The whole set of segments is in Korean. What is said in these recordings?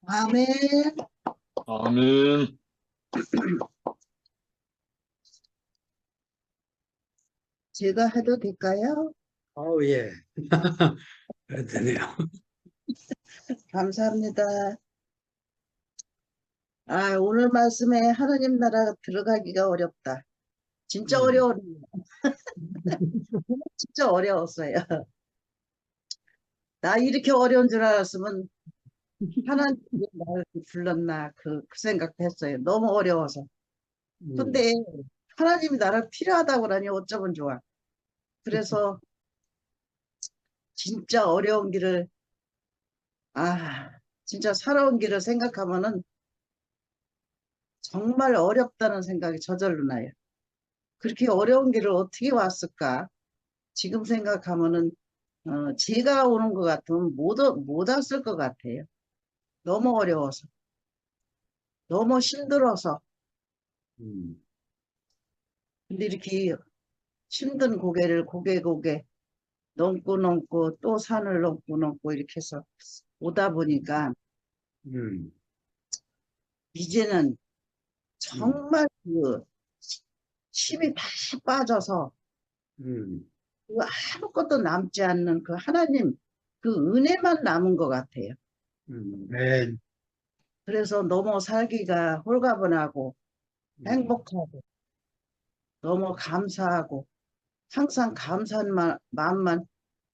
아멘. 아멘. 제가 해도 될까요? 예. 그래도 되네요. 감사합니다. 오늘 말씀에 하나님 나라 들어가기가 어렵다. 진짜 어려워요. 진짜 어려웠어요. 나 이렇게 어려운 줄 알았으면 하나님이 나를 불렀나 그 생각했어요. 너무 어려워서. 근데 하나님이 나를 필요하다고 그러니 어쩌면 좋아. 그래서 진짜 어려운 길을 진짜 살아온 길을 생각하면은 정말 어렵다는 생각이 저절로 나요. 그렇게 어려운 길을 어떻게 왔을까? 지금 생각하면은 제가 오는 것 같으면 못 왔을 것 같아요. 너무 어려워서, 너무 힘들어서. 근데 이렇게 힘든 고개를 고개 넘고 또 산을 넘고 이렇게 해서 오다 보니까 이제는 정말 그 힘이 다 빠져서 그 아무것도 남지 않는 그 하나님 그 은혜만 남은 것 같아요. 네. 그래서 너무 살기가 홀가분하고 행복하고 너무 감사하고 항상 감사한 마음만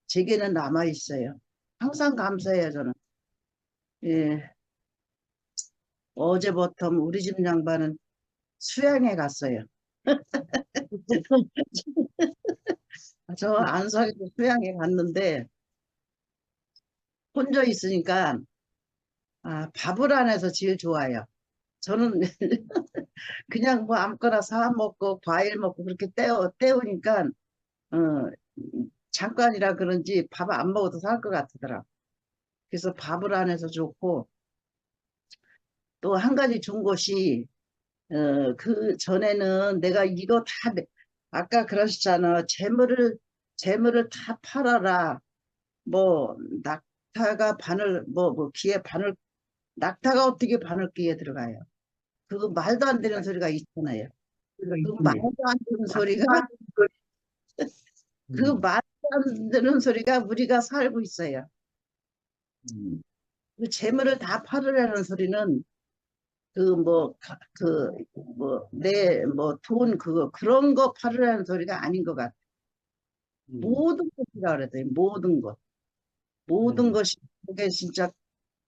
제게는 남아 있어요. 항상 감사해요, 저는. 예, 어제부터 우리 집 양반은 수양에 갔어요. 저 안성에서 수양에 갔는데 혼자 있으니까 밥을 안 해서 제일 좋아요. 저는 그냥 뭐 아무거나 사 먹고 과일 먹고 그렇게 때우니까 어, 잠깐이라 그런지 밥 안 먹어도 살 것 같더라. 그래서 밥을 안 해서 좋고 또 한 가지 좋은 것이 그 전에는 내가 이거 다 아까 그러셨잖아. 재물을 다 팔아라. 뭐 낙타가 바늘 뭐 귀에 바늘 낙타가 어떻게 바늘귀에 들어가요? 그거 말도 안 되는 소리가 있잖아요. 그 말도 안 되는 소리가 그 말도 안 되는 소리가 우리가 살고 있어요. 그 재물을 다 팔으라는 소리는 돈 그런 거 팔으라는 소리가 아닌 것 같아. 모든 것이라 그랬더니 모든 것이 그게 진짜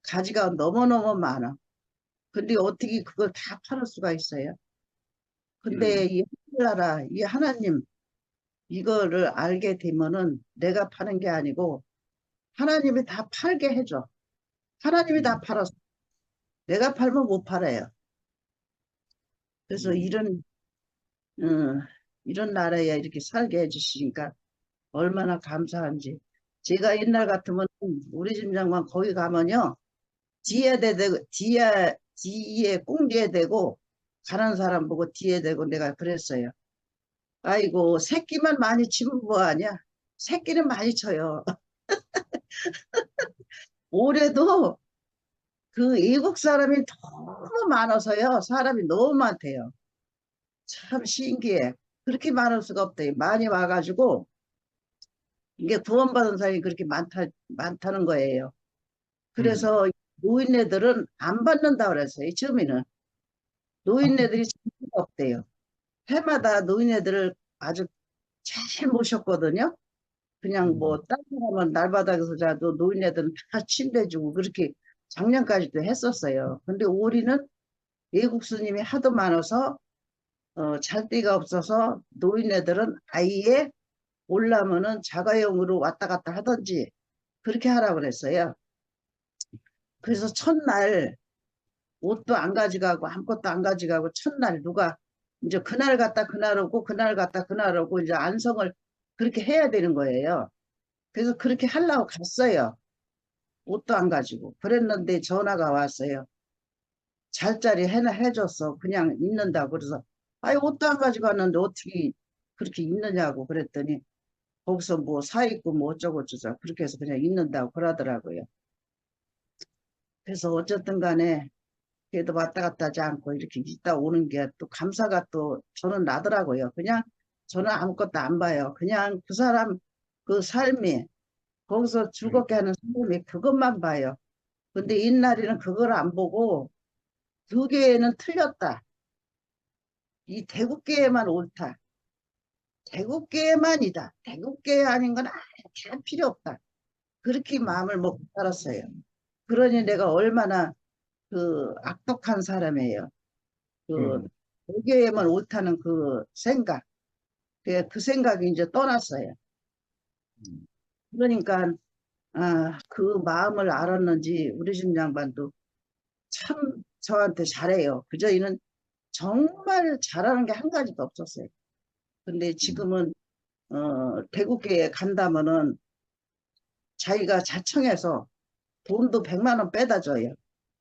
가지가 너무너무 많아. 근데 어떻게 그걸 다 팔을 수가 있어요? 근데 이 하늘나라, 이 하나님 이거를 알게 되면은 내가 파는 게 아니고 하나님이 다 팔게 해줘. 하나님이 다 팔았어. 내가 팔면 못 팔아요. 그래서 어, 이런 나라에 이렇게 살게 해주시니까 얼마나 감사한지. 제가 옛날 같으면 우리 집 장만 거기 가면요. 뒤에 꽁지에 대고 가는 사람 보고 뒤에 대고 내가 그랬어요. 아이고 새끼만 많이 치면 뭐하냐. 새끼는 많이 쳐요. 올해도 그 외국 사람이 너무 많아서요. 사람이 너무 많대요. 참 신기해. 그렇게 많을 수가 없대요. 많이 와가지고 이게 구원받은 사람이 그렇게 많다는 거예요. 그래서 노인네들은 안 받는다 그랬어요. 처음에는. 노인네들이 재미가 없대요. 해마다 노인네들을 아주 잘 모셨거든요. 그냥 뭐 다른 사람은 날바닥에서 자도 노인네들은 다 침대 주고 그렇게 작년까지도 했었어요. 근데 올해는 외국 스님이 하도 많아서 잘 데가 없어서 노인네들은 아예 올라면은 자가용으로 왔다 갔다 하든지 그렇게 하라고 그랬어요. 그래서 첫날 옷도 안 가져가고 아무것도 안 가져가고 첫날 누가 이제 그날 갔다 그날 오고 그날 갔다 그날 오고 이제 안성을 그렇게 해야 되는 거예요. 그래서 그렇게 하려고 갔어요. 옷도 안 가지고. 그랬는데 전화가 왔어요. 잘 자리 해줬어. 그냥 있는다고. 그래서 아이 옷도 안 가지고 왔는데 어떻게 그렇게 있느냐고 그랬더니 거기서 뭐 사 입고 뭐 어쩌고 저쩌고 그렇게 해서 그냥 있는다고 그러더라고요. 그래서 어쨌든 간에 그래도 왔다 갔다 하지 않고 이렇게 있다 오는 게 또 감사가 또 저는 나더라고요. 그냥 저는 아무것도 안 봐요. 그냥 그 사람 그 삶이 거기서 음, 즐겁게 하는 삶이 그것만 봐요. 근데 옛날에는 그걸 안 보고 두 개는 틀렸다. 이 대국계에만 옳다. 대국계만이다. 대국계 아닌 건 다 필요 없다. 그렇게 마음을 먹고 살았어요. 그러니 내가 얼마나 그 악독한 사람이에요. 그 음, 대국계에만 옳다는 그 생각. 그 생각이 이제 떠났어요. 음. 그러니까 그 마음을 알았는지 우리 집 양반도 참 저한테 잘해요. 그저 이는 정말 잘하는 게 한 가지도 없었어요. 근데 지금은 대국계에 간다면은 자기가 자청해서 돈도 100만 원 빼다 줘요.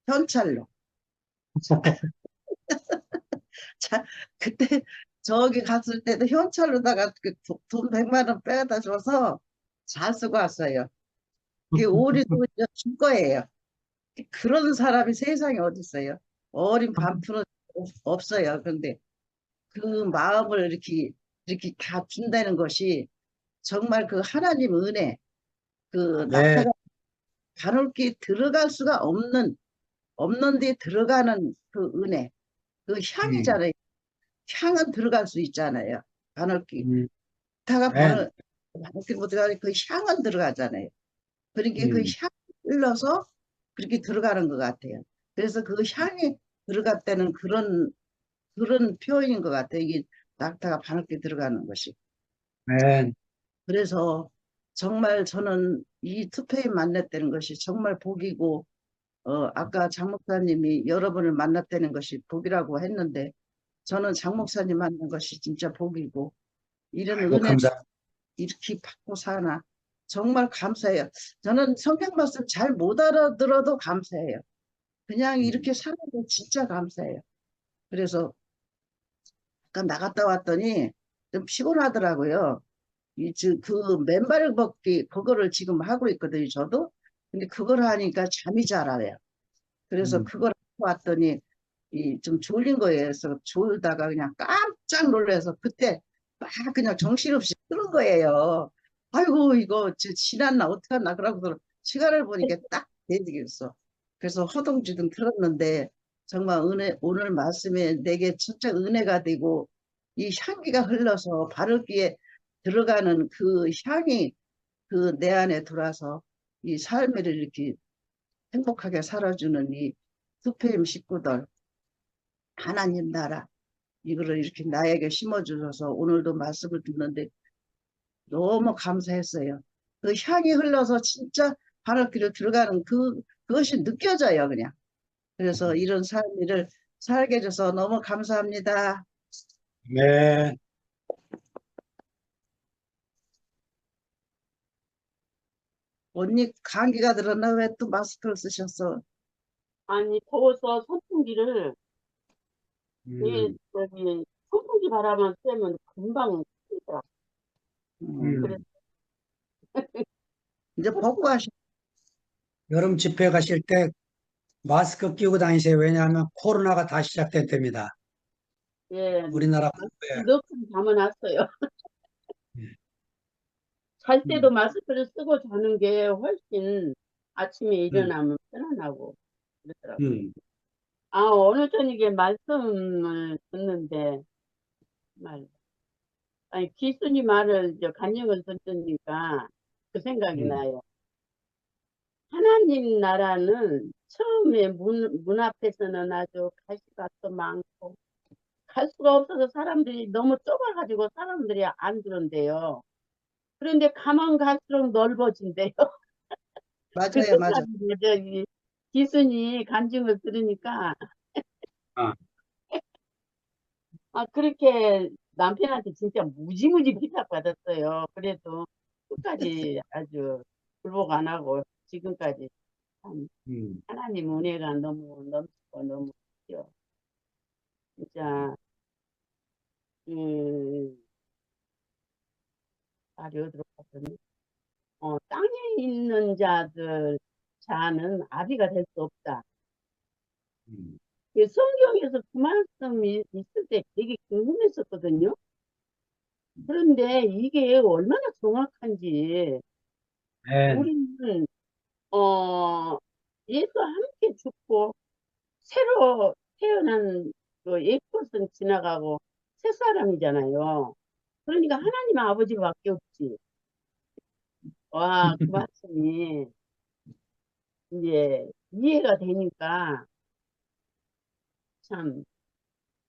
현찰로. 자, 그때 저기 갔을 때도 현찰로다가 그돈 100만 원 빼다 줘서 잘 쓰고 왔어요. 그게 오리도 이제 줄 거예요. 그런 사람이 세상에 어디 있어요? 어린 반푼은 없어요. 근데 그 마음을 이렇게 다 준다는 것이 정말 그 하나님 은혜, 그 네, 낙타가 가늘게 들어갈 수가 없는 데 들어가는 그 은혜, 그 음, 향이잖아요. 향은 들어갈 수 있잖아요. 바늘기. 음, 낙타가 네, 바늘기 못 들어가니 그 향은 들어가잖아요. 그러니까 그 음, 향이 흘러서 그렇게 들어가는 것 같아요. 그래서 그 향이 들어갔다는 그런 표현인 것 같아요. 이게 낙타가 바늘기 들어가는 것이. 네, 그래서 정말 저는 이 투페인 만났다는 것이 정말 복이고, 아까 장 목사님이 여러분을 만났다는 것이 복이라고 했는데, 저는 장 목사님 만난 것이 진짜 복이고, 이런 아이고, 은혜를 감사. 이렇게 받고 사나, 정말 감사해요. 저는 성경 말씀 잘 못 알아들어도 감사해요. 그냥 음, 이렇게 사는 게 진짜 감사해요. 그래서 아까 나갔다 왔더니 좀 피곤하더라고요. 그 맨발 걷기, 그거를 지금 하고 있거든요, 저도. 근데 그걸 하니까 잠이 잘 와요. 그래서 음, 그걸 하고 왔더니 좀 졸린 거예요. 그래서 졸다가 그냥 깜짝 놀라서 그때 막 그냥 정신없이 그런 거예요. 아이고, 이거 지났나, 어떡하나, 그러고 시간을 보니까 딱 되겠어. 그래서 허둥지둥 들었는데 정말 오늘 말씀에 내게 진짜 은혜가 되고 이 향기가 흘러서 바르기에 들어가는 그 향이 그 내 안에 들어와서 이 삶을 이렇게 행복하게 살아주는 이 수페임 식구들, 하나님 나라, 이거를 이렇게 나에게 심어주셔서 오늘도 말씀을 듣는데 너무 감사했어요. 그 향이 흘러서 진짜 바람길을 들어가는 그것이 느껴져요, 그냥. 그래서 이런 삶을 살게 해줘서 너무 감사합니다. 네. 언니 감기가 들었나? 왜 또 마스크를 쓰셨어? 아니, 더워서 선풍기를, 이, 음, 저기, 선풍기 바람만 쐬면 금방 습니다. 그래서, 음, 음. 이제 벗고 하시. 여름 집회 가실 때 마스크 끼고 다니세요. 왜냐하면 코로나가 다시 시작됐답니다. 예, 우리나라 마스크 국부에. 넣고 잠아놨어요. 음, 잘 때도 음, 마스크를 쓰고 자는 게 훨씬 아침에 음, 일어나면 편안하고 그러더라고요. 음, 어느 저녁에 말씀을 듣는데, 말, 아니, 기순이 말을, 간증을 듣으니까 그 생각이 음, 나요. 하나님 나라는 처음에 문 앞에서는 아주 가시밭도 많고, 갈 수가 없어서 사람들이 너무 좁아가지고 사람들이 안 들은데요. 그런데 가만 갈수록 넓어진대요. 그 맞아요, 맞아요. 생각이 저기 기순이 간증을 들으니까 아, 그렇게 남편한테 진짜 무지무지 비판받았어요. 그래도 끝까지 아주 불복 안 하고 지금까지 참 음, 하나님 은혜가 너무 넘치고 너무 크죠. 진짜 음, 말이 어디로 갔더니 땅에 있는 자들 자는 아비가 될 수 없다. 음. 그 성경에서 그 말씀이 있을 때 되게 궁금했었거든요. 그런데 이게 얼마나 정확한지 네. 우리는 예수와 함께 죽고 새로 태어난 그 옛것은 지나가고 새 사람이잖아요. 그러니까 하나님 아버지밖에 없지. 와, 그 말씀이 이제 이해가 되니까 참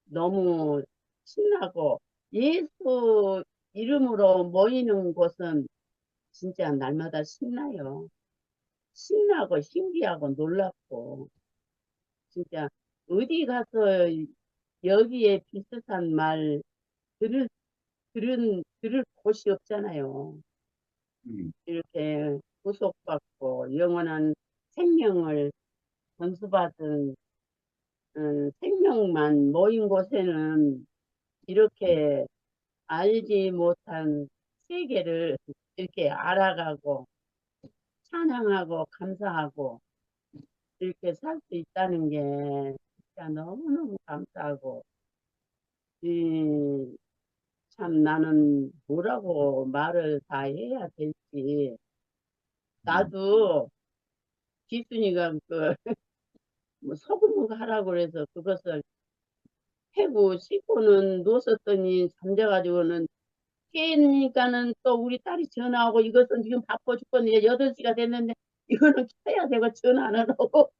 너무 신나고 예수 이름으로 모이는 곳은 진짜 날마다 신나요. 신나고 신기하고 놀랍고 진짜 어디 가서 여기에 비슷한 말 들을 들을 곳이 없잖아요. 음. 이렇게 구속받고 영원한 생명을 전수받은 생명만 모인 곳에는 이렇게 알지 못한 세계를 이렇게 알아가고 찬양하고 감사하고 이렇게 살 수 있다는 게 진짜 너무너무 감사하고 이, 참 나는 뭐라고 말을 다 해야 될지 나도 기순이가 그 뭐 소금 하라고 그래서 그것을 해고 씻고는 누웠었더니 잠자가지고는 깨니까는 또 우리 딸이 전화하고 이것은 지금 바빠 죽겠는데 8시가 됐는데 이거는 켜야 되고 전화는 오고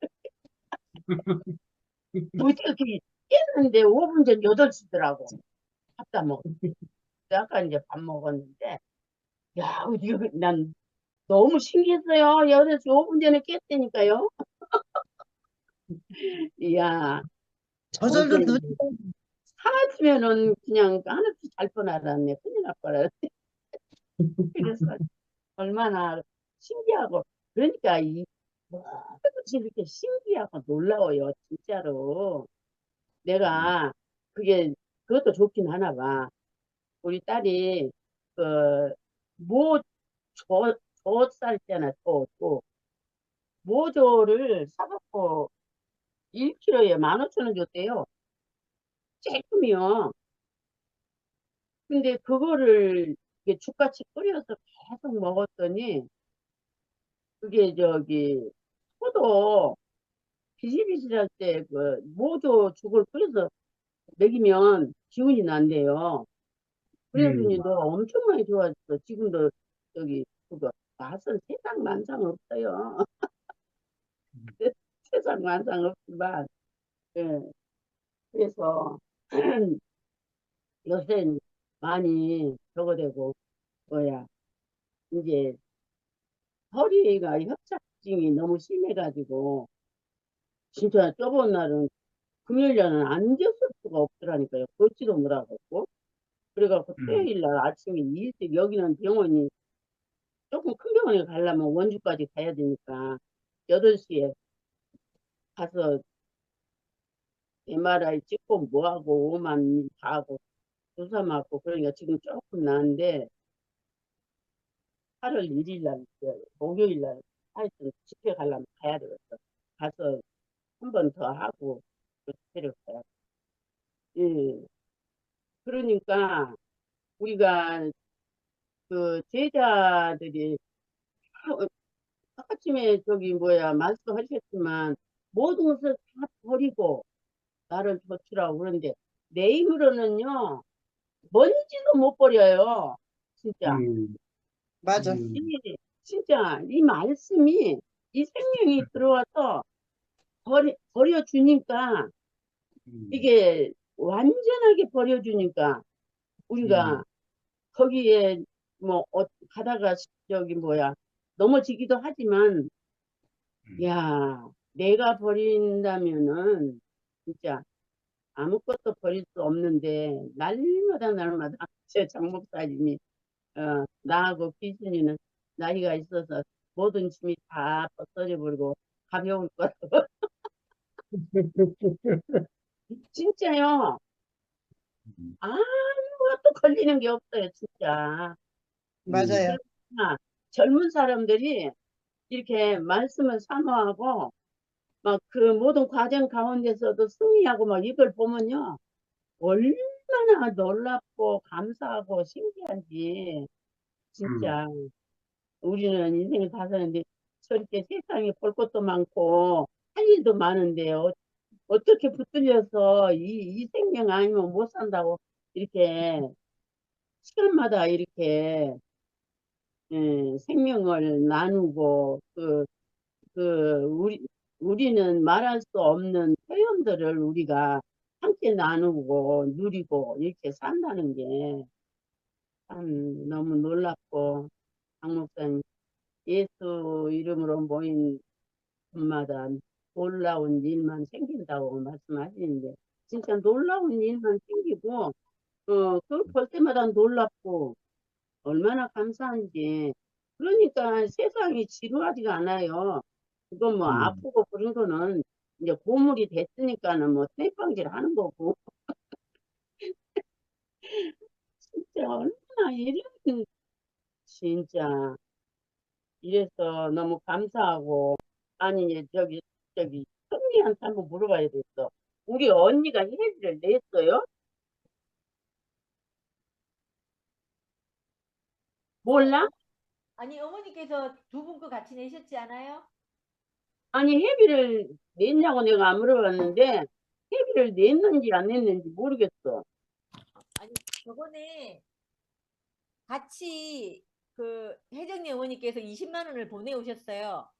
어떻게 깼는데 5분 전 8시더라고. 밥 다 먹었어. 아까 이제 밥 먹었는데 야 이거 난 너무 신기했어요. 8시 5분 전에 깼다니까요. 이야 저절로 어제 눈, 하마치면은 그냥 하나씩 잘 뻔알았네. 큰일 날 뻔했네. 그래서 얼마나 신기하고 그러니까 이 모든 것이 이렇게 신기하고 놀라워요. 진짜로 내가 그게 그것도 좋긴 하나 봐. 우리 딸이 그 모조 있잖아. 또 모조를 사갖고 1kg에 15,000원 줬대요. 조금이요. 근데 그거를 이게 죽같이 끓여서 계속 먹었더니 그게 저기 소도 비실비실할 때 그 모조 죽을 끓여서 먹이면 기운이 난대요. 그래더니 음. 너 엄청 많이 좋아졌어. 지금도 저기 그거 맛은 세상 만상 없어요. 세상 만상 없지만 예. 그래서 요새 많이 저거 되고 뭐야 이제 허리가 협착증이 너무 심해가지고 진짜 저번 날은 금요일날은 앉았을 수가 없더라니까요. 걷지도 못하겠고. 그래갖고 음. 토요일 날 아침에 일찍 여기는 병원이 조금 큰 병원에 가려면 원주까지 가야 되니까 8시에 가서 MRI 찍고 뭐하고 오만 다 하고 주사 맞고 그러니까 지금 조금 나은데 8월 1일 날 목요일 날 하여튼 집회 가려면 가야 되겠어. 가서 한 번 더 하고 집회를 가야 돼. 예. 그러니까 우리가 그 제자들이 아침에 저기 뭐야 말씀하셨지만 모든 것을 다 버리고 나를 좇으라고 그러는데 내 힘으로는요 먼지도 못 버려요. 진짜 음. 맞아. 음. 진짜 이 말씀이 이 생명이 들어와서 버려주니까 음. 이게 완전하게 버려주니까 우리가 음. 거기에 뭐 가다가 저기 뭐야 넘어지기도 하지만 음. 야 내가 버린다면은 진짜 아무것도 버릴 수 없는데 날마다 제 장목사님이 나하고 귀순이는 나이가 있어서 모든 짐이 다 벗어져 버리고 가벼울 거라고 진짜요. 음. 아무것도 걸리는 게 없어요 진짜. 음. 맞아요. 그러나 젊은 사람들이 이렇게 말씀을 사모하고 막 그 모든 과정 가운데서도 승리하고 막 이걸 보면요. 얼마나 놀랍고 감사하고 신기한지 음, 진짜 우리는 인생을 사는데 저렇게 세상에 볼 것도 많고 할 일도 많은데 어떻게 붙들려서 이 생명 아니면 못 산다고 이렇게 시간마다 이렇게 생명을 나누고 우리는 말할 수 없는 표현들을 우리가 함께 나누고 누리고 이렇게 산다는 게 참 너무 놀랍고 장 목사님 예수 이름으로 모인 분마다 놀라운 일만 생긴다고 말씀하시는데 진짜 놀라운 일만 생기고 그걸 볼 때마다 놀랍고 얼마나 감사한지 그러니까 세상이 지루하지가 않아요. 그건 뭐 음, 아프고 그런 거는 이제 고물이 됐으니까는 뭐 떼방질 하는 거고 진짜 얼마나 이런 진짜 이래서 너무 감사하고 아니 이제 저기 선미한테 한번 물어봐야 되겠어. 우리 언니가 해지를 냈어요? 몰라? 아니, 어머니께서 두 분 거 같이 내셨지 않아요? 아니 회비를 냈냐고 내가 안 물어봤는데 회비를 냈는지 안 냈는지 모르겠어. 아니, 저번에 같이 그 혜정이 어머니께서 20만 원을 보내오셨어요.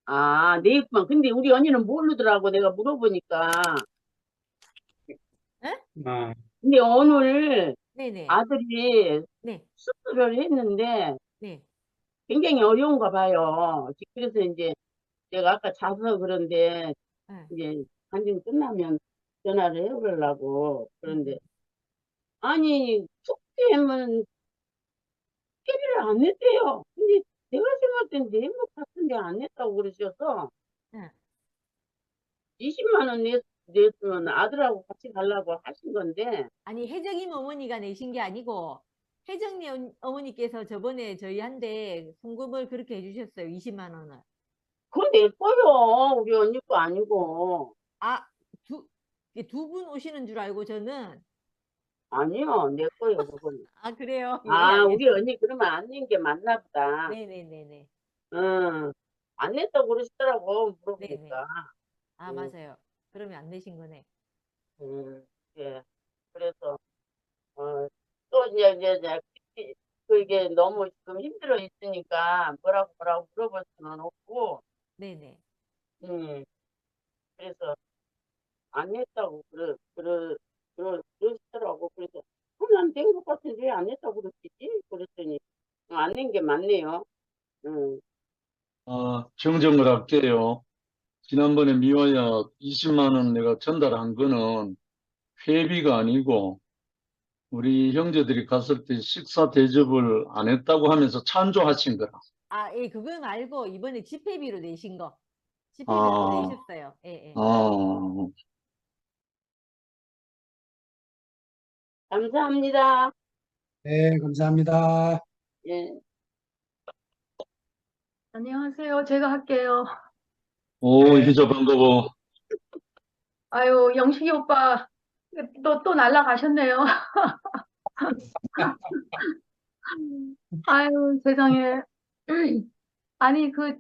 아, 냈구만. 근데 우리 언니는 모르더라고 내가 물어보니까. 에? 아, 근데 오늘 네네. 아들이 네, 수술을 했는데 네. 굉장히 어려운가 봐요. 그래서 이제 내가 아까 자서 그런데 네. 이제 간증 끝나면 전화를 해보려고. 그런데 음. 아니 투표하면 회비를 안 냈대요. 근데 내가 생각할 땐 낸 것 같은데 안 냈다고 그러셔서 네. 20만 원 냈으면 아들하고 같이 가려고 하신 건데 아니, 혜정이 어머니가 내신 게 아니고 혜정이 어머니께서 저번에 저희한테 송금을 그렇게 해주셨어요. 20만 원을. 그건 내 거요. 우리 언니 거 아니고. 아, 두 분 오시는 줄 알고 저는. 아니요, 내 거요, 그건. 아, 그래요? 예, 아, 우리 알겠습니다. 언니 그러면 안 낸 게 맞나 보다. 네네네네. 응. 안 냈다고 그러시더라고, 네네. 물어보니까. 아, 응, 맞아요. 그러면 안 내신 거네. 응, 예. 그래서, 또 이게 너무 지금 힘들어 있으니까 뭐라고 물어볼 수는 없고, 네네. 음, 그래서 안 냈다고 그러시더라고. 그래서, 난낸 것 같은데 왜 안 냈다고 그러시지? 그랬더니, 안 낸 게 맞네요. 응. 정정을 할게요. 지난번에 미화야 20만 원 내가 전달한 거는 회비가 아니고 우리 형제들이 갔을 때 식사 대접을 안 했다고 하면서 찬조하신 거라. 아, 예, 그거 말고 이번에 집회비로 내신 거. 집회비로 아, 내셨어요. 예, 예. 아, 감사합니다. 네, 감사합니다. 예. 안녕하세요. 제가 할게요. 오, 네, 희자 반가워. 아유, 영식이 오빠, 또 날라가셨네요. 아유, 세상에. 아니, 그,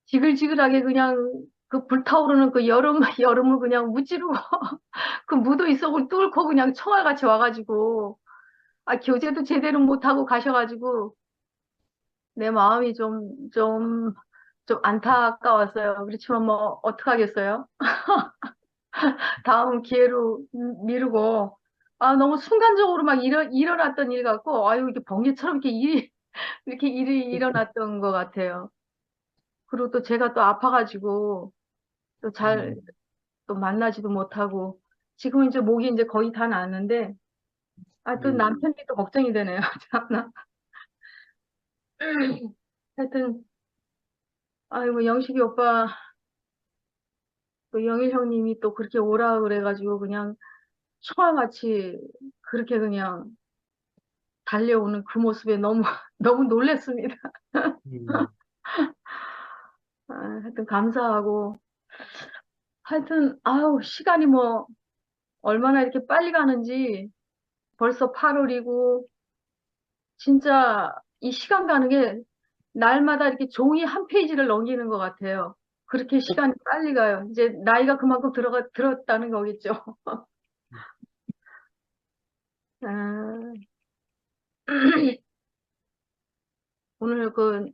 지글지글하게 그냥, 그 불타오르는 그 여름을 그냥 무찌르고, 그 무도 있어을 뚫고 그냥 총알같이 와가지고, 교제도 제대로 못하고 가셔가지고, 내 마음이 좀 안타까웠어요. 그렇지만 뭐, 어떡하겠어요? 다음 기회로 미루고, 너무 순간적으로 막 일어났던 일 같고, 아유, 이게 번개처럼 이렇게 일이 일어났던 것 같아요. 그리고 또 제가 또 아파가지고, 또 음, 또 만나지도 못하고, 지금 이제 목이 이제 거의 다 나았는데, 또 음, 남편이 또 걱정이 되네요. 참나. 하여튼, 아이고, 영식이 오빠, 또 영일 형님이 또 그렇게 오라 그래가지고, 그냥 초아같이 그렇게 그냥 달려오는 그 모습에 너무, 너무 놀랬습니다. 음. 하여튼 감사하고, 하여튼, 아우, 시간이 뭐, 얼마나 이렇게 빨리 가는지, 벌써 8월이고, 진짜 이 시간 가는 게 날마다 이렇게 종이 한 페이지를 넘기는 것 같아요. 그렇게 시간이 빨리 가요. 이제 나이가 그만큼 들었다는 거겠죠. 아, 오늘 그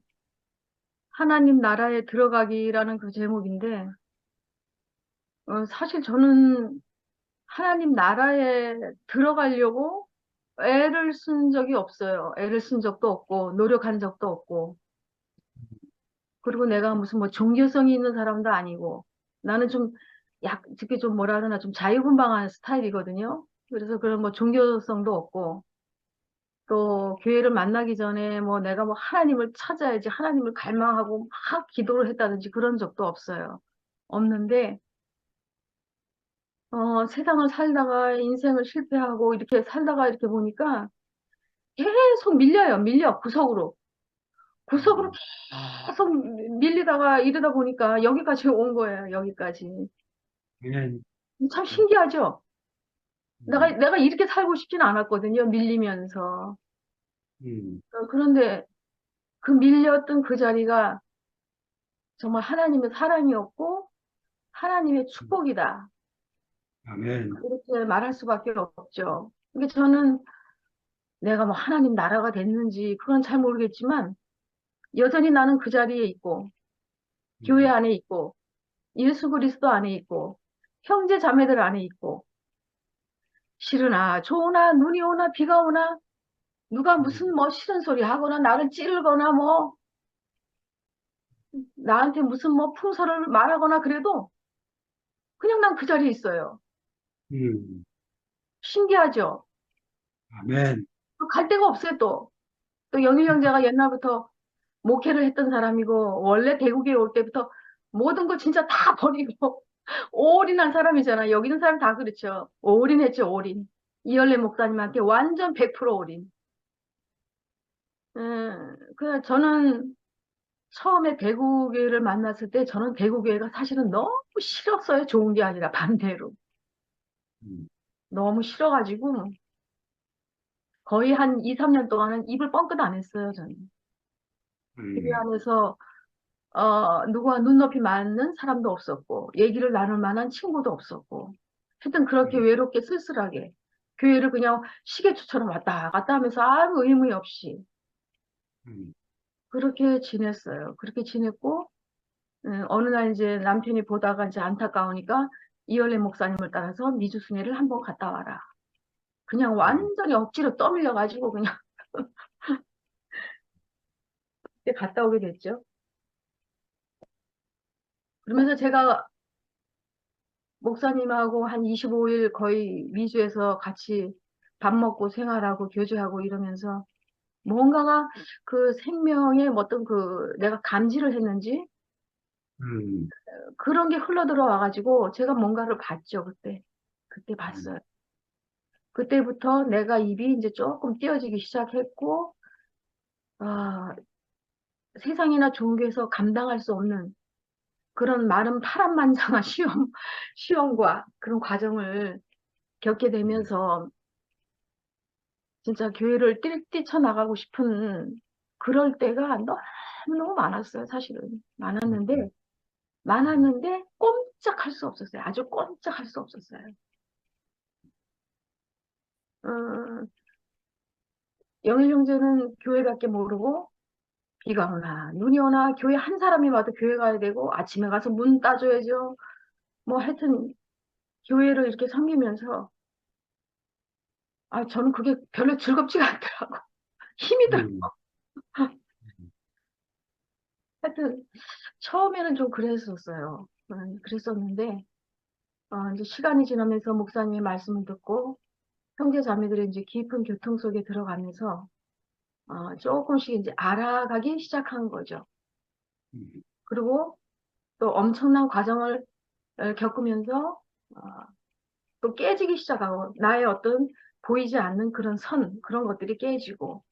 하나님 나라에 들어가기라는 그 제목인데, 사실 저는 하나님 나라에 들어가려고 애를 쓴 적이 없어요. 애를 쓴 적도 없고, 노력한 적도 없고, 그리고 내가 무슨 뭐 종교성이 있는 사람도 아니고, 나는 좀, 특히 좀 뭐라 그러나 좀 자유분방한 스타일이거든요. 그래서 그런 뭐 종교성도 없고, 또 교회를 만나기 전에 뭐 내가 뭐 하나님을 찾아야지, 하나님을 갈망하고 막 기도를 했다든지 그런 적도 없어요. 없는데, 세상을 살다가 인생을 실패하고 이렇게 살다가 이렇게 보니까 계속 밀려, 구석으로. 구석으로 계속 밀리다가 이러다 보니까 여기까지 온 거예요, 여기까지. 예, 참 신기하죠? 음, 내가 이렇게 살고 싶지는 않았거든요, 밀리면서. 그런데 그 밀렸던 그 자리가 정말 하나님의 사랑이었고, 하나님의 축복이다. 아멘. 이렇게 말할 수밖에 없죠. 근데 저는 내가 뭐 하나님 나라가 됐는지 그건 잘 모르겠지만, 여전히 나는 그 자리에 있고, 교회 안에 있고, 예수 그리스도 안에 있고, 형제 자매들 안에 있고, 싫으나 좋으나 눈이 오나 비가 오나 누가 무슨 뭐 싫은 소리 하거나 나를 찌르거나 뭐 나한테 무슨 뭐 풍설을 말하거나 그래도 그냥 난 그 자리에 있어요. 음, 신기하죠? 아멘. 갈 데가 없어요 또. 또 영일 형제가 옛날부터 목회를 했던 사람이고 원래 대구에 올 때부터 모든 거 진짜 다 버리고 올인한 사람이잖아. 여기 있는 사람 다 그렇죠. 올인했죠, 올인. 이열래 목사님한테 완전 100% 올인. 저는 처음에 대구교회를 만났을 때 저는 대구교회가 사실은 너무 싫었어요. 좋은 게 아니라 반대로. 음, 너무 싫어가지고 거의 한 2, 3년 동안은 입을 뻥끗 안 했어요, 저는. 교회 음, 안에서 누구와 눈높이 맞는 사람도 없었고 얘기를 나눌 만한 친구도 없었고 하여튼 그렇게 외롭게 쓸쓸하게 교회를 그냥 시계추처럼 왔다 갔다 하면서 아무 의미 없이 음, 그렇게 지냈어요. 그렇게 지냈고 어느 날 이제 남편이 보다가 이제 안타까우니까 이열래 목사님을 따라서 미주순회를 한번 갔다 와라. 그냥 완전히 억지로 떠밀려가지고 그냥 그때 갔다 오게 됐죠. 그러면서 제가 목사님하고 한 25일 거의 미주에서 같이 밥 먹고 생활하고 교제하고 이러면서 뭔가가 그 생명의 어떤 그 내가 감지를 했는지 음, 그런 게 흘러들어 와가지고 제가 뭔가를 봤죠, 그때. 그때 음, 봤어요. 그때부터 내가 입이 이제 조금 띄어지기 시작했고, 아, 세상이나 종교에서 감당할 수 없는 그런 많은 파란만장한 시험과 그런 과정을 겪게 되면서 진짜 교회를 뛰쳐나가고 싶은 그럴 때가 너무너무 많았어요, 사실은. 많았는데 꼼짝할 수 없었어요. 아주 꼼짝할 수 없었어요. 어, 영일 형제는 교회밖에 모르고 비가 오나 눈이 오나 교회 한 사람이 와도 교회 가야 되고 아침에 가서 문 따줘야죠. 뭐 하여튼 교회를 이렇게 섬기면서 저는 그게 별로 즐겁지가 않더라고. 힘이 들어. 음, 하여튼 처음에는 좀 그랬었어요. 그랬었는데 이제 시간이 지나면서 목사님의 말씀을 듣고 형제 자매들이 이제 깊은 교통 속에 들어가면서 조금씩 이제 알아가기 시작한 거죠. 음, 그리고 또 엄청난 과정을 겪으면서 또 깨지기 시작하고 나의 어떤 보이지 않는 그런 그런 것들이 깨지고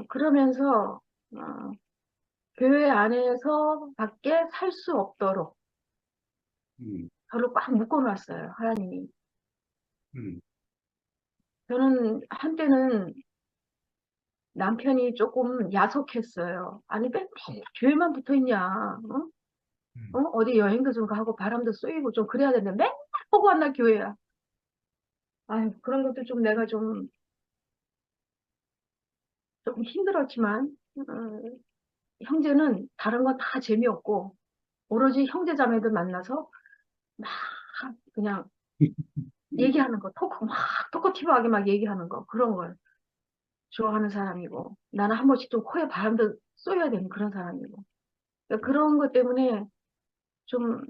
그러면서 교회 안에서 밖에 살 수 없도록 음, 저를 꽉 묶어놨어요, 하나님이. 음, 저는 한때는 남편이 조금 야속했어요. 아니, 맨날 교회만 붙어 있냐? 어? 어디 여행도 좀 가고 바람도 쏘이고 좀 그래야 되는데 맨날 보고 왔나 교회야. 아유, 그런 것도 좀 내가 좀 조금 힘들었지만, 형제는 다른 건 다 재미없고, 오로지 형제 자매들 만나서 막 그냥 얘기하는 거, 토크티브하게 막 얘기하는 거, 그런 걸 좋아하는 사람이고, 나는 한 번씩 좀 코에 바람도 쏘여야 되는 그런 사람이고. 그러니까 그런 것 때문에 좀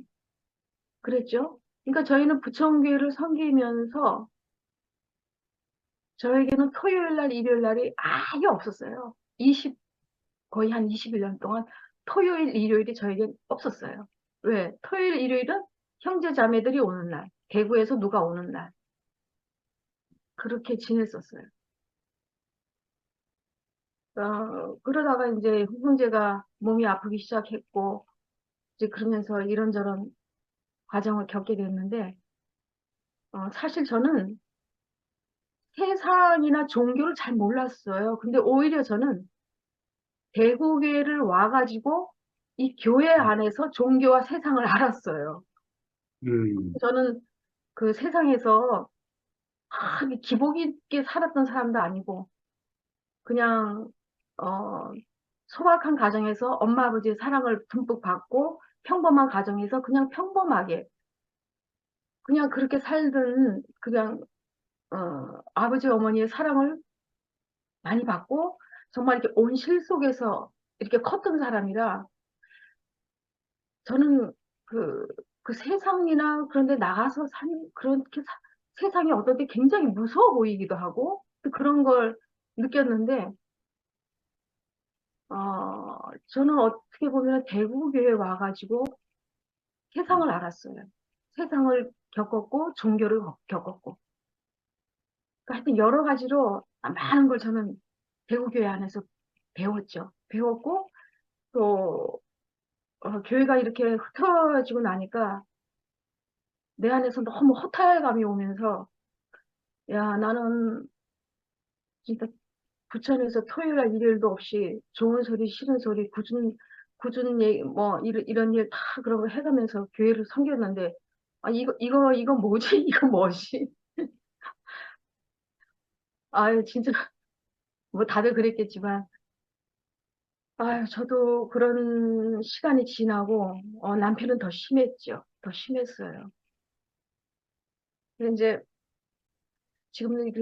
그랬죠. 그러니까 저희는 부천교회를 섬기면서 저에게는 토요일 날, 일요일 날이 아예 없었어요. 거의 한 21년 동안 토요일, 일요일이 저에겐 없었어요. 왜? 토요일, 일요일은 형제 자매들이 오는 날, 대구에서 누가 오는 날. 그렇게 지냈었어요. 그러다가 이제 형제가 몸이 아프기 시작했고, 이제 그러면서 이런저런 과정을 겪게 됐는데, 사실 저는 세상이나 종교를 잘 몰랐어요. 근데 오히려 저는 대구교회를 와가지고 이 교회 안에서 종교와 세상을 알았어요. 음, 저는 그 세상에서 기복 있게 살았던 사람도 아니고, 그냥, 어, 소박한 가정에서 엄마 아버지의 사랑을 듬뿍 받고, 평범한 가정에서 그냥 평범하게, 그냥 그렇게 살던, 그냥, 아버지 어머니의 사랑을 많이 받고, 정말 이렇게 온실 속에서 이렇게 컸던 사람이라, 저는 그, 그 세상이나 그런 데 나가서 그렇게 세상이 어떨 때 굉장히 무서워 보이기도 하고, 또 그런 걸 느꼈는데, 저는 어떻게 보면 대구교회 와가지고 세상을 알았어요. 세상을 겪었고, 종교를 겪었고. 그러니까 하여튼 여러 가지로 많은 걸 저는 대구교회 안에서 배웠죠. 배웠고, 또, 교회가 이렇게 흩어지고 나니까 내 안에서 너무 허탈감이 오면서, 야, 나는 진짜 부천에서 토요일 날 일요일도 없이 좋은 소리, 싫은 소리, 굳은 얘기, 뭐, 이런 일 다 그런 거 해가면서 교회를 섬겼는데, 이거 뭐지? 이거 뭐지? 아유, 진짜, 뭐 다들 그랬겠지만, 아유, 저도 그런 시간이 지나고, 남편은 더 심했죠. 더 심했어요. 근데 이제, 지금은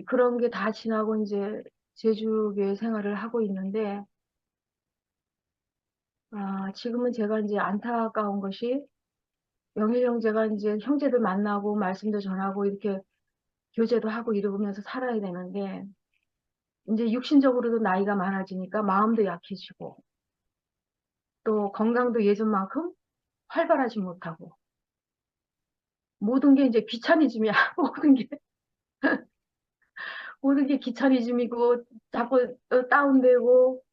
그런 게 다 지나고 이제 제주교회 생활을 하고 있는데, 지금은 제가 이제 안타까운 것이, 영일 형제가 이제 형제들 만나고 말씀도 전하고 이렇게 교제도 하고 이러면서 살아야 되는데, 이제 육신적으로도 나이가 많아지니까 마음도 약해지고, 또 건강도 예전만큼 활발하지 못하고, 모든 게 이제 귀차니즘이야. 모든 게 귀차니즘이고, 자꾸 다운되고,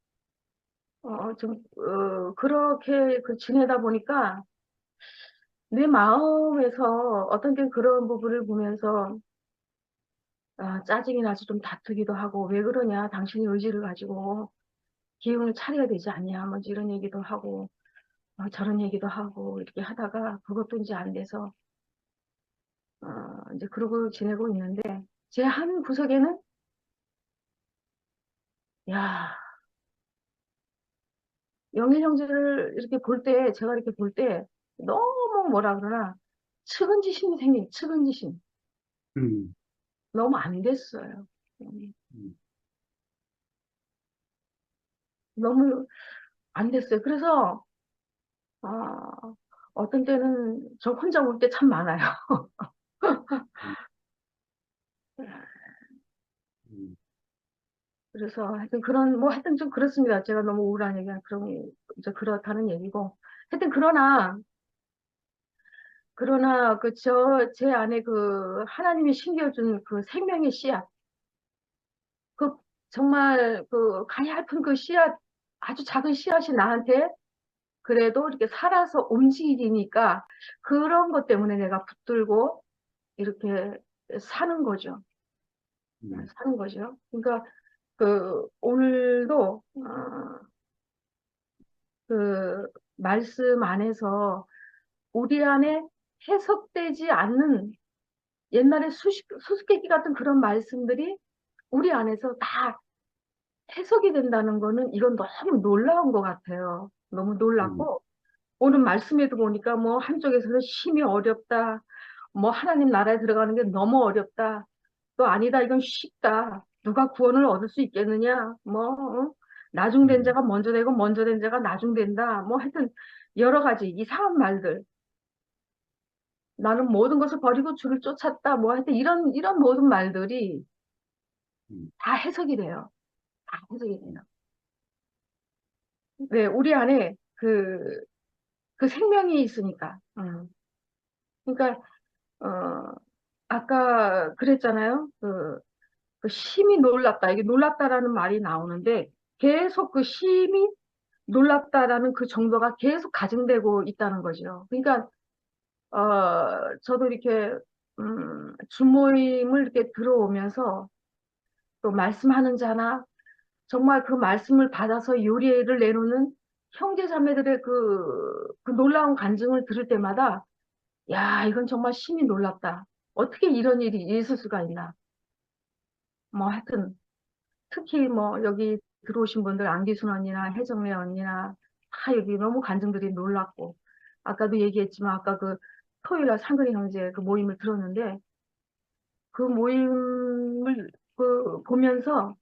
그렇게 지내다 보니까, 내 마음에서 어떤 때 그런 부분을 보면서, 짜증이 나서 좀 다투기도 하고, 왜 그러냐, 당신이 의지를 가지고 기운을 차려야 되지 않냐, 뭐 이런 얘기도 하고, 저런 얘기도 하고, 이렇게 하다가 그것도 이제 안 돼서, 이제 그러고 지내고 있는데, 제 한 구석에는, 야, 영일 형제를 이렇게 볼 때, 제가 이렇게 볼 때, 너무 뭐라 그러나, 측은지심이 생긴, 측은지심. 음, 너무 안 됐어요. 음, 너무 안 됐어요. 그래서, 아, 어떤 때는 저 혼자 울 때 참 많아요. 음, 음, 그래서 하여튼 뭐 하여튼 좀 그렇습니다. 제가 너무 우울한 얘기가 이제 그렇다는 얘기고. 하여튼 그러나 제 안에 하나님이 심겨준 그 생명의 씨앗, 그 정말 가냘픈 그 씨앗 아주 작은 씨앗이 나한테 그래도 이렇게 살아서 움직이니까 그런 것 때문에 내가 붙들고 이렇게 사는 거죠. 사는 거죠. 그러니까 오늘도 그 말씀 안에서 우리 안에 해석되지 않는 옛날에 수수께끼 같은 그런 말씀들이 우리 안에서 다 해석이 된다는 거는 이건 너무 놀라운 것 같아요. 너무 놀랍고 오늘 말씀에도 보니까 뭐 한쪽에서는 심히 어렵다. 뭐 하나님 나라에 들어가는 게 너무 어렵다. 또 아니다. 이건 쉽다. 누가 구원을 얻을 수 있겠느냐. 뭐 나중된 자가 먼저 되고 먼저 된 자가 나중된다. 뭐 하여튼 여러 가지 이상한 말들. 나는 모든 것을 버리고 주를 쫓았다. 뭐 하여튼 이런 모든 말들이 다 해석이 돼요. 다 해석이 돼요. 왜 우리 안에 그 생명이 있으니까. 그러니까 아까 그랬잖아요. 그 심히 놀랐다. 이게 놀랐다라는 말이 나오는데 계속 그 심히 놀랍다라는 그 정도가 계속 가증되고 있다는 거죠. 그러니까 저도 이렇게 주모임을 이렇게 들어오면서 또 말씀하는 자나 정말 그 말씀을 받아서 요리를 내놓는 형제 자매들의 그 놀라운 간증을 들을 때마다 야, 이건 정말 심히 놀랍다. 어떻게 이런 일이 있을 수가 있나. 뭐 하여튼 특히 뭐 여기 들어오신 분들 안기순 언니나 혜정래 언니나 다 여기 너무 간증들이 놀랍고 아까도 얘기했지만 아까 그 토요일날 상근이 형제 그 모임을 들었는데 그 모임을 보면서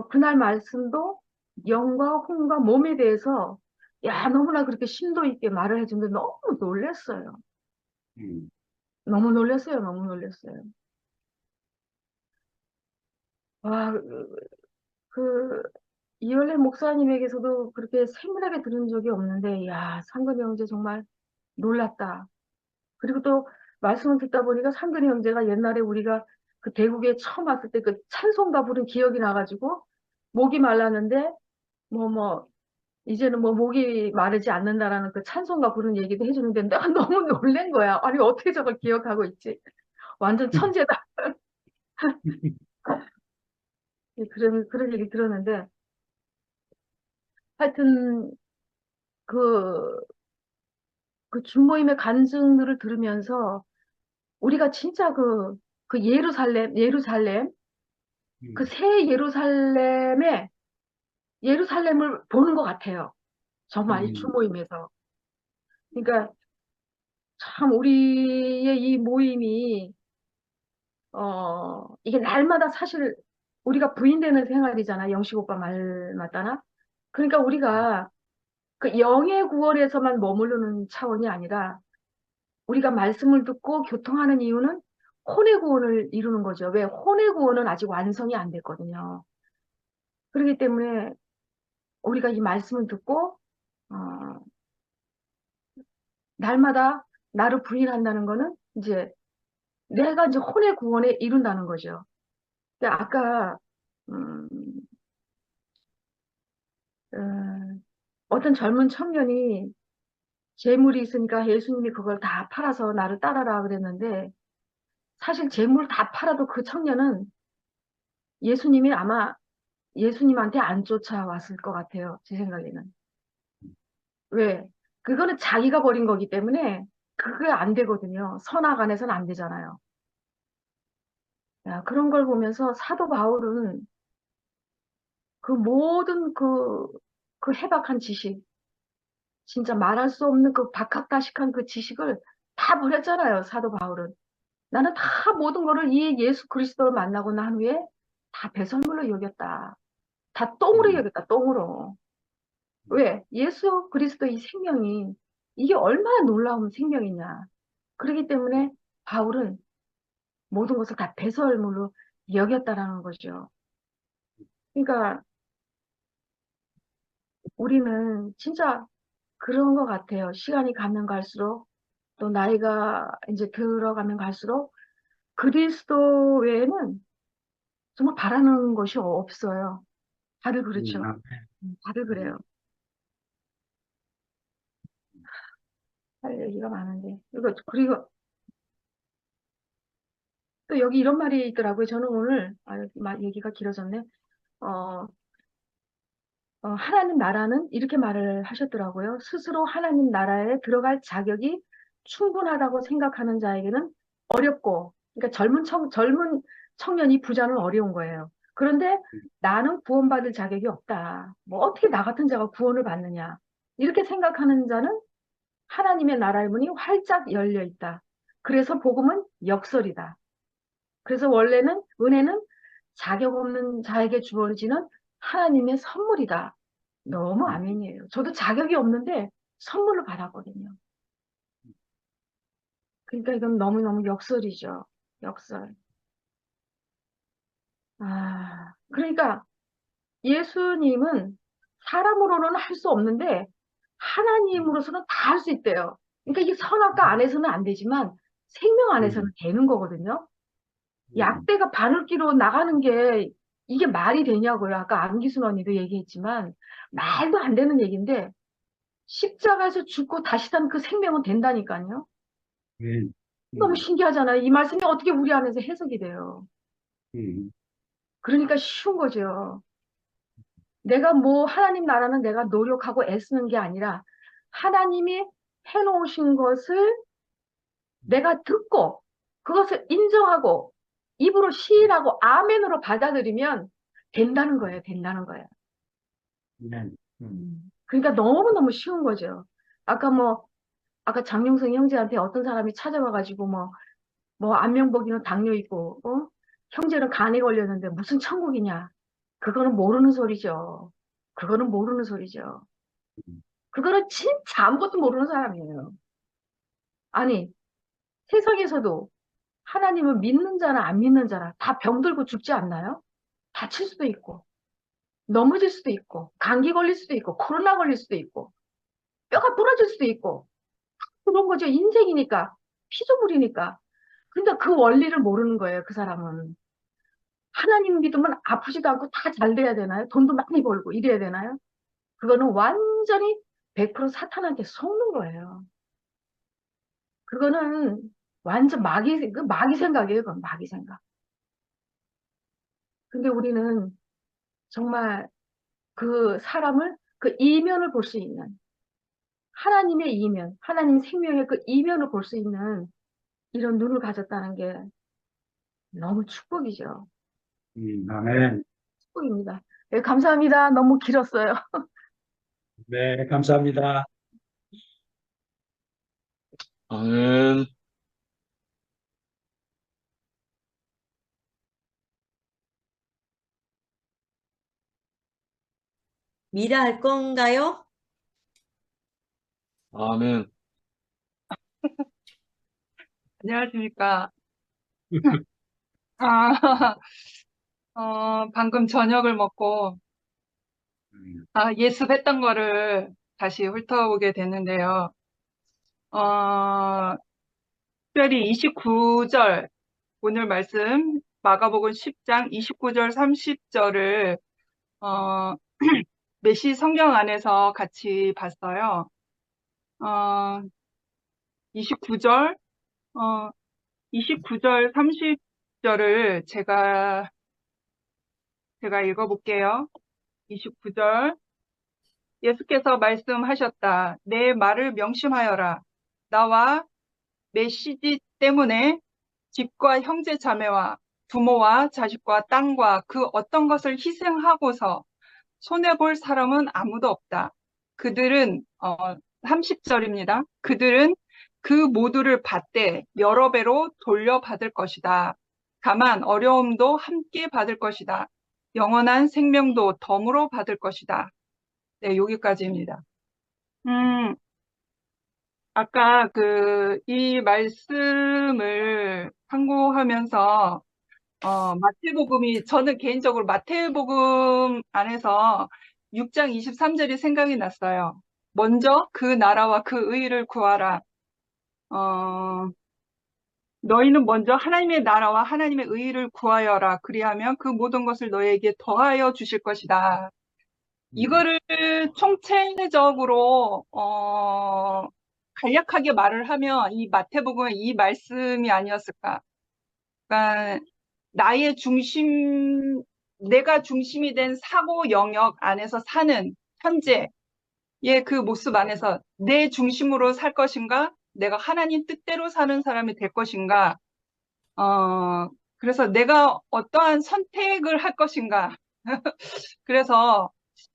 그날 말씀도 영과 혼과 몸에 대해서 야 너무나 그렇게 심도 있게 말을 해주는데 너무 놀랐어요. 너무 놀랐어요. 너무 놀랐어요. 와, 이열래 목사님에게서도 그렇게 세밀하게 들은 적이 없는데, 야, 상근이 형제 정말 놀랐다. 그리고 또 말씀을 듣다 보니까 상근이 형제가 옛날에 우리가 그 대국에 처음 왔을 때 그 찬송가 부른 기억이 나가지고 목이 말랐는데, 이제는 뭐 목이 마르지 않는다라는 그 찬송가 부른 얘기도 해주는데 내가 너무 놀란 거야. 아니, 어떻게 저걸 기억하고 있지? 완전 천재다. 그런 얘기 들었는데, 하여튼, 그, 그 준모임의 간증들을 들으면서 우리가 진짜 그 예루살렘, 그 새 예루살렘을 보는 것 같아요. 정말 이 준모임에서. 그러니까 참 우리의 이 모임이, 이게 날마다 사실 우리가 부인되는 생활이잖아. 영식 오빠 말 맞다나? 그러니까 우리가 그 영의 구원에서만 머무르는 차원이 아니라 우리가 말씀을 듣고 교통하는 이유는 혼의 구원을 이루는 거죠. 왜? 혼의 구원은 아직 완성이 안 됐거든요. 그렇기 때문에 우리가 이 말씀을 듣고 어, 날마다 나를 부인한다는 거는 이제 내가 이제 혼의 구원에 이룬다는 거죠. 근데 아까 음, 어떤 젊은 청년이 재물이 있으니까 예수님이 그걸 다 팔아서 나를 따라라 그랬는데 사실 재물 다 팔아도 그 청년은 예수님이 아마 예수님한테 안 쫓아왔을 것 같아요. 제 생각에는. 왜? 그거는 자기가 버린 거기 때문에 그게 안 되거든요. 선악 안에서는 안 되잖아요. 야, 그런 걸 보면서 사도 바울은 그 모든 그 해박한 지식, 진짜 말할 수 없는 그 박학다식한 그 지식을 다 버렸잖아요. 사도 바울은. 나는 다 모든 거를 이 예수 그리스도를 만나고 난 후에 다 배설물로 여겼다. 다 똥으로 여겼다. 똥으로. 왜? 예수 그리스도의 생명이 이게 얼마나 놀라운 생명이냐. 그렇기 때문에 바울은 모든 것을 다 배설물로 여겼다라는 거죠. 그러니까 우리는 진짜 그런 것 같아요. 시간이 가면 갈수록 또 나이가 이제 들어가면 갈수록 그리스도 외에는 정말 바라는 것이 없어요. 다들 그렇죠. 아멘. 다들 그래요. 할 얘기가 많은데. 그리고 또 여기 이런 말이 있더라고요. 저는 오늘, 얘기가 길어졌네. 어, 하나님 나라는 이렇게 말을 하셨더라고요. 스스로 하나님 나라에 들어갈 자격이 충분하다고 생각하는 자에게는 어렵고, 그러니까 젊은 청년이 부자는 어려운 거예요. 그런데 나는 구원받을 자격이 없다. 뭐 어떻게 나 같은 자가 구원을 받느냐. 이렇게 생각하는 자는 하나님의 나라의 문이 활짝 열려 있다. 그래서 복음은 역설이다. 그래서 원래는 은혜는 자격 없는 자에게 주어지는 하나님의 선물이다. 너무 아멘이에요. 저도 자격이 없는데 선물로 받았거든요. 그러니까 이건 너무너무 역설이죠. 역설. 그러니까 예수님은 사람으로는 할 수 없는데 하나님으로서는 다 할 수 있대요. 그러니까 이게 선악과 안에서는 안 되지만 생명 안에서는 되는 거거든요. 약대가 바늘기로 나가는 게 이게 말이 되냐고요. 아까 안기순 언니도 얘기했지만 말도 안 되는 얘기인데 십자가에서 죽고 다시 산 그 생명은 된다니까요. 아멘. 너무 신기하잖아요. 이 말씀이 어떻게 우리 안에서 해석이 돼요. 그러니까 쉬운 거죠. 내가 뭐 하나님 나라는 내가 노력하고 애쓰는 게 아니라 하나님이 해놓으신 것을 내가 듣고 그것을 인정하고 입으로 시인하고 아멘으로 받아들이면 된다는 거예요. 된다는 거예요. 아멘. 그러니까 너무너무 쉬운 거죠. 아까 장용성 형제한테 어떤 사람이 찾아와가지고 뭐 안면보기는 당뇨 있고, 형제는 간에 걸렸는데 무슨 천국이냐. 그거는 모르는 소리죠. 그거는 모르는 소리죠. 그거는 진짜 아무것도 모르는 사람이에요. 아니, 세상에서도 하나님을 믿는 자나 안 믿는 자나 다 병들고 죽지 않나요? 다칠 수도 있고, 넘어질 수도 있고, 감기 걸릴 수도 있고, 코로나 걸릴 수도 있고, 뼈가 부러질 수도 있고, 그런 거죠. 인생이니까, 피조물이니까. 근데 그 원리를 모르는 거예요, 그 사람은. 하나님 믿으면 아프지도 않고 다 잘 돼야 되나요? 돈도 많이 벌고 이래야 되나요? 그거는 완전히 100% 사탄한테 속는 거예요. 그거는 완전 마귀 생각이에요, 그건 마귀 생각. 근데 우리는 정말 그 사람을, 그 이면을 볼 수 있는, 하나님의 이면, 하나님 생명의 그 이면을 볼 수 있는 이런 눈을 가졌다는 게 너무 축복이죠. 아멘. 축복입니다. 네, 감사합니다. 너무 길었어요. 네, 감사합니다. 아멘. 미라 할 건가요? 아멘. 안녕하십니까. 아, 방금 저녁을 먹고, 예습했던 거를 다시 훑어보게 됐는데요. 특별히 29절, 오늘 말씀, 마가복음 10장 29절, 30절을, 메시 성경 안에서 같이 봤어요. 29절, 29절, 30절을 제가 읽어볼게요. 29절. 예수께서 말씀하셨다. 내 말을 명심하여라. 나와 메시지 때문에 집과 형제 자매와 부모와 자식과 땅과 그 어떤 것을 희생하고서 손해볼 사람은 아무도 없다. 그들은 30절입니다. 그들은 그 모두를 받되 여러 배로 돌려받을 것이다. 다만 어려움도 함께 받을 것이다. 영원한 생명도 덤으로 받을 것이다. 네, 여기까지입니다. 아까 이 말씀을 참고하면서 마태복음이, 저는 개인적으로 마태복음 안에서 6장 23절이 생각이 났어요. 먼저 그 나라와 그 의를 구하라. 너희는 먼저 하나님의 나라와 하나님의 의를 구하여라. 그리하면 그 모든 것을 너희에게 더하여 주실 것이다. 이거를 총체적으로 간략하게 말을 하면 이 마태복음의 이 말씀이 아니었을까. 그러니까 나의 중심, 내가 중심이 된 사고 영역 안에서 사는 현재의 그 모습 안에서 내 중심으로 살 것인가? 내가 하나님 뜻대로 사는 사람이 될 것인가? 그래서 내가 어떠한 선택을 할 것인가? 그래서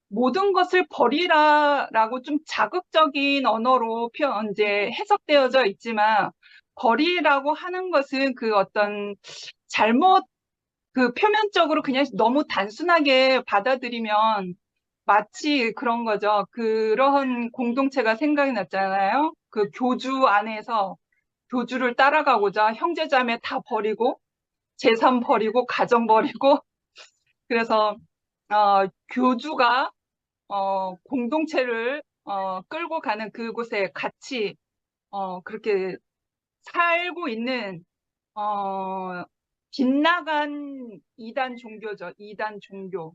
모든 것을 버리라라고 좀 자극적인 언어로 이제 해석되어져 있지만, 버리라고 하는 것은 그 어떤 잘못, 그 표면적으로 그냥 너무 단순하게 받아들이면 마치 그런 거죠. 그런 공동체가 생각이 났잖아요. 그 교주 안에서 교주를 따라가고자 형제자매 다 버리고, 재산 버리고, 가정 버리고, 그래서, 교주가 공동체를 끌고 가는 그곳에 같이 그렇게 살고 있는 빗나간 이단 종교죠. 이단 종교.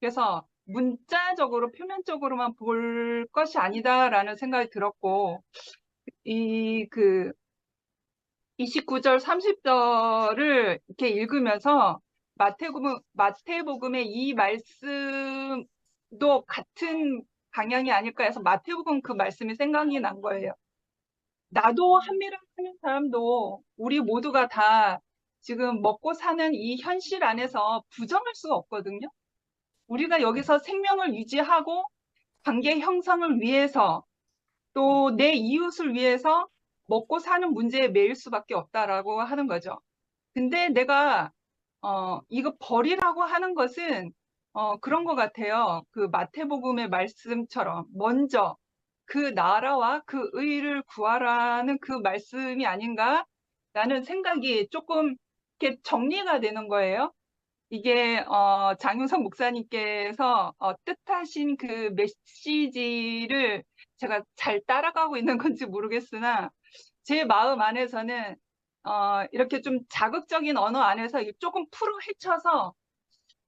그래서 문자적으로 표면적으로만 볼 것이 아니다라는 생각이 들었고, 그 29절, 30절을 이렇게 읽으면서 마태복음의 이 말씀도 같은 방향이 아닐까 해서 마태복음 그 말씀이 생각이 난 거예요. 나도 한미를 하는 사람도 우리 모두가 다 지금 먹고 사는 이 현실 안에서 부정할 수가 없거든요. 우리가 여기서 생명을 유지하고 관계 형성을 위해서 또 내 이웃을 위해서 먹고 사는 문제에 매일 수밖에 없다라고 하는 거죠. 근데 내가 이거 버리라고 하는 것은 그런 것 같아요. 그 마태복음의 말씀처럼 먼저 그 나라와 그 의를 구하라는 그 말씀이 아닌가라는 생각이 조금 이렇게 정리가 되는 거예요. 이게 장윤석 목사님께서 뜻하신 그 메시지를 제가 잘 따라가고 있는 건지 모르겠으나 제 마음 안에서는 이렇게 좀 자극적인 언어 안에서 조금 풀어 헤쳐서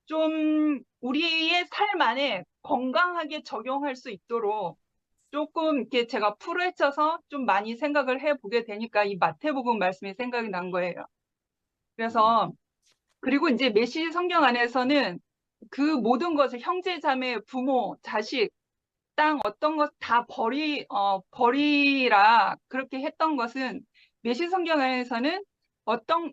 좀 우리의 삶 안에 건강하게 적용할 수 있도록 조금 이렇게 제가 풀어 헤쳐서 좀 많이 생각을 해보게 되니까 이 마태복음 말씀이 생각이 난 거예요. 그래서 그리고 이제 메시지 성경 안에서는 그 모든 것을 형제, 자매, 부모, 자식, 땅 어떤 것 다 버리라 그렇게 했던 것은 메시지 성경 안에서는 어떤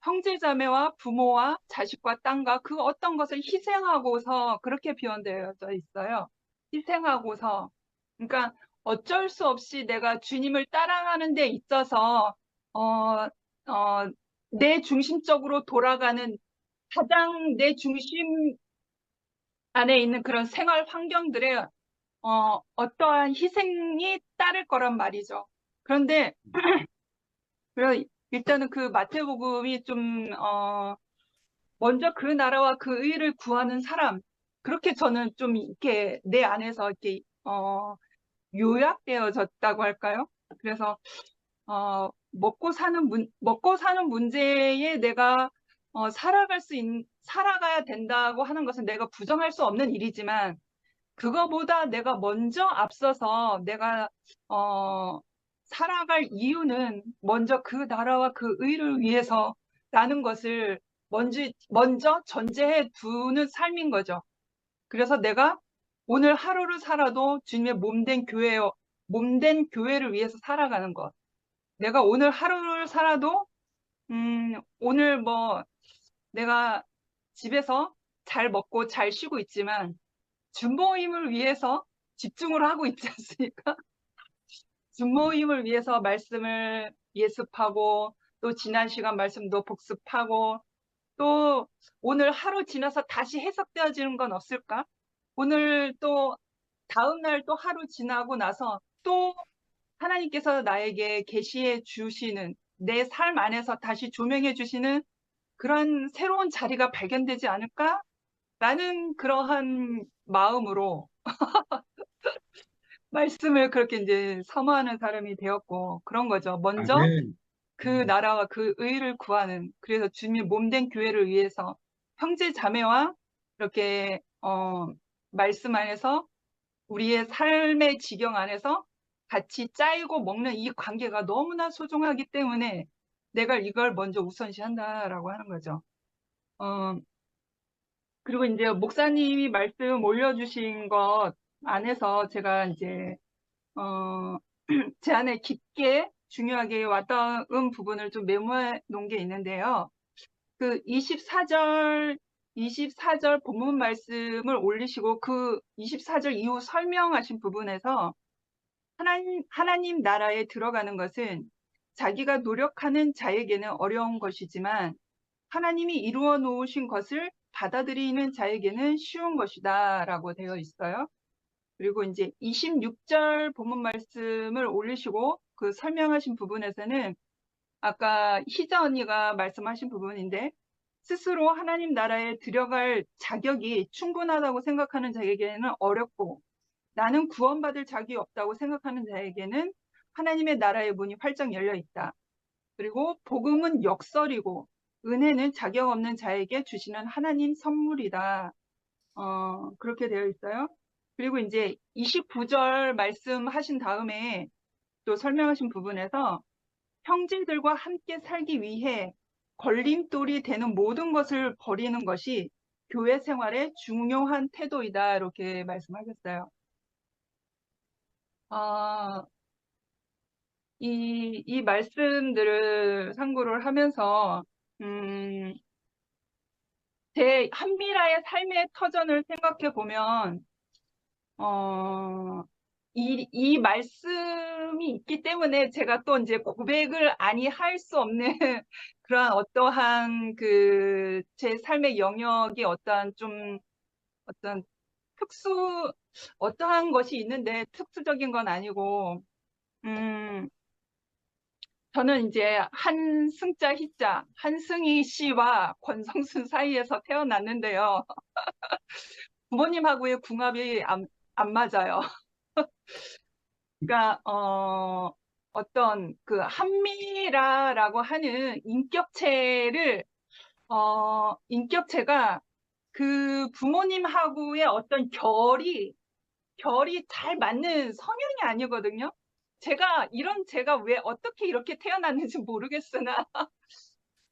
형제, 자매와 부모와 자식과 땅과 그 어떤 것을 희생하고서 그렇게 표현되어져 있어요. 희생하고서. 그러니까 어쩔 수 없이 내가 주님을 따라가는 데 있어서 내 중심적으로 돌아가는 가장 내 중심 안에 있는 그런 생활 환경들에 어떠한 희생이 따를 거란 말이죠. 그런데 일단은 그 마태복음이 좀 먼저 그 나라와 그 의를 구하는 사람, 그렇게 저는 좀 이렇게 내 안에서 이렇게 요약되어졌다고 할까요? 그래서 먹고 사는 문제에 내가 살아가야 된다고 하는 것은 내가 부정할 수 없는 일이지만, 그거보다 내가 먼저 앞서서 내가 살아갈 이유는 먼저 그 나라와 그 의를 위해서라는 것을 먼저 전제해 두는 삶인 거죠. 그래서 내가 오늘 하루를 살아도 주님의 몸된 교회를 위해서 살아가는 것. 내가 오늘 하루를 살아도 오늘 뭐 내가 집에서 잘 먹고 잘 쉬고 있지만 준모임을 위해서 집중을 하고 있지 않습니까? 준모임을 위해서 말씀을 예습하고 또 지난 시간 말씀도 복습하고 또 오늘 하루 지나서 다시 해석되어지는 건 없을까? 오늘 또 다음 날 또 하루 지나고 나서 또 하나님께서 나에게 계시해 주시는 내 삶 안에서 다시 조명해 주시는 그런 새로운 자리가 발견되지 않을까? 라는 그러한 마음으로 말씀을 그렇게 이제 사모하는 사람이 되었고, 그런 거죠. 먼저 아멘. 그 나라와 그 의를 구하는, 그래서 주님의 몸된 교회를 위해서 형제 자매와 이렇게 말씀 안에서 우리의 삶의 지경 안에서 같이 짜이고 먹는 이 관계가 너무나 소중하기 때문에 내가 이걸 먼저 우선시한다라고 하는 거죠. 그리고 이제 목사님이 말씀 올려주신 것 안에서 제가 이제 제 안에 깊게 중요하게 와닿은 부분을 좀 메모해 놓은 게 있는데요. 그 24절 본문 말씀을 올리시고 그 24절 이후 설명하신 부분에서 하나님 나라에 들어가는 것은 자기가 노력하는 자에게는 어려운 것이지만 하나님이 이루어 놓으신 것을 받아들이는 자에게는 쉬운 것이다 라고 되어 있어요. 그리고 이제 26절 본문 말씀을 올리시고 그 설명하신 부분에서는 아까 희자 언니가 말씀하신 부분인데 스스로 하나님 나라에 들어갈 자격이 충분하다고 생각하는 자에게는 어렵고 나는 구원받을 자격이 없다고 생각하는 자에게는 하나님의 나라의 문이 활짝 열려 있다. 그리고 복음은 역설이고 은혜는 자격 없는 자에게 주시는 하나님 선물이다. 그렇게 되어 있어요. 그리고 이제 29절 말씀하신 다음에 또 설명하신 부분에서 형제들과 함께 살기 위해 걸림돌이 되는 모든 것을 버리는 것이 교회 생활의 중요한 태도이다. 이렇게 말씀하셨어요. 이 말씀들을 참고를 하면서, 제 한미라의 삶의 터전을 생각해 보면, 이 말씀이 있기 때문에 제가 또 이제 고백을 아니 할 수 없는 그러한 어떠한 제 삶의 영역이 어떠한 어떠한 것이 있는데 특수적인 건 아니고, 저는 이제 한승자 희자, 한승희 씨와 권성순 사이에서 태어났는데요. 부모님하고의 궁합이 안 맞아요. 그러니까 어떤 그 한미라라고 하는 인격체가 그 부모님하고의 어떤 결이 잘 맞는 성향이 아니거든요. 제가 왜 어떻게 이렇게 태어났는지 모르겠으나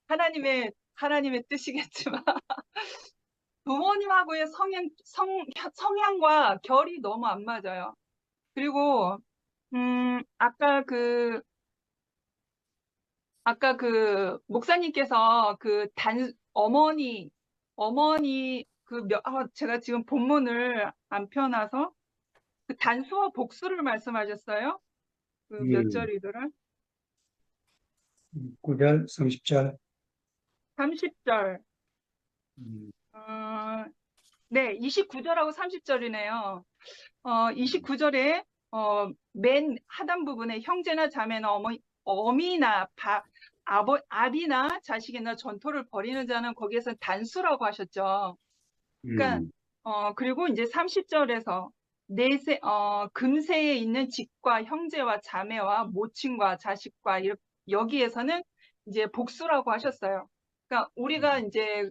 하나님의 뜻이겠지만 부모님하고의 성향과 결이 너무 안 맞아요. 그리고 아까 목사님께서 어머니 제가 지금 본문을 안 펴놔서 그 단수와 복수를 말씀하셨어요. 그 몇 절이더라? 9절, 30절. 30절. 네, 29절하고 30절이네요. 29절에 맨 하단 부분에 형제나 자매나 어미나 아비나 자식이나 전토를 벌이는 자는 거기에서 단수라고 하셨죠. 그러니까 그리고 이제 30절에서 금세에 있는 집과 형제와 자매와 모친과 자식과 여기에서는 이제 복수라고 하셨어요. 그러니까 우리가 이제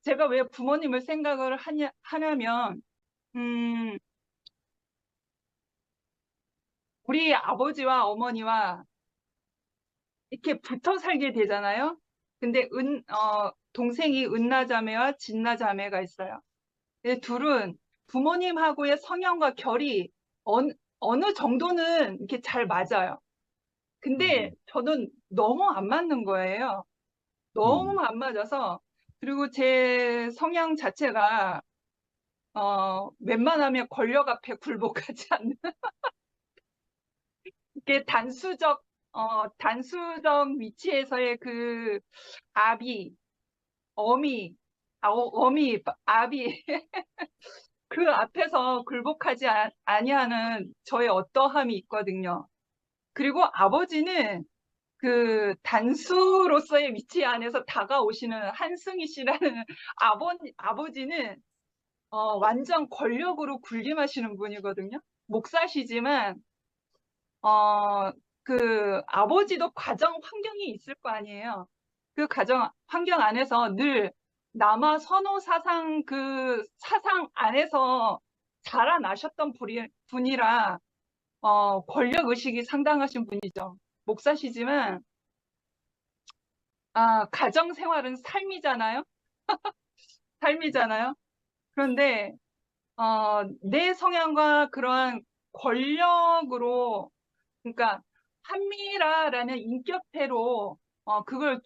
제가 왜 부모님을 생각을 하냐면 우리 아버지와 어머니와 이렇게 붙어 살게 되잖아요. 근데 동생이 은나자매와 진나자매가 있어요. 이 둘은 부모님하고의 성향과 결이 어느 정도는 이렇게 잘 맞아요. 근데 저는 너무 안 맞는 거예요. 너무 안 맞아서. 그리고 제 성향 자체가 웬만하면 권력 앞에 굴복하지 않는 이게 단수적 위치에서의 그 어미, 아비 그 앞에서 굴복하지 아니하는 저의 어떠함이 있거든요. 그리고 아버지는 그 단수로서의 위치 안에서 다가오시는 한승희 씨라는 아버지는 완전 권력으로 군림하시는 분이거든요. 목사시지만 그 아버지도 가정 환경이 있을 거 아니에요. 그 가정 환경 안에서 늘 남아 선호 사상 그 사상 안에서 자라나셨던 분이라 권력 의식이 상당하신 분이죠. 목사시지만 가정 생활은 삶이잖아요. 삶이잖아요. 그런데 내 성향과 그러한 권력으로 그러니까 한미라라는 인격체로 그걸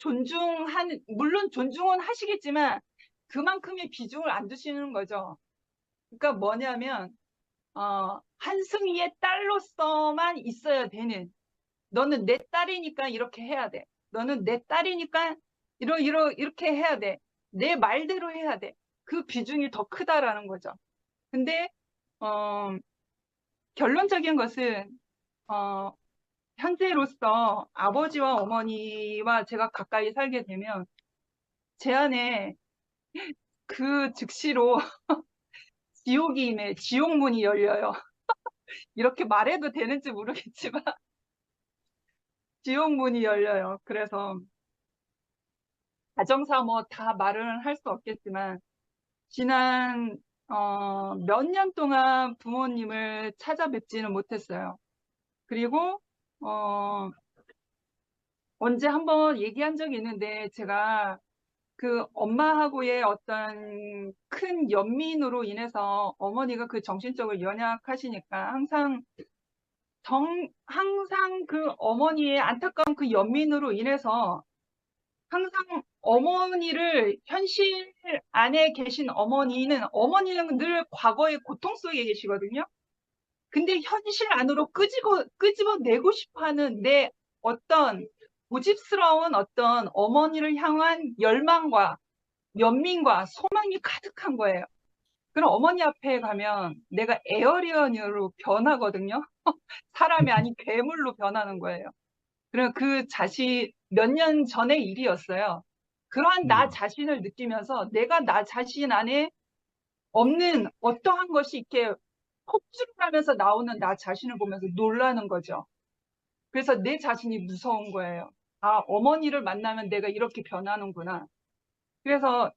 물론 존중은 하시겠지만 그만큼의 비중을 안 두시는 거죠. 그러니까 뭐냐면 한승희의 딸로서만 있어야 되는 너는 내 딸이니까 이렇게 해야 돼. 너는 내 딸이니까 이렇게 해야 돼. 내 말대로 해야 돼. 그 비중이 더 크다라는 거죠. 근데 결론적인 것은 현재로서 아버지와 어머니와 제가 가까이 살게 되면 제 안에 그 즉시로 지옥이 임해 지옥문이 열려요. 이렇게 말해도 되는지 모르겠지만 지옥문이 열려요. 그래서 가정사 뭐 다 말은 할 수 없겠지만 지난 몇 년 동안 부모님을 찾아뵙지는 못했어요. 그리고 언제 한번 얘기한 적이 있는데 제가 그 엄마하고의 어떤 큰 연민으로 인해서 어머니가 그 정신적으로 연약하시니까 항상 그 어머니의 안타까운 그 연민으로 인해서 항상 어머니를 현실 안에 계신 어머니는 늘 과거의 고통 속에 계시거든요. 근데 현실 안으로 끄집어내고 싶어 하는 내 어떤 고집스러운 어떤 어머니를 향한 열망과 연민과 소망이 가득한 거예요. 그럼 어머니 앞에 가면 내가 에어리언으로 변하거든요. 사람이 아닌 괴물로 변하는 거예요. 그럼 그 몇 년 전의 일이었어요. 그러한 나 자신을 느끼면서 내가 나 자신 안에 없는 어떠한 것이 이렇게 폭주를 하면서 나오는 나 자신을 보면서 놀라는 거죠. 그래서 내 자신이 무서운 거예요. 어머니를 만나면 내가 이렇게 변하는구나. 그래서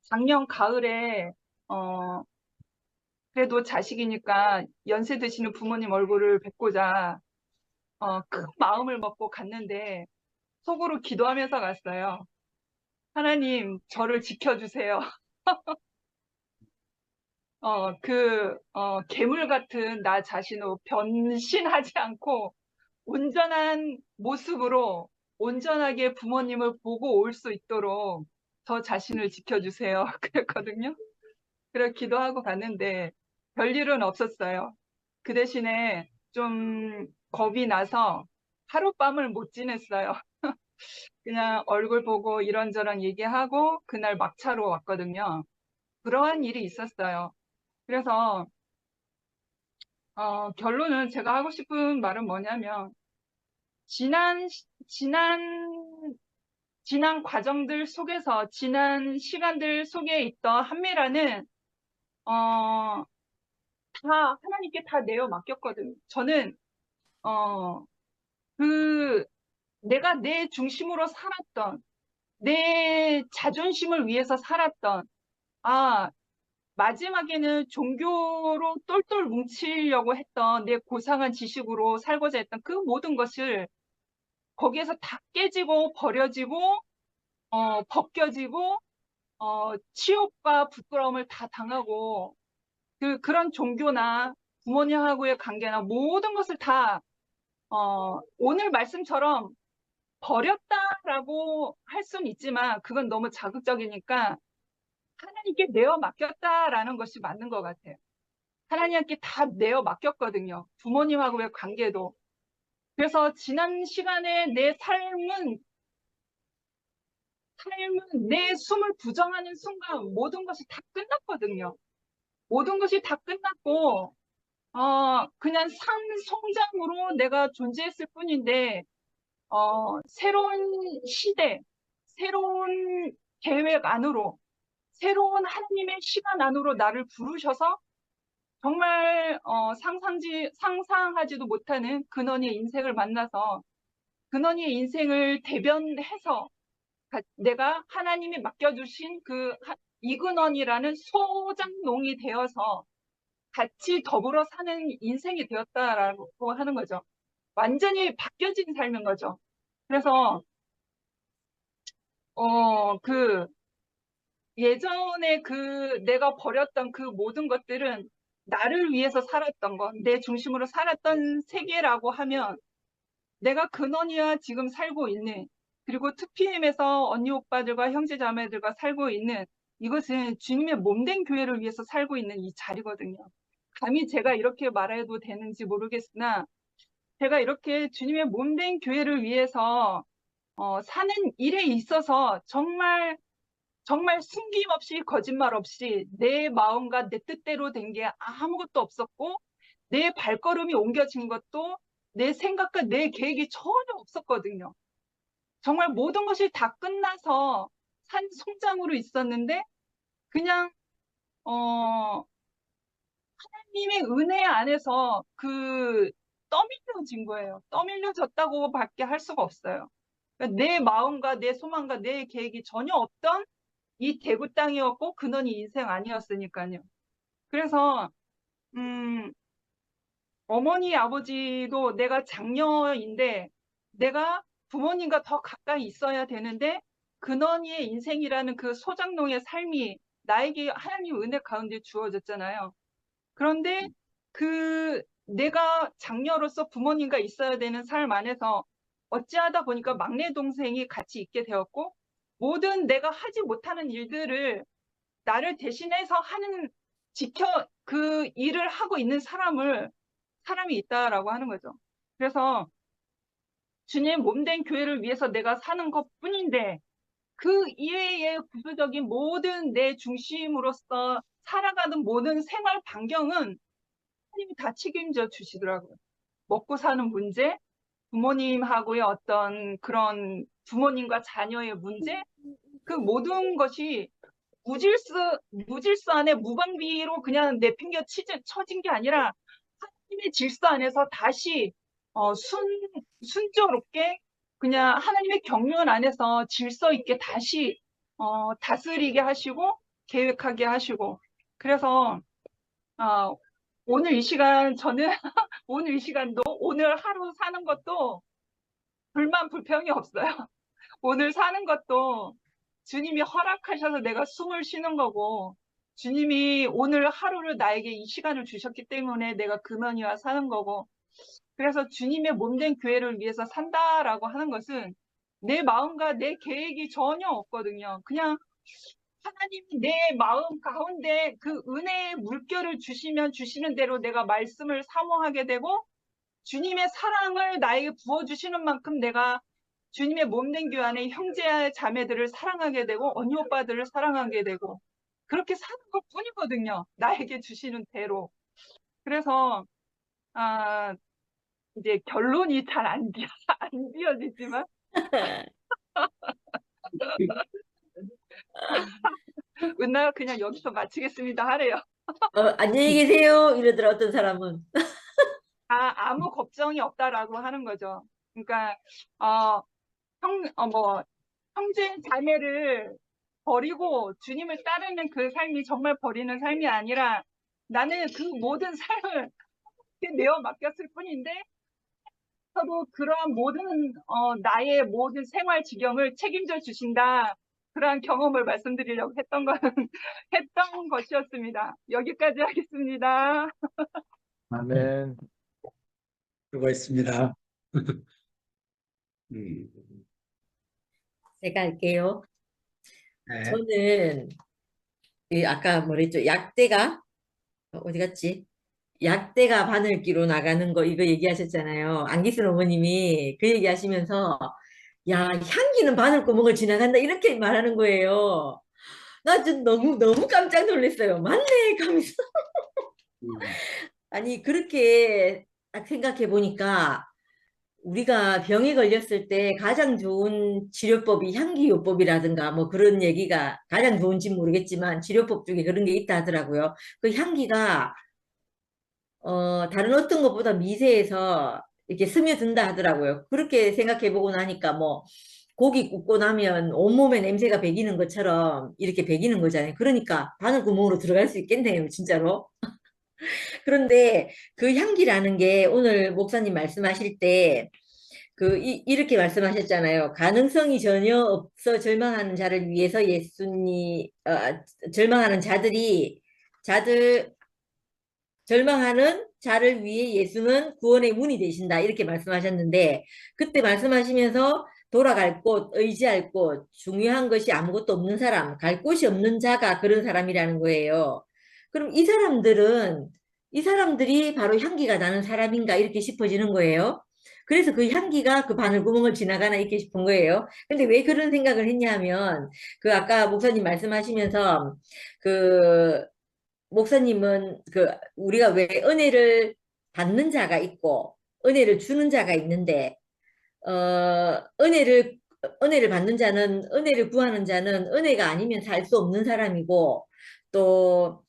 작년 가을에 그래도 자식이니까 연세 드시는 부모님 얼굴을 뵙고자 큰 마음을 먹고 갔는데 속으로 기도하면서 갔어요. 하나님, 저를 지켜주세요. 괴물 같은 나 자신으로 변신하지 않고 온전한 모습으로 온전하게 부모님을 보고 올 수 있도록 저 자신을 지켜주세요. 그랬거든요. 그래 기도하고 갔는데 별일은 없었어요. 그 대신에 좀 겁이 나서 하룻밤을 못 지냈어요. 그냥 얼굴 보고 이런저런 얘기하고 그날 막차로 왔거든요. 그러한 일이 있었어요. 그래서 결론은 제가 하고 싶은 말은 뭐냐면 지난 과정들 속에서 지난 시간들 속에 있던 한미라는 하나님께 다 내어 맡겼거든요. 저는 내가 내 중심으로 살았던 내 자존심을 위해서 살았던 마지막에는 종교로 똘똘 뭉치려고 했던 내 고상한 지식으로 살고자 했던 그 모든 것을 거기에서 다 깨지고 버려지고 벗겨지고 치욕과 부끄러움을 다 당하고 그런 종교나 부모님하고의 관계나 모든 것을 다 오늘 말씀처럼 버렸다라고 할 수는 있지만 그건 너무 자극적이니까 하나님께 내어 맡겼다라는 것이 맞는 것 같아요. 하나님께 다 내어 맡겼거든요. 부모님하고의 관계도. 그래서 지난 시간에 내 삶은 내 숨을 부정하는 순간 모든 것이 다 끝났거든요. 모든 것이 다 끝났고 그냥 산 송장으로 내가 존재했을 뿐인데 새로운 시대, 새로운 계획 안으로 새로운 하나님의 시간 안으로 나를 부르셔서 정말 상상하지도 못하는 근원의 인생을 만나서 근원의 인생을 대변해서 내가 하나님이 맡겨주신 그 이근원이라는 소장농이 되어서 같이 더불어 사는 인생이 되었다라고 하는 거죠. 완전히 바뀌어진 삶인 거죠. 그래서 예전에 내가 버렸던 그 모든 것들은 나를 위해서 살았던 것, 내 중심으로 살았던 세계라고 하면 내가 근원이와 지금 살고 있는, 그리고 2PM에서 언니 오빠들과 형제 자매들과 살고 있는 이것은 주님의 몸된 교회를 위해서 살고 있는 이 자리거든요. 감히 제가 이렇게 말해도 되는지 모르겠으나 제가 이렇게 주님의 몸된 교회를 위해서 사는 일에 있어서 정말 숨김없이 거짓말 없이 내 마음과 내 뜻대로 된 게 아무것도 없었고 내 발걸음이 옮겨진 것도 내 생각과 내 계획이 전혀 없었거든요. 정말 모든 것이 다 끝나서 산 송장으로 있었는데 그냥 하나님의 은혜 안에서 떠밀려진 거예요. 떠밀려졌다고 밖에 할 수가 없어요. 그러니까 내 마음과 내 소망과 내 계획이 전혀 없던 이 대구 땅이었고 근원이 인생 아니었으니까요. 그래서 어머니 아버지도 내가 장녀인데 내가 부모님과 더 가까이 있어야 되는데 근원이의 인생이라는 그 소장농의 삶이 나에게 하나님 은혜 가운데 주어졌잖아요. 그런데 내가 장녀로서 부모님과 있어야 되는 삶 안에서 어찌하다 보니까 막내 동생이 같이 있게 되었고 모든 내가 하지 못하는 일들을 나를 대신해서 그 일을 하고 있는 사람이 있다라고 하는 거죠. 그래서 주님 몸된 교회를 위해서 내가 사는 것 뿐인데 그 이외의 구조적인 모든 내 중심으로서 살아가는 모든 생활 반경은 하나님이 다 책임져 주시더라고요. 먹고 사는 문제, 부모님하고의 어떤 그런 부모님과 자녀의 문제, 그 모든 것이 무질서 안에 무방비로 그냥 내팽겨 쳐진 게 아니라 하나님의 질서 안에서 다시 순조롭게 그냥 하나님의 경륜 안에서 질서 있게 다시 다스리게 하시고 계획하게 하시고 그래서 오늘 이 시간 저는 오늘 이 시간도 오늘 하루 사는 것도 불만 불평이 없어요. 오늘 사는 것도 주님이 허락하셔서 내가 숨을 쉬는 거고 주님이 오늘 하루를 나에게 이 시간을 주셨기 때문에 내가 근원이와 사는 거고 그래서 주님의 몸된 교회를 위해서 산다라고 하는 것은 내 마음과 내 계획이 전혀 없거든요. 그냥 하나님이 내 마음 가운데 그 은혜의 물결을 주시면 주시는 대로 내가 말씀을 사모하게 되고 주님의 사랑을 나에게 부어주시는 만큼 내가 주님의 몸된 교회 안에 형제 자매들을 사랑하게 되고 언니 오빠들을 사랑하게 되고 그렇게 사는 것 뿐이거든요. 나에게 주시는 대로. 그래서 이제 결론이 잘 안 지어지지만 은나가 그냥 여기서 마치겠습니다 하래요. 안녕히 계세요. 이러더라, 어떤 사람은. 아무 걱정이 없다라고 하는 거죠. 그러니까 형제 자매를 버리고 주님을 따르는 그 삶이 정말 버리는 삶이 아니라 나는 그 모든 삶을 내어 맡겼을 뿐인데 서로 그러한 모든 나의 모든 생활 지경을 책임져 주신다. 그러한 경험을 말씀드리려고 했던 것이었습니다. 여기까지 하겠습니다. 아멘. 수고했습니다. 제가 할게요. 네. 저는 아까 뭐랬죠? 약대가 어디 갔지? 약대가 바늘기로 나가는 거 이거 얘기하셨잖아요. 안기순 어머님이 그 얘기하시면서 야, 향기는 바늘구멍을 지나간다 이렇게 말하는 거예요. 나 좀 너무 깜짝 놀랐어요. 맞네 하면서. 아니 그렇게 딱 생각해 보니까 우리가 병에 걸렸을 때 가장 좋은 치료법이 향기요법이라든가 뭐 그런 얘기가 가장 좋은지 모르겠지만 치료법 중에 그런 게 있다 하더라고요. 그 향기가 다른 어떤 것보다 미세해서 이렇게 스며든다 하더라고요. 그렇게 생각해 보고 나니까 뭐 고기 굽고 나면 온몸에 냄새가 배기는 것처럼 이렇게 배기는 거잖아요. 그러니까 바늘구멍으로 들어갈 수 있겠네요, 진짜로. 그런데 그 향기라는 게 오늘 목사님 말씀하실 때 이렇게 말씀하셨잖아요. 가능성이 전혀 없어 절망하는 자를 위해서 절망하는 절망하는 자를 위해 예수는 구원의 문이 되신다. 이렇게 말씀하셨는데, 그때 말씀하시면서 돌아갈 곳, 의지할 곳, 중요한 것이 아무것도 없는 사람, 갈 곳이 없는 자가 그런 사람이라는 거예요. 그럼 이 사람들이 바로 향기가 나는 사람인가 이렇게 싶어지는 거예요. 그래서 그 향기가 그 바늘구멍을 지나가나 이렇게 싶은 거예요. 근데 왜 그런 생각을 했냐면, 아까 목사님 말씀하시면서, 그, 목사님은 우리가 왜 은혜를 받는 자가 있고 은혜를 주는 자가 있는데 은혜를 받는 자는 은혜를 구하는 자는 은혜가 아니면 살 수 없는 사람이고 또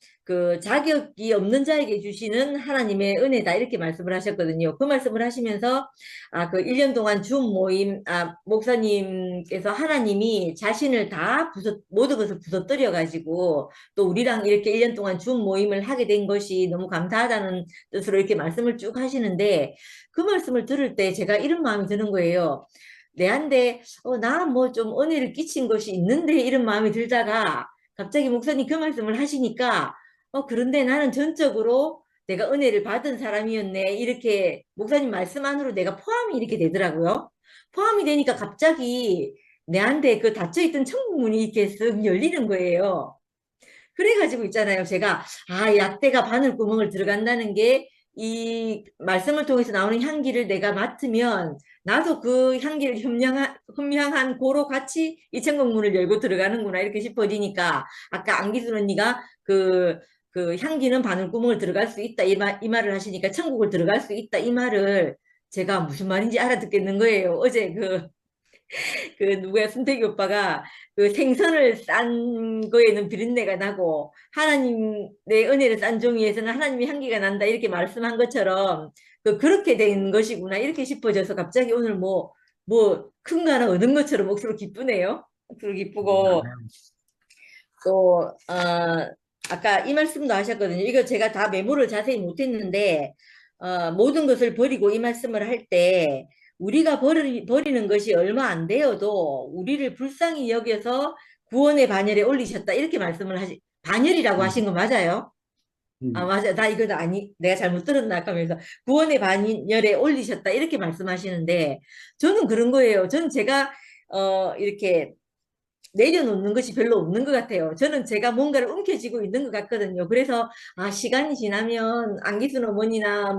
자격이 없는 자에게 주시는 하나님의 은혜다 이렇게 말씀을 하셨거든요. 그 말씀을 하시면서 1년 동안 줌 모임 목사님께서 하나님이 자신을 다 모든 것을 부서뜨려 가지고 또 우리랑 이렇게 1년 동안 줌 모임을 하게 된 것이 너무 감사하다는 뜻으로 이렇게 말씀을 쭉 하시는데 그 말씀을 들을 때 제가 이런 마음이 드는 거예요. 내한테 나 뭐 좀 은혜를 끼친 것이 있는데 이런 마음이 들다가 갑자기 목사님 그 말씀을 하시니까 그런데 나는 전적으로 내가 은혜를 받은 사람이었네. 이렇게 목사님 말씀 안으로 내가 포함이 이렇게 되더라고요. 포함이 되니까 갑자기 내한테 그 닫혀있던 천국문이 이렇게 쓱 열리는 거예요. 그래가지고 있잖아요. 제가 약대가 바늘구멍을 들어간다는 게 이 말씀을 통해서 나오는 향기를 내가 맡으면 나도 그 향기를 흠향한 고로 같이 이 천국문을 열고 들어가는구나 이렇게 싶어지니까 아까 안기순 언니가 그 향기는 바늘구멍을 들어갈 수 있다 이 말을 하시니까 천국을 들어갈 수 있다 이 말을 제가 무슨 말인지 알아듣겠는 거예요. 어제 누구야, 순택이 오빠가 생선을 싼 거에는 비린내가 나고 하나님 내 은혜를 싼 종이에서는 하나님의 향기가 난다 이렇게 말씀한 것처럼 그렇게 된 것이구나 이렇게 싶어져서 갑자기 오늘 큰 거 하나 얻은 것처럼 목소리 기쁘네요. 목소리 기쁘고 또 아까 이 말씀도 하셨거든요. 이거 제가 다 메모를 자세히 못했는데 모든 것을 버리고 이 말씀을 할 때 우리가 버리는 것이 얼마 안 되어도 우리를 불쌍히 여겨서 구원의 반열에 올리셨다 이렇게 말씀을 반열이라고 하신 거 맞아요? 맞아. 내가 잘못 들었나 하면서 구원의 반열에 올리셨다 이렇게 말씀하시는데 저는 그런 거예요. 저는 제가 이렇게 내려놓는 것이 별로 없는 것 같아요. 저는 제가 뭔가를 움켜쥐고 있는 것 같거든요. 그래서 시간이 지나면 안기순 어머니나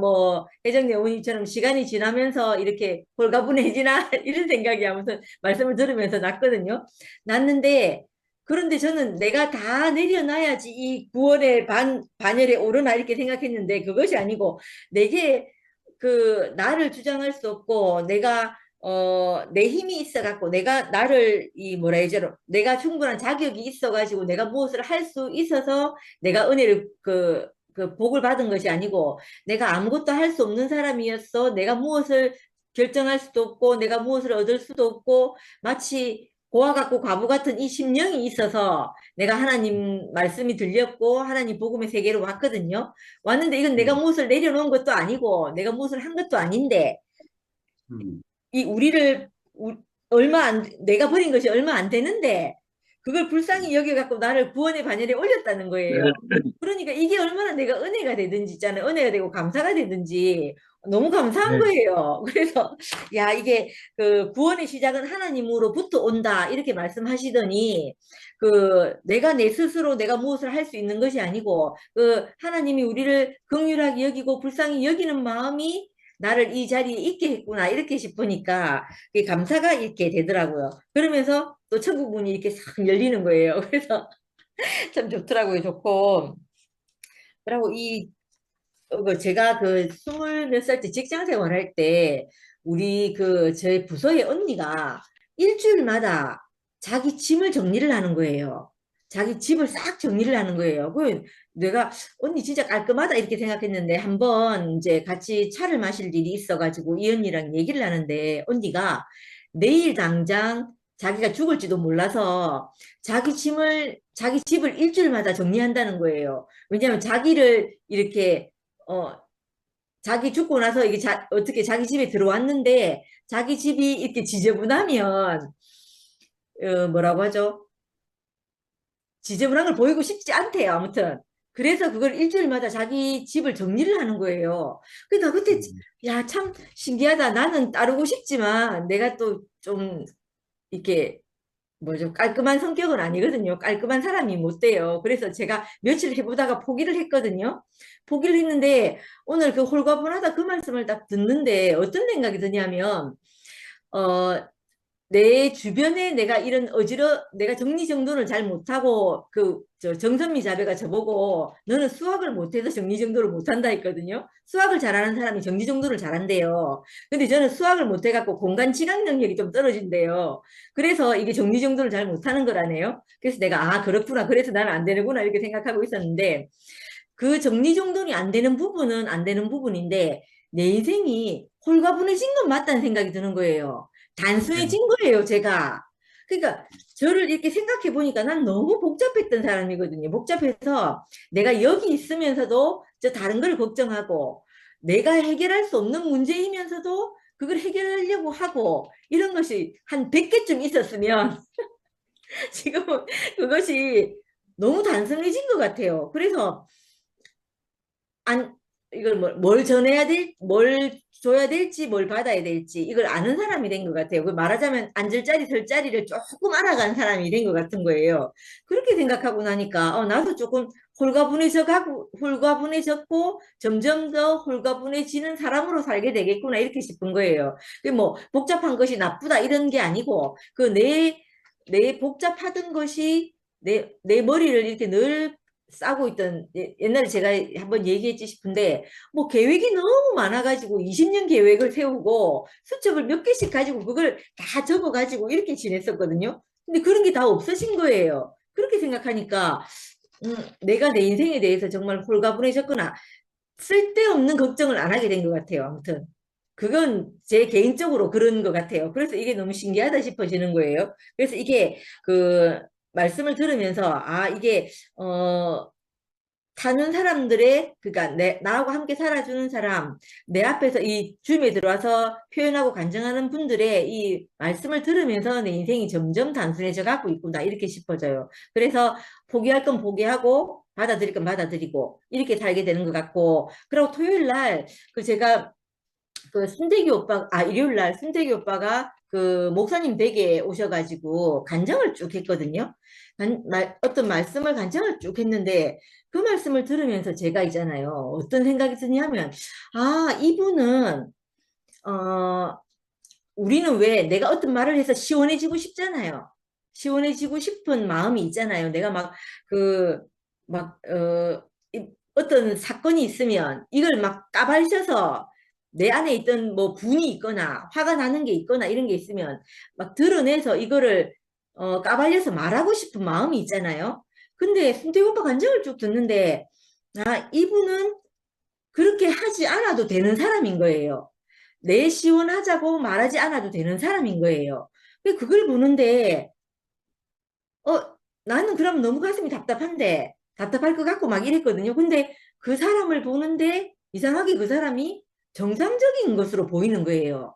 혜정네 어머니처럼 시간이 지나면서 이렇게 홀가분해지나 이런 생각이 아무튼 말씀을 들으면서 났거든요. 났는데 그런데 저는 내가 다 내려놔야지 이 구원의 반열에 오르나 이렇게 생각했는데 그것이 아니고 내게 나를 주장할 수 없고 내 힘이 있어갖고 내가 충분한 자격이 있어가지고 내가 무엇을 할 수 있어서 내가 은혜를 복을 받은 것이 아니고 내가 아무것도 할 수 없는 사람이었어. 내가 무엇을 결정할 수도 없고 내가 무엇을 얻을 수도 없고 마치 고아 같고 과부 같은 이 심령이 있어서 내가 하나님 말씀이 들렸고 하나님 복음의 세계로 왔거든요. 왔는데 이건 내가 무엇을 내려놓은 것도 아니고 내가 무엇을 한 것도 아닌데 내가 버린 것이 얼마 안 되는데 그걸 불쌍히 여겨갖고 나를 구원의 반열에 올렸다는 거예요. 그러니까 이게 얼마나 내가 은혜가 되든지 있잖아요. 은혜가 되고 감사가 되든지 너무 감사한 거예요. 그래서 이게 구원의 시작은 하나님으로부터 온다 이렇게 말씀하시더니 내가 내 스스로 내가 무엇을 할 수 있는 것이 아니고 하나님이 우리를 긍휼하게 여기고 불쌍히 여기는 마음이 나를 이 자리에 있게 했구나 이렇게 싶으니까 감사가 이렇게 되더라고요. 그러면서 또 천국문이 이렇게 싹 열리는 거예요. 그래서 참 좋더라고요. 좋고 그리고 제가 20몇 살 때 직장 생활할 때 우리 저희 부서의 언니가 일주일마다 자기 짐을 정리를 하는 거예요. 자기 집을 싹 정리를 하는 거예요. 그 내가 언니 진짜 깔끔하다 이렇게 생각했는데 한번 이제 같이 차를 마실 일이 있어가지고 이 언니랑 얘기를 하는데 언니가 내일 당장 자기가 죽을지도 몰라서 자기 집을 일주일마다 정리한다는 거예요. 왜냐하면 자기를 이렇게 자기 죽고 나서 이게 어떻게 자기 집에 들어왔는데 자기 집이 이렇게 지저분하면 뭐라고 하죠? 지저분한 걸 보이고 싶지 않대요. 아무튼. 그래서 그걸 일주일마다 자기 집을 정리를 하는 거예요. 그래서 그때 야, 참 신기하다. 나는 따르고 싶지만 내가 또 좀 이렇게 뭐죠? 깔끔한 성격은 아니거든요. 깔끔한 사람이 못 돼요. 그래서 제가 며칠 해보다가 포기를 했거든요. 포기를 했는데 오늘 그 홀가분하다 그 말씀을 딱 듣는데 어떤 생각이 드냐면 어, 내 주변에 내가 이런 내가 정리정돈을 잘 못하고 정선미 자매가 저보고 너는 수학을 못해서 정리정돈을 못한다 했거든요. 수학을 잘하는 사람이 정리정돈을 잘한대요. 근데 저는 수학을 못해갖고 공간 지각 능력이 좀 떨어진대요. 그래서 이게 정리정돈을 잘 못하는 거라네요. 그래서 내가 아 그렇구나. 그래서 나는 안 되는구나 이렇게 생각하고 있었는데 그 정리정돈이 안 되는 부분은 안 되는 부분인데 내 인생이 홀가분해진 건 맞다는 생각이 드는 거예요. 단순해진 거예요, 제가. 그러니까 저를 이렇게 생각해 보니까 난 너무 복잡했던 사람이거든요. 복잡해서 내가 여기 있으면서도 저 다른 걸 걱정하고 내가 해결할 수 없는 문제이면서도 그걸 해결하려고 하고 이런 것이 한 100개쯤 있었으면 지금은 그것이 너무 단순해진 것 같아요. 그래서 이걸 뭘 뭘 줘야 될지, 뭘 받아야 될지, 이걸 아는 사람이 된 것 같아요. 그 말하자면 앉을 자리, 설 자리를 조금 알아간 사람이 된 것 같은 거예요. 그렇게 생각하고 나니까, 나도 조금 홀가분해졌고, 점점 더 홀가분해지는 사람으로 살게 되겠구나, 이렇게 싶은 거예요. 뭐, 복잡한 것이 나쁘다, 이런 게 아니고, 내 복잡하던 것이 내 머리를 이렇게 늘 싸고 있던 옛날에 제가 한번 얘기했지 싶은데 뭐 계획이 너무 많아가지고 20년 계획을 세우고 수첩을 몇 개씩 가지고 그걸 다 적어가지고 이렇게 지냈었거든요. 근데 그런 게 다 없어진 거예요. 그렇게 생각하니까 내가 내 인생에 대해서 정말 홀가분해졌구나. 쓸데없는 걱정을 안 하게 된 것 같아요. 아무튼 그건 제 개인적으로 그런 것 같아요. 그래서 이게 너무 신기하다 싶어지는 거예요. 그래서 이게 말씀을 들으면서 이게 사는 사람들의 그러니까 나하고 함께 살아주는 사람 내 앞에서 이 줌에 들어와서 표현하고 간증하는 분들의 이 말씀을 들으면서 내 인생이 점점 단순해져 가고 있구나 이렇게 싶어져요. 그래서 포기할 건 포기하고 받아들일 건 받아들이고 이렇게 살게 되는 것 같고 그리고 토요일 날 제가 일요일 날 순대기 오빠가 목사님 댁에 오셔가지고 간증을 쭉 했거든요. 어떤 말씀을 간증을 쭉 했는데 그 말씀을 들으면서 제가 있잖아요. 어떤 생각이 드냐면, 이분은, 우리는 왜 내가 어떤 말을 해서 시원해지고 싶잖아요. 시원해지고 싶은 마음이 있잖아요. 내가 어떤 사건이 있으면 이걸 막 까발려서 내 안에 있던 뭐 분이 있거나 화가 나는 게 있거나 이런 게 있으면 막 드러내서 이거를 까발려서 말하고 싶은 마음이 있잖아요. 근데 순태 오빠 간증을 쭉 듣는데 이분은 그렇게 하지 않아도 되는 사람인 거예요. 내 시원하자고 말하지 않아도 되는 사람인 거예요. 그걸 보는데 나는 그럼 너무 가슴이 답답할 것 같고 막 이랬거든요. 근데 그 사람을 보는데 이상하게 그 사람이 정상적인 것으로 보이는 거예요.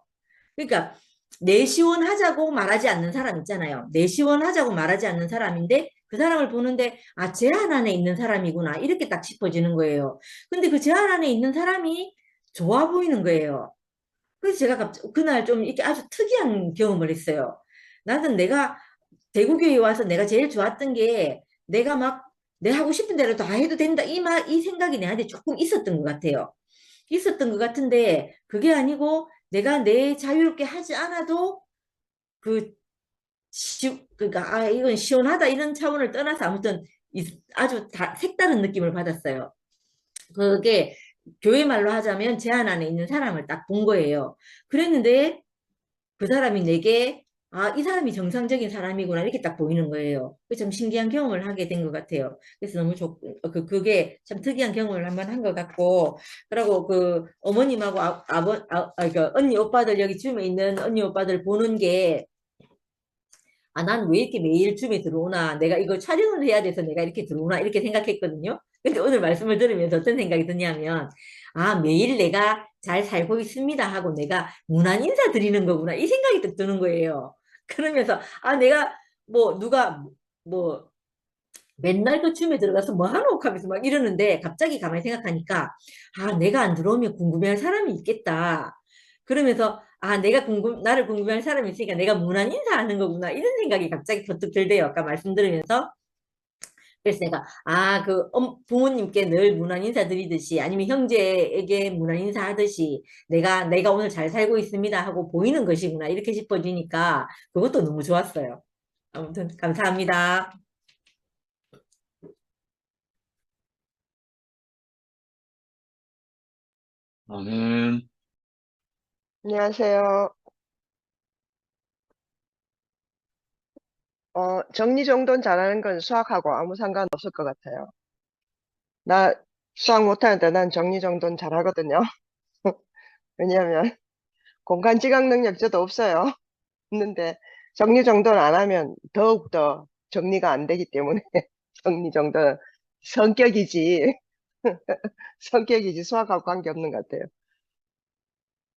그러니까 내 시원하자고 말하지 않는 사람 있잖아요. 내 시원하자고 말하지 않는 사람인데 그 사람을 보는데 제한 안에 있는 사람이구나 이렇게 딱 싶어지는 거예요. 근데 그 제한 안에 있는 사람이 좋아 보이는 거예요. 그래서 제가 그날 좀 이렇게 아주 특이한 경험을 했어요. 나는 내가 대구교회 와서 내가 제일 좋았던 게 내가 내 하고 싶은 대로 다 해도 된다 이 생각이 내한테 조금 있었던 것 같아요. 있었던 것 같은데 그게 아니고 내가 내 자유롭게 하지 않아도 그러니까 이건 시원하다 이런 차원을 떠나서 아무튼 아주 색다른 느낌을 받았어요. 그게 교회 말로 하자면 제한 안에 있는 사람을 딱 본 거예요. 그랬는데 그 사람이 내게 아, 이 사람이 정상적인 사람이구나 이렇게 딱 보이는 거예요. 좀 신기한 경험을 하게 된 것 같아요. 그래서 너무 그게 참 특이한 경험을 한번 한 것 같고, 그리고 그 어머님하고 그 언니 오빠들 여기 줌에 있는 언니 오빠들 보는 게 아, 난 왜 이렇게 매일 줌에 들어오나? 내가 이걸 촬영을 해야 돼서 내가 이렇게 들어오나? 이렇게 생각했거든요. 근데 오늘 말씀을 들으면서 어떤 생각이 드냐면, 아, 매일 내가 잘 살고 있습니다 하고 내가 무난 인사 드리는 거구나. 이 생각이 딱 드는 거예요. 그러면서, 아, 내가 누가 뭐 맨날 그 줌에 들어가서 뭐 하노? 하면서 막 이러는데 갑자기 가만히 생각하니까 아, 내가 안 들어오면 궁금해할 사람이 있겠다. 그러면서 아, 나를 궁금해할 사람이 있으니까 내가 무난 인사하는 거구나. 이런 생각이 갑자기 퍼뜩 들대요. 아까 말씀 들으면서. 그래서 내가 아, 부모님께 늘 무난 인사 드리듯이 아니면 형제에게 무난 인사 하듯이 내가 오늘 잘 살고 있습니다 하고 보이는 것이구나. 이렇게 싶어지니까 그것도 너무 좋았어요. 아무튼 감사합니다. 아멘. 안녕하세요. 정리정돈 잘하는 건 수학하고 아무 상관없을 것 같아요. 나 수학 못하는데 난 정리정돈 잘하거든요. 왜냐하면 공간지각 능력 저도 없어요. 없는데 정리정돈 안 하면 더욱더 정리가 안 되기 때문에 정리정돈 성격이지 성격이지 수학하고 관계없는 것 같아요.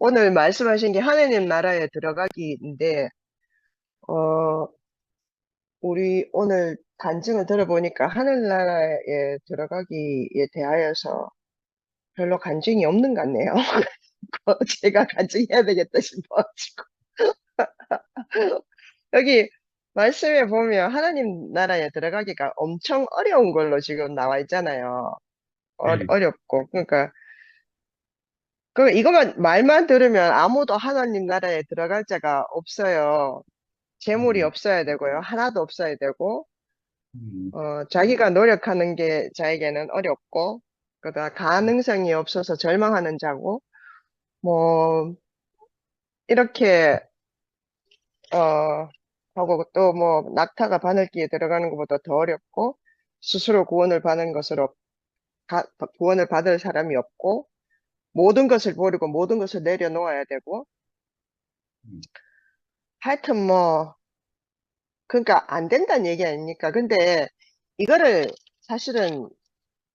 오늘 말씀하신 게 하느님 나라에 들어가기인데 우리 오늘 간증을 들어보니까 하늘나라에 들어가기에 대하여서 별로 간증이 없는 것 같네요. 제가 간증해야 되겠다 싶어가지고. 여기 말씀에 보면 하나님 나라에 들어가기가 엄청 어려운 걸로 지금 나와 있잖아요. 어렵고. 그러니까, 이거만, 말만 들으면 아무도 하나님 나라에 들어갈 자가 없어요. 재물이 없어야 되고요. 하나도 없어야 되고. 자기가 노력하는 게 자에게는 어렵고, 그다 가능성이 없어서 절망하는 자고, 뭐, 이렇게, 하고 또 뭐, 낙타가 바늘기에 들어가는 것보다 더 어렵고, 스스로 구원을 받을 사람이 없고, 모든 것을 버리고 모든 것을 내려놓아야 되고, 하여튼 뭐, 그러니까 안 된다는 얘기 아닙니까? 근데 이거를 사실은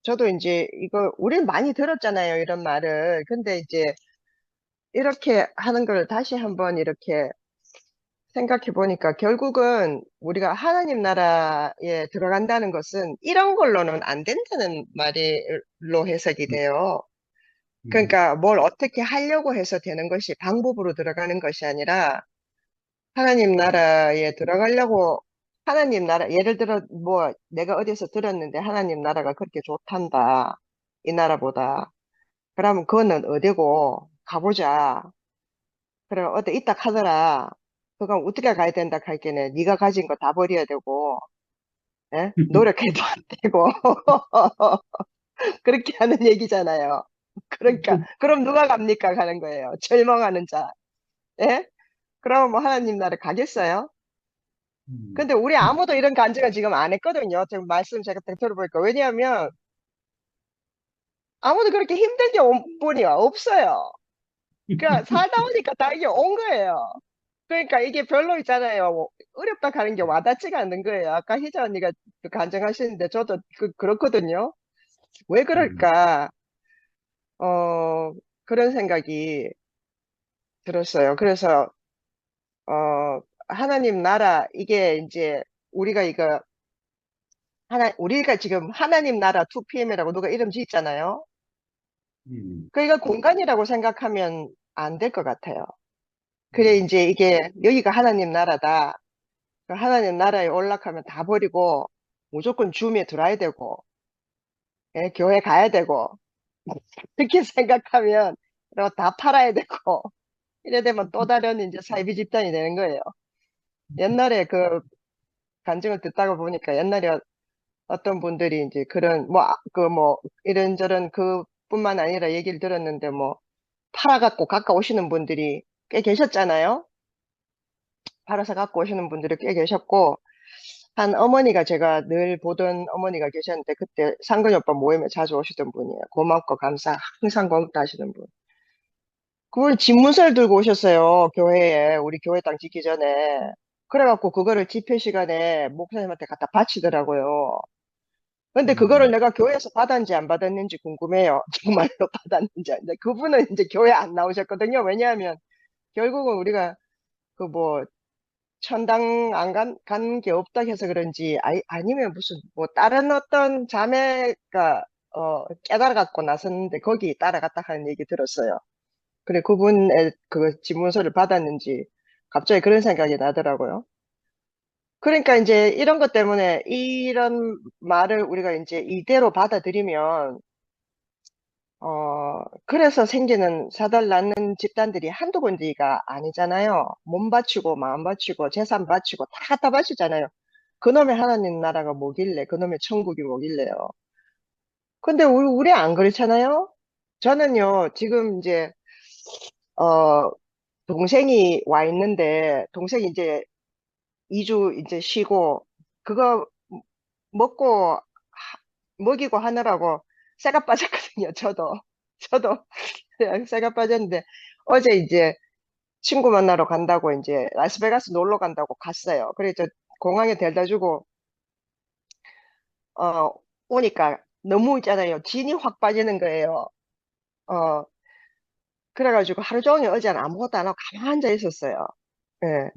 저도 이제 우린 많이 들었잖아요. 이런 말을. 근데 이제 이렇게 하는 걸 다시 한번 이렇게 생각해 보니까 결국은 우리가 하나님 나라에 들어간다는 것은 이런 걸로는 안 된다는 말로 해석이 돼요. 그러니까 뭘 어떻게 하려고 해서 되는 것이 방법으로 들어가는 것이 아니라 하나님 나라에 들어가려고 하나님 나라, 예를 들어 뭐 내가 어디서 들었는데 하나님 나라가 그렇게 좋단다. 이 나라보다. 그러면 그거는 어디고 가보자. 그래 어디 있다 하더라. 그건 어떻게 가야 된다 할게네. 네가 가진 거 다 버려야 되고, 예? 노력해도 안 되고 그렇게 하는 얘기잖아요. 그러니까 그럼 누가 갑니까? 가는 거예요. 절망하는 자. 예? 그러면 뭐 하나님 나라 가겠어요? 근데 우리 아무도 이런 간증을 지금 안 했거든요. 지금 말씀 제가 딱 들어보니까. 왜냐하면 아무도 그렇게 힘들게 온 분이 없어요. 그러니까 살다 보니까 다 이게 온 거예요. 그러니까 이게 별로 있잖아요. 어렵다 하는 게 와닿지가 않는 거예요. 아까 희자 언니가 간증하시는데 저도 그렇거든요. 왜 그럴까? 그런 생각이 들었어요. 그래서, 하나님 나라, 이게 이제 우리가 지금 하나님 나라 2PM이라고 누가 이름 짓잖아요. 그러니까 공간이라고 생각하면 안 될 것 같아요. 그래, 이제 여기가 하나님 나라다. 하나님 나라에 올라가면 다 버리고 무조건 줌에 들어야 되고, 예, 교회 가야 되고, 그렇게 생각하면 다 팔아야 되고, 이래 되면 또 다른 이제 사이비 집단이 되는 거예요. 옛날에 간증을 듣다가 보니까 옛날에 어떤 분들이 이제 이런저런 그뿐만 아니라 얘기를 들었는데 팔아갖고 가까우시는 분들이 꽤 계셨잖아요. 팔아서 갖고 오시는 분들이 꽤 계셨고, 한 어머니가 제가 늘 보던 어머니가 계셨는데, 그때 상근이 오빠 모임에 자주 오시던 분이에요. 고맙고 감사, 항상 고맙다 하시는 분. 그걸 집문서를 들고 오셨어요. 교회에, 우리 교회 땅 짓기 전에. 그래갖고 그거를 집회 시간에 목사님한테 갖다 바치더라고요. 근데 그거를 내가 교회에서 받았는지 안 받았는지 궁금해요. 정말로 받았는지. 근데 그분은 이제 교회 안 나오셨거든요. 왜냐하면 결국은 우리가 그 뭐 천당 안 간 게 없다 해서 그런지, 아니면 무슨 뭐 다른 어떤 자매가 깨달아갖고 나섰는데 거기 따라갔다 하는 얘기 들었어요. 그래, 그분의 그 집문서를 받았는지 갑자기 그런 생각이 나더라고요. 그러니까 이제 이런 것 때문에 이런 말을 우리가 이제 이대로 받아들이면, 그래서 생기는 사달 낳는 집단들이 한두 군데가 아니잖아요. 몸 바치고, 마음 바치고, 재산 바치고, 다 갖다 바치잖아요. 그놈의 하나님 나라가 뭐길래, 그놈의 천국이 뭐길래요. 근데 우리 안 그렇잖아요? 저는요, 지금 이제, 어, 동생이 와 있는데, 동생이 이제 2주 이제 쉬고, 그거 먹고, 먹이고 하느라고 쇠가 빠졌거든요, 저도. 저도 그냥 쇠가 빠졌는데, 어제 이제 친구 만나러 간다고 이제 라스베가스 놀러 간다고 갔어요. 그래서 공항에 데려다 주고, 어, 오니까 너무 있잖아요. 진이 확 빠지는 거예요. 어, 그래가지고 하루 종일 어제는 아무것도 안 하고 가만히 앉아 있었어요. 예.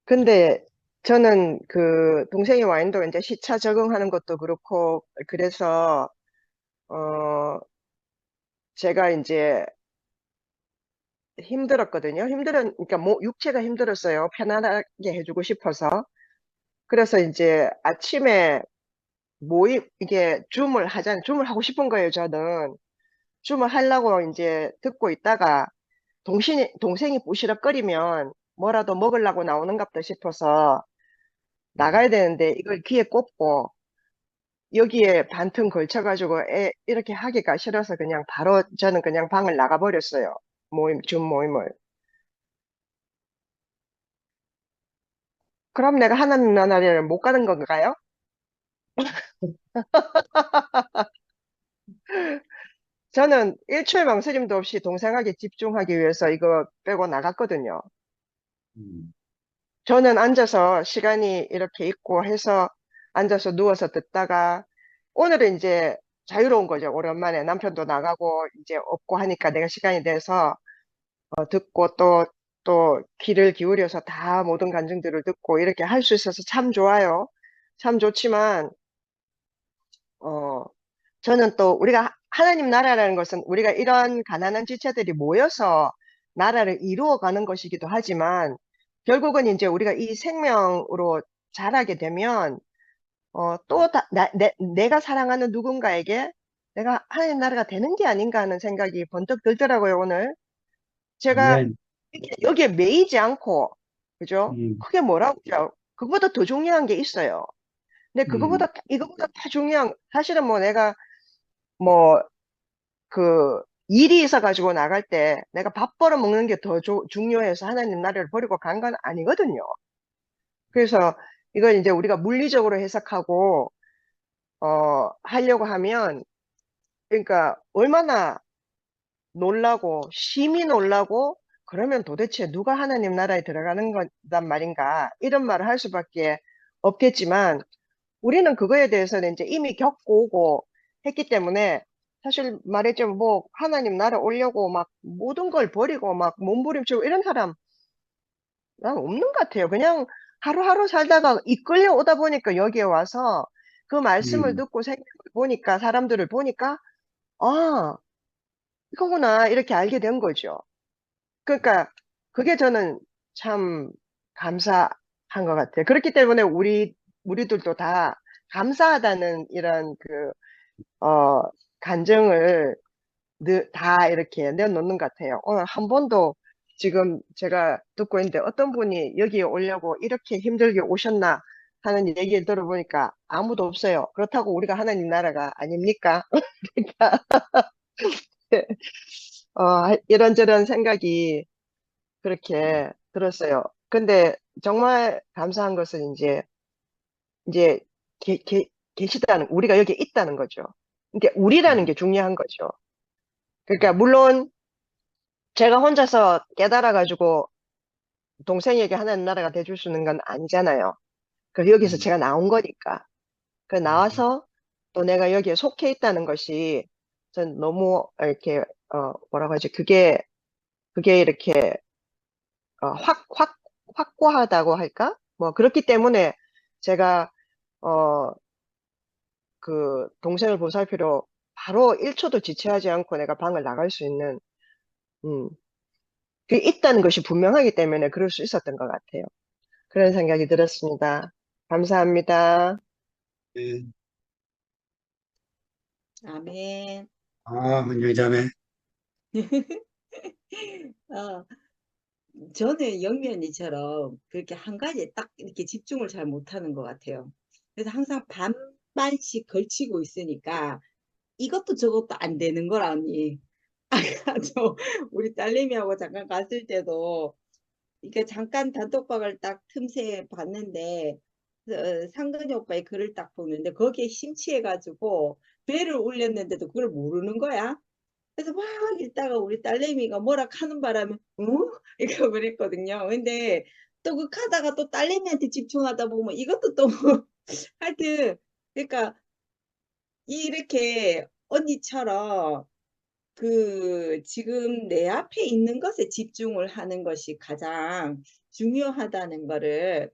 근데 저는 그 동생이 와 있는 동안 이제 시차 적응하는 것도 그렇고, 그래서, 제가 이제 힘들었거든요. 그러니까 뭐 육체가 힘들었어요. 편안하게 해주고 싶어서. 그래서 이제 아침에 이게 줌을 하고 싶은 거예요, 저는. 줌을 하려고 이제 듣고 있다가 동생이 부시럭거리면 뭐라도 먹으려고 나오는갑다 싶어서 나가야 되는데 이걸 귀에 꽂고 여기에 반틈 걸쳐가지고 이렇게 하기가 싫어서 그냥 바로 저는 그냥 방을 나가버렸어요. 줌 모임을. 그럼 내가 하나님 나라를 못 가는 건가요? 저는 일초의 망설임도 없이 동생에게 집중하기 위해서 이거 빼고 나갔거든요. 저는 앉아서 시간이 이렇게 있고 해서 앉아서 누워서 듣다가 오늘은 이제 자유로운 거죠. 오랜만에 남편도 나가고 이제 없고 하니까 내가 시간이 돼서 듣고 또 귀를 기울여서 다 모든 간증들을 듣고 이렇게 할 수 있어서 참 좋아요. 참 좋지만 저는 또 우리가 하나님 나라라는 것은 우리가 이런 가난한 지체들이 모여서 나라를 이루어가는 것이기도 하지만 결국은 이제 우리가 이 생명으로 자라게 되면 내가 사랑하는 누군가에게 내가 하나님 나라가 되는 게 아닌가 하는 생각이 번뜩 들더라고요, 오늘. 제가 아멘. 여기에 매이지 않고, 그죠? 음, 그게 뭐라고 그러죠? 그거보다 더 중요한 게 있어요. 근데 이거보다 더 중요한, 사실은 뭐 내가 뭐 그 일이 있어가지고 나갈 때 내가 밥 벌어 먹는 게 더 중요해서 하나님 나라를 버리고 간 건 아니거든요. 그래서 이걸 이제 우리가 물리적으로 해석하고 하려고 하면 그러니까 얼마나 놀라고 심히 놀라고 그러면 도대체 누가 하나님 나라에 들어가는 거단 말인가 이런 말을 할 수밖에 없겠지만 우리는 그거에 대해서는 이제 이미 겪고 오고 했기 때문에 사실 말했죠. 뭐 하나님 나라 오려고 막 모든 걸 버리고 막 몸부림치고 이런 사람 난 없는 것 같아요. 그냥 하루하루 살다가 이끌려 오다 보니까 여기에 와서 그 말씀을 음, 듣고 생각을 보니까 사람들을 보니까 아 이거구나 이렇게 알게 된 거죠. 그러니까 그게 저는 참 감사한 것 같아요. 그렇기 때문에 우리들도 다 감사하다는 이런 감정을 다 이렇게 내어놓는 것 같아요. 오늘 한 번도 지금 제가 듣고 있는데 어떤 분이 여기에 오려고 이렇게 힘들게 오셨나 하는 얘기를 들어보니까 아무도 없어요. 그렇다고 우리가 하나님 나라가 아닙니까? 그러니까 이런저런 생각이 그렇게 들었어요. 근데 정말 감사한 것은 이제 계시다는, 우리가 여기 있다는 거죠. 그러니까 우리라는 게 중요한 거죠. 그러니까 물론 제가 혼자서 깨달아가지고 동생에게 하나님 나라가 돼줄 수 있는 건 아니잖아요. 그래서 여기서 제가 나온 거니까. 그 나와서 또 내가 여기에 속해 있다는 것이 전 너무 이렇게 뭐라고 하지? 그게 이렇게 확고하다고 할까? 뭐 그렇기 때문에 제가 그 동생을 보살피러 바로 1초도 지체하지 않고 내가 방을 나갈 수 있는 음, 그게 있다는 것이 분명하기 때문에 그럴 수 있었던 것 같아요. 그런 생각이 들었습니다. 감사합니다. 예. 아멘. 은정자매. 어, 저는 영면이처럼 그렇게 한 가지에 딱 이렇게 집중을 잘 못하는 것 같아요. 그래서 항상 반반씩 걸치고 있으니까 이것도 저것도 안 되는 거라니. 아까 우리 딸내미하고 잠깐 갔을 때도 이게 잠깐 단톡방을 딱 틈새 봤는데 상근이 오빠의 글을 딱 보는데 거기에 심취해가지고 배를 올렸는데도 그걸 모르는 거야. 그래서 막 읽다가 우리 딸내미가 뭐라 하는 바람에 이거 그랬거든요. 근데 또 그 하다가 또 딸내미한테 집중하다 보면 이것도 또 하여튼 그러니까 이렇게 언니처럼 그 지금 내 앞에 있는 것에 집중을 하는 것이 가장 중요하다는 거를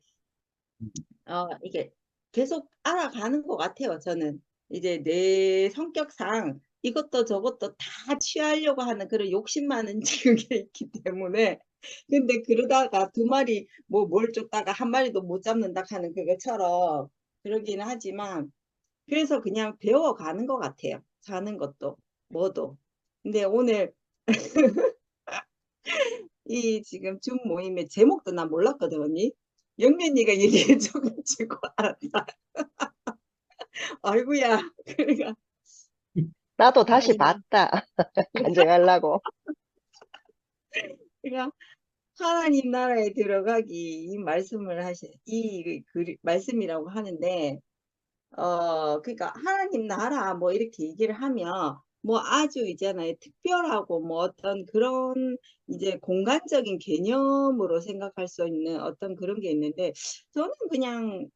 이게 계속 알아가는 것 같아요. 저는 이제 내 성격상 이것도 저것도 다 취하려고 하는 그런 욕심 많은 그게 있기 때문에 근데 그러다가 두 마리 뭐 뭘 쫓다가 한 마리도 못 잡는다 하는 그것처럼 그러기는 하지만 그래서 그냥 배워가는 것 같아요. 사는 것도 뭐도. 근데 오늘 이 지금 줌 모임의 제목도 난 몰랐거든 언니. 영면이가 얘기해줘가지고 알았다. 아이고야. 그러니까 나도 다시 하나님, 봤다. 간증하려고. 그러니까 하나님 나라에 들어가기 이 말씀을 말씀이라고 하는데 그러니까 하나님 나라 뭐 이렇게 얘기를 하면 뭐 아주 있잖아요. 특별하고 뭐 어떤 그런 이제 공간적인 개념으로 생각할 수 있는 어떤 그런 게 있는데 저는 그냥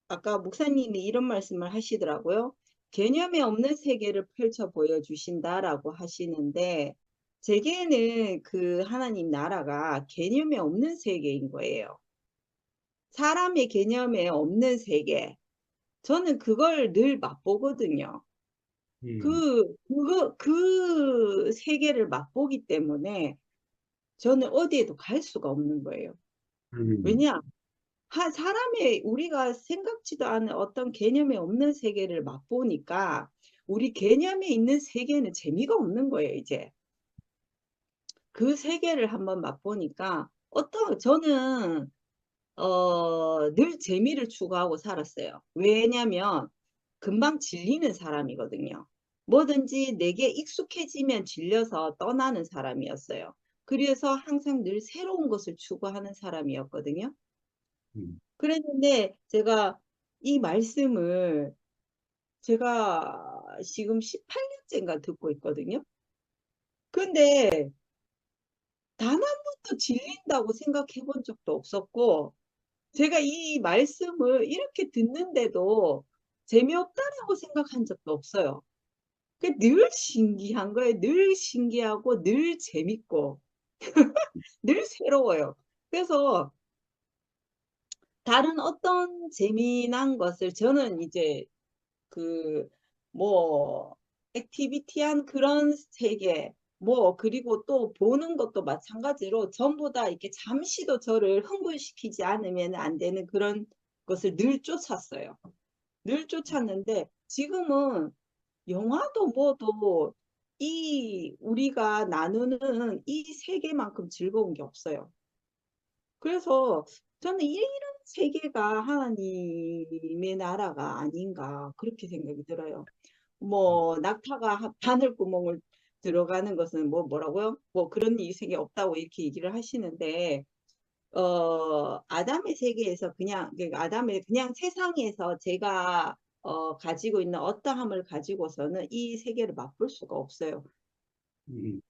아까 목사님이 이런 말씀을 하시더라고요. 개념이 없는 세계를 펼쳐 보여주신다라고 하시는데 제게는 그 하나님 나라가 개념이 없는 세계인 거예요. 사람의 개념에 없는 세계. 저는 그걸 늘 맛보거든요. 그 세계를 맛보기 때문에 저는 어디에도 갈 수가 없는 거예요. 왜냐? 사람의 우리가 생각지도 않은 어떤 개념이 없는 세계를 맛보니까 우리 개념에 있는 세계는 재미가 없는 거예요, 이제. 그 세계를 한번 맛보니까 저는 늘 재미를 추구하고 살았어요. 왜냐면 금방 질리는 사람이거든요. 뭐든지 내게 익숙해지면 질려서 떠나는 사람이었어요. 그래서 항상 늘 새로운 것을 추구하는 사람이었거든요. 그랬는데 제가 이 말씀을 제가 지금 18년째인가 듣고 있거든요. 근데 단 한 번도 질린다고 생각해 본 적도 없었고 제가 이 말씀을 이렇게 듣는데도 재미없다라고 생각한 적도 없어요. 늘 신기한 거예요. 늘 신기하고 늘 재밌고 늘 새로워요. 그래서 다른 어떤 재미난 것을 저는 이제 그 뭐 액티비티한 그런 세계 뭐 그리고 또 보는 것도 마찬가지로 전부 다 이렇게 잠시도 저를 흥분시키지 않으면 안 되는 그런 것을 늘 쫓았어요. 늘 쫓았는데 지금은 영화도 뭐도 우리가 나누는 이 세계만큼 즐거운 게 없어요. 그래서 저는 이런 세계가 하나님의 나라가 아닌가 그렇게 생각이 들어요. 뭐 낙타가 바늘구멍을 들어가는 것은 뭐라고요? 뭐 그런 이 세계 없다고 이렇게 얘기를 하시는데 아담의 세계에서 그러니까 아담의 그냥 세상에서 제가 가지고 있는 어떠함을 가지고서는 이 세계를 맛볼 수가 없어요. 음,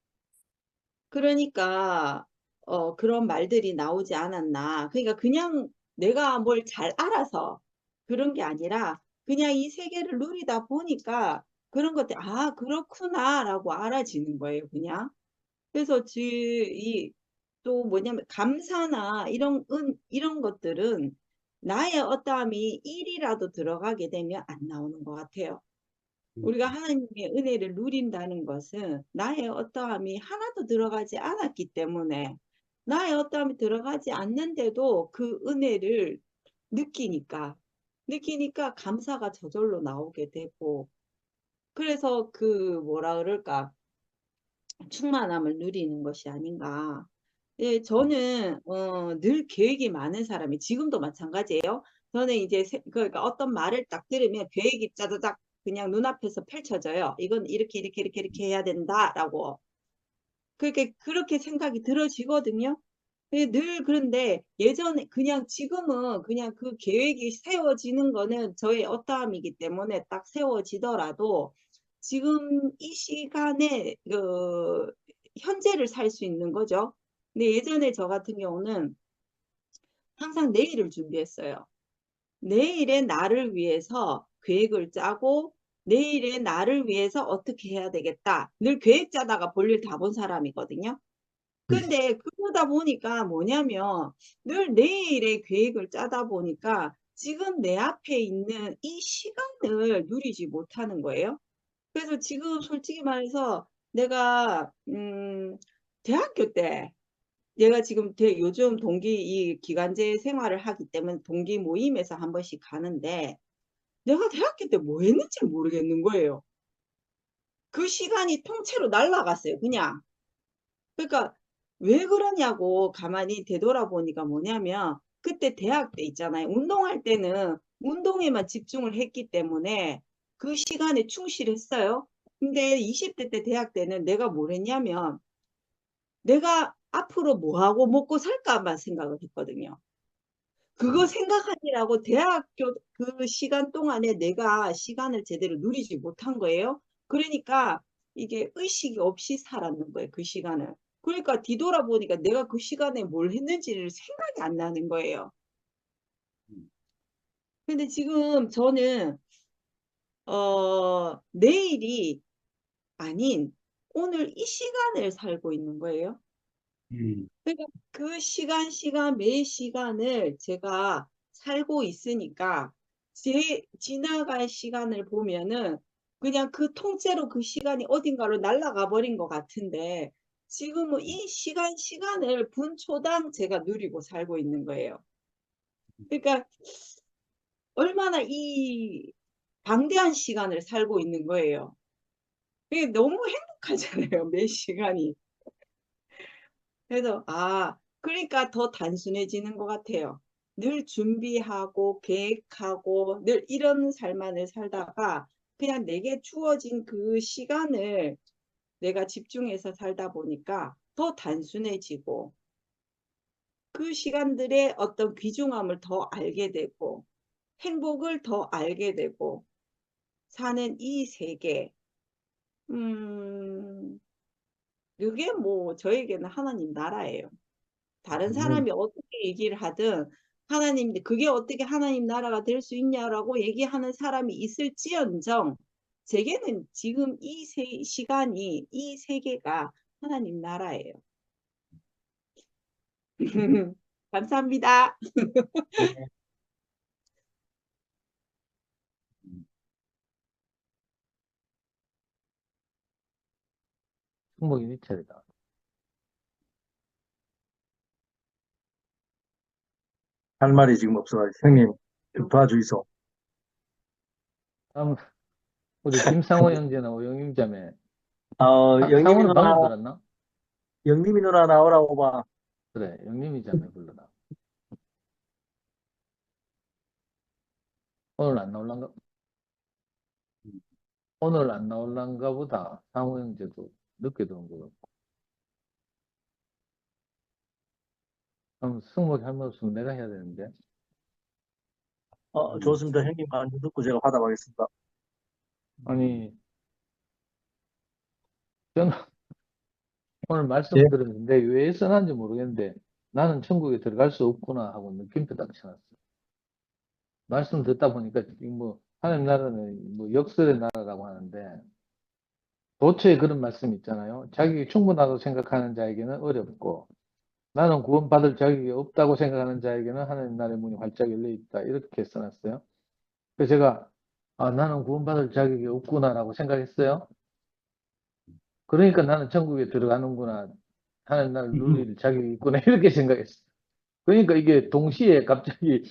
그러니까 그런 말들이 나오지 않았나. 그러니까 그냥 내가 뭘 잘 알아서 그런 게 아니라 그냥 이 세계를 누리다 보니까 그런 것들, 아, 그렇구나라고 알아지는 거예요, 그냥. 그래서 또 뭐냐면 감사나 이런 것들은 나의 어떠함이 1이라도 들어가게 되면 안 나오는 것 같아요. 우리가 하나님의 은혜를 누린다는 것은 나의 어떠함이 하나도 들어가지 않았기 때문에 나의 어떠함이 들어가지 않는데도 그 은혜를 느끼니까 감사가 저절로 나오게 되고 그래서 그 뭐라 그럴까 충만함을 누리는 것이 아닌가. 예, 저는 늘 계획이 많은 사람이 지금도 마찬가지예요. 저는 이제 그러니까 어떤 말을 딱 들으면 계획이 짜자작 그냥 눈앞에서 펼쳐져요. 이건 이렇게 해야 된다라고. 그렇게 생각이 들어지거든요. 늘 그런데 예전에 그냥 지금은 그냥 그 계획이 세워지는 거는 저의 어떠함이기 때문에 딱 세워지더라도 지금 이 시간에 현재를 살 수 있는 거죠. 근데 예전에 저 같은 경우는 항상 내일을 준비했어요. 내일의 나를 위해서 계획을 짜고 내일의 나를 위해서 어떻게 해야 되겠다. 늘 계획 짜다가 볼일 다 본 사람이거든요. 근데 그러다 보니까 뭐냐면 늘 내일의 계획을 짜다 보니까 지금 내 앞에 있는 이 시간을 누리지 못하는 거예요. 그래서 지금 솔직히 말해서 내가 대학교 때 내가 지금 요즘 이 기간제 생활을 하기 때문에 동기 모임에서 한 번씩 가는데 내가 대학교 때 뭐 했는지 모르겠는 거예요. 그 시간이 통째로 날아갔어요, 그냥. 그러니까 왜 그러냐고 가만히 되돌아보니까 뭐냐면 그때 대학 때 있잖아요. 운동할 때는 운동에만 집중을 했기 때문에 그 시간에 충실했어요. 근데 20대 때 대학 때는 내가 뭘 했냐면 내가 앞으로 뭐 하고 먹고 살까만 생각을 했거든요. 그거 생각하느라고 대학교 그 시간 동안에 내가 시간을 제대로 누리지 못한 거예요. 그러니까 이게 의식이 없이 살았는 거예요. 그 시간을. 그러니까 뒤돌아보니까 내가 그 시간에 뭘 했는지를 생각이 안 나는 거예요. 근데 지금 저는 내일이 아닌 오늘 이 시간을 살고 있는 거예요. 그러니까 그 시간 매 시간을 제가 살고 있으니까 지나갈 시간을 보면은 그냥 그 통째로 그 시간이 어딘가로 날아가 버린 것 같은데 지금은 이 시간을 분초당 제가 누리고 살고 있는 거예요. 그러니까 얼마나 이 방대한 시간을 살고 있는 거예요. 그게 너무 행복하잖아요, 매 시간이. 그래서 그러니까 더 단순해지는 것 같아요. 늘 준비하고 계획하고 늘 이런 삶만을 살다가 그냥 내게 주어진 그 시간을 내가 집중해서 살다 보니까 더 단순해지고 그 시간들의 어떤 귀중함을 더 알게 되고 행복을 더 알게 되고 사는 이 세계 이게 뭐 저에게는 하나님 나라예요. 다른 사람이 어떻게 얘기를 하든 하나님 그게 어떻게 하나님 나라가 될 수 있냐라고 얘기하는 사람이 있을지언정 제게는 지금 이 시간이 이 세계가 하나님 나라예요. 감사합니다. 충목이 미철이다. 할 말이 지금 없어가지고 형님 좀 도와주이소. 다음 우리 김상호 형제나 오영임 자매. 영림이 상호는 누나, 방금 들었나? 영림이 누나 나오라고 봐. 그래, 영림이 자매 불러라. 오늘 안 나올란가? 오늘 안 나올란가 보다. 상호 형제도 늦게 들어온 거 같고. 그럼 승목이 할 말 없으면 내가 해야 되는데. 음. 좋습니다. 형님 말씀 듣고 제가 받아가겠습니다. 아니, 저는 오늘 예, 말씀 들었는데 왜 써놨는지 모르겠는데 나는 천국에 들어갈 수 없구나 하고 느낌표 딱 쳐놨어요. 말씀 듣다 보니까 뭐 하나님 나라는 뭐 역설의 나라라고 하는데 도처에 그런 말씀 있잖아요. 자격이 충분하다고 생각하는 자에게는 어렵고 나는 구원받을 자격이 없다고 생각하는 자에게는 하나님 나라의 문이 활짝 열려 있다. 이렇게 써놨어요. 그래서 제가 나는 구원받을 자격이 없구나라고 생각했어요. 그러니까 나는 천국에 들어가는구나. 하나님 나를 누릴 자격이 있구나. 이렇게 생각했어요. 그러니까 이게 동시에 갑자기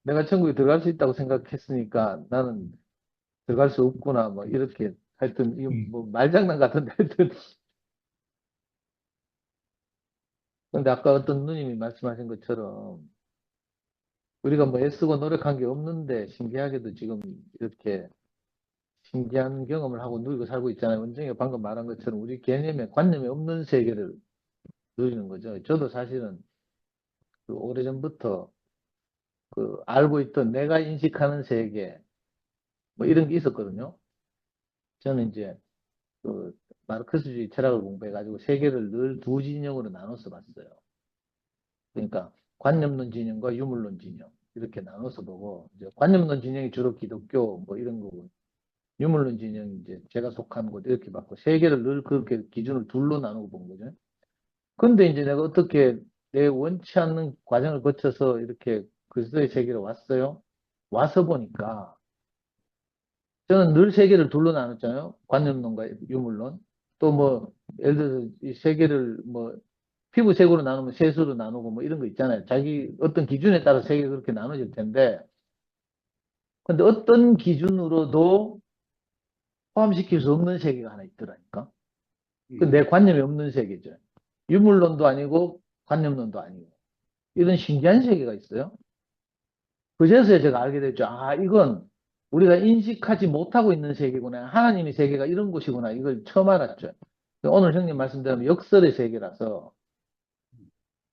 내가 천국에 들어갈 수 있다고 생각했으니까 나는 들어갈 수 없구나. 뭐 이렇게 하여튼 이거 뭐 말장난 같은데 하여튼 근데 아까 어떤 누님이 말씀하신 것처럼 우리가 뭐 애쓰고 노력한 게 없는데 신기하게도 지금 이렇게 신기한 경험을 하고 누리고 살고 있잖아요. 원정이가 방금 말한 것처럼 우리 개념에 관념이 없는 세계를 누리는 거죠. 저도 사실은 그 오래전부터 그 알고 있던 내가 인식하는 세계 뭐 이런 게 있었거든요. 저는 이제 그 마르크스주의 철학을 공부해가지고 세계를 늘 두 진영으로 나눠서 봤어요. 그러니까 관념론 진영과 유물론 진영 이렇게 나눠서 보고 이제 관념론 진영이 주로 기독교 뭐 이런 거고 유물론 진영이 이제 제가 속한 곳 이렇게 봤고 세계를 늘 그렇게 기준을 둘로 나누고 본 거죠. 근데 이제 내가 어떻게 내 원치 않는 과정을 거쳐서 이렇게 그리스도의 세계로 왔어요. 와서 보니까 저는 늘 세계를 둘로 나눴잖아요. 관념론과 유물론. 또 뭐 예를 들어서 이 세계를 뭐 피부색으로 나누면 색으로 나누고 뭐 이런 거 있잖아요. 자기 어떤 기준에 따라 세계가 그렇게 나눠질 텐데 근데 어떤 기준으로도 포함시킬 수 없는 세계가 하나 있더라니까. 그 내 관념이 없는 세계죠. 유물론도 아니고 관념론도 아니고 이런 신기한 세계가 있어요. 그제서야 제가 알게 됐죠. 이건 우리가 인식하지 못하고 있는 세계구나. 하나님의 세계가 이런 곳이구나. 이걸 처음 알았죠. 오늘 형님 말씀대로 역설의 세계라서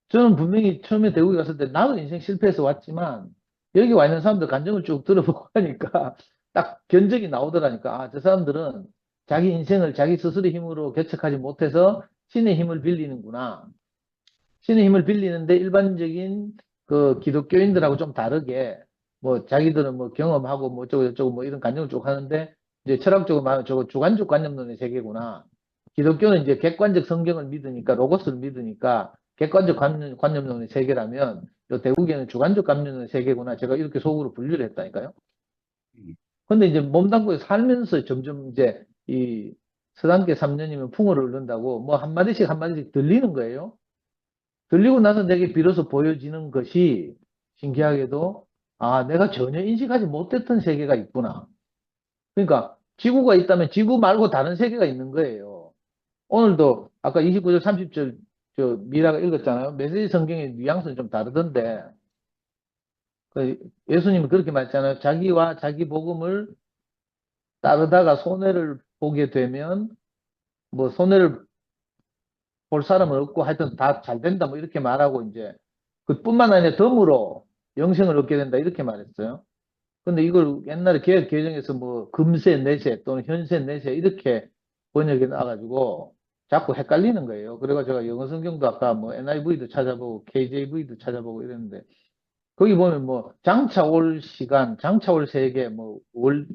저는 분명히 처음에 대구에 갔을 때 나도 인생 실패해서 왔지만 여기 와 있는 사람들 감정을 쭉 들어보고 하니까 딱 견적이 나오더라니까. 저 사람들은 자기 인생을 자기 스스로의 힘으로 개척하지 못해서 신의 힘을 빌리는구나. 신의 힘을 빌리는데 일반적인 그 기독교인들하고 좀 다르게 뭐 자기들은 뭐 경험하고 뭐 어쩌고 저쩌고 뭐 이런 관념을 쭉 하는데 이제 철학적으로 말하면 저거 주관적 관념론의 세계구나. 기독교는 이제 객관적 성경을 믿으니까 로고스를 믿으니까 객관적 관념론의 세계라면 요 대국에는 주관적 관념론의 세계구나. 제가 이렇게 속으로 분류를 했다니까요. 근데 이제 몸담고 살면서 점점 이제 이 서당계 3년이면 풍어를 얻는다고 뭐 한마디씩 한마디씩 들리는 거예요. 들리고 나서 내게 비로소 보여지는 것이 신기하게도 내가 전혀 인식하지 못했던 세계가 있구나. 그러니까 지구가 있다면 지구 말고 다른 세계가 있는 거예요. 오늘도 아까 29절 30절 저 미라가 읽었잖아요. 메시지 성경의 뉘앙스는 좀 다르던데 예수님은 그렇게 말했잖아요. 자기와 자기 복음을 따르다가 손해를 보게 되면 뭐 손해를 볼 사람은 없고 하여튼 다 잘 된다 뭐 이렇게 말하고 이제 그뿐만 아니라 덤으로 영생을 얻게 된다 이렇게 말했어요. 근데 이걸 옛날에 개혁 개정에서 뭐 금세 내세 또는 현세 내세 이렇게 번역이 나와가지고 자꾸 헷갈리는 거예요. 그래가지고 제가 영어 성경도 아까 뭐 NIV도 찾아보고 KJV도 찾아보고 이랬는데 거기 보면 뭐 장차 올 시간, 장차 올 세계, 뭐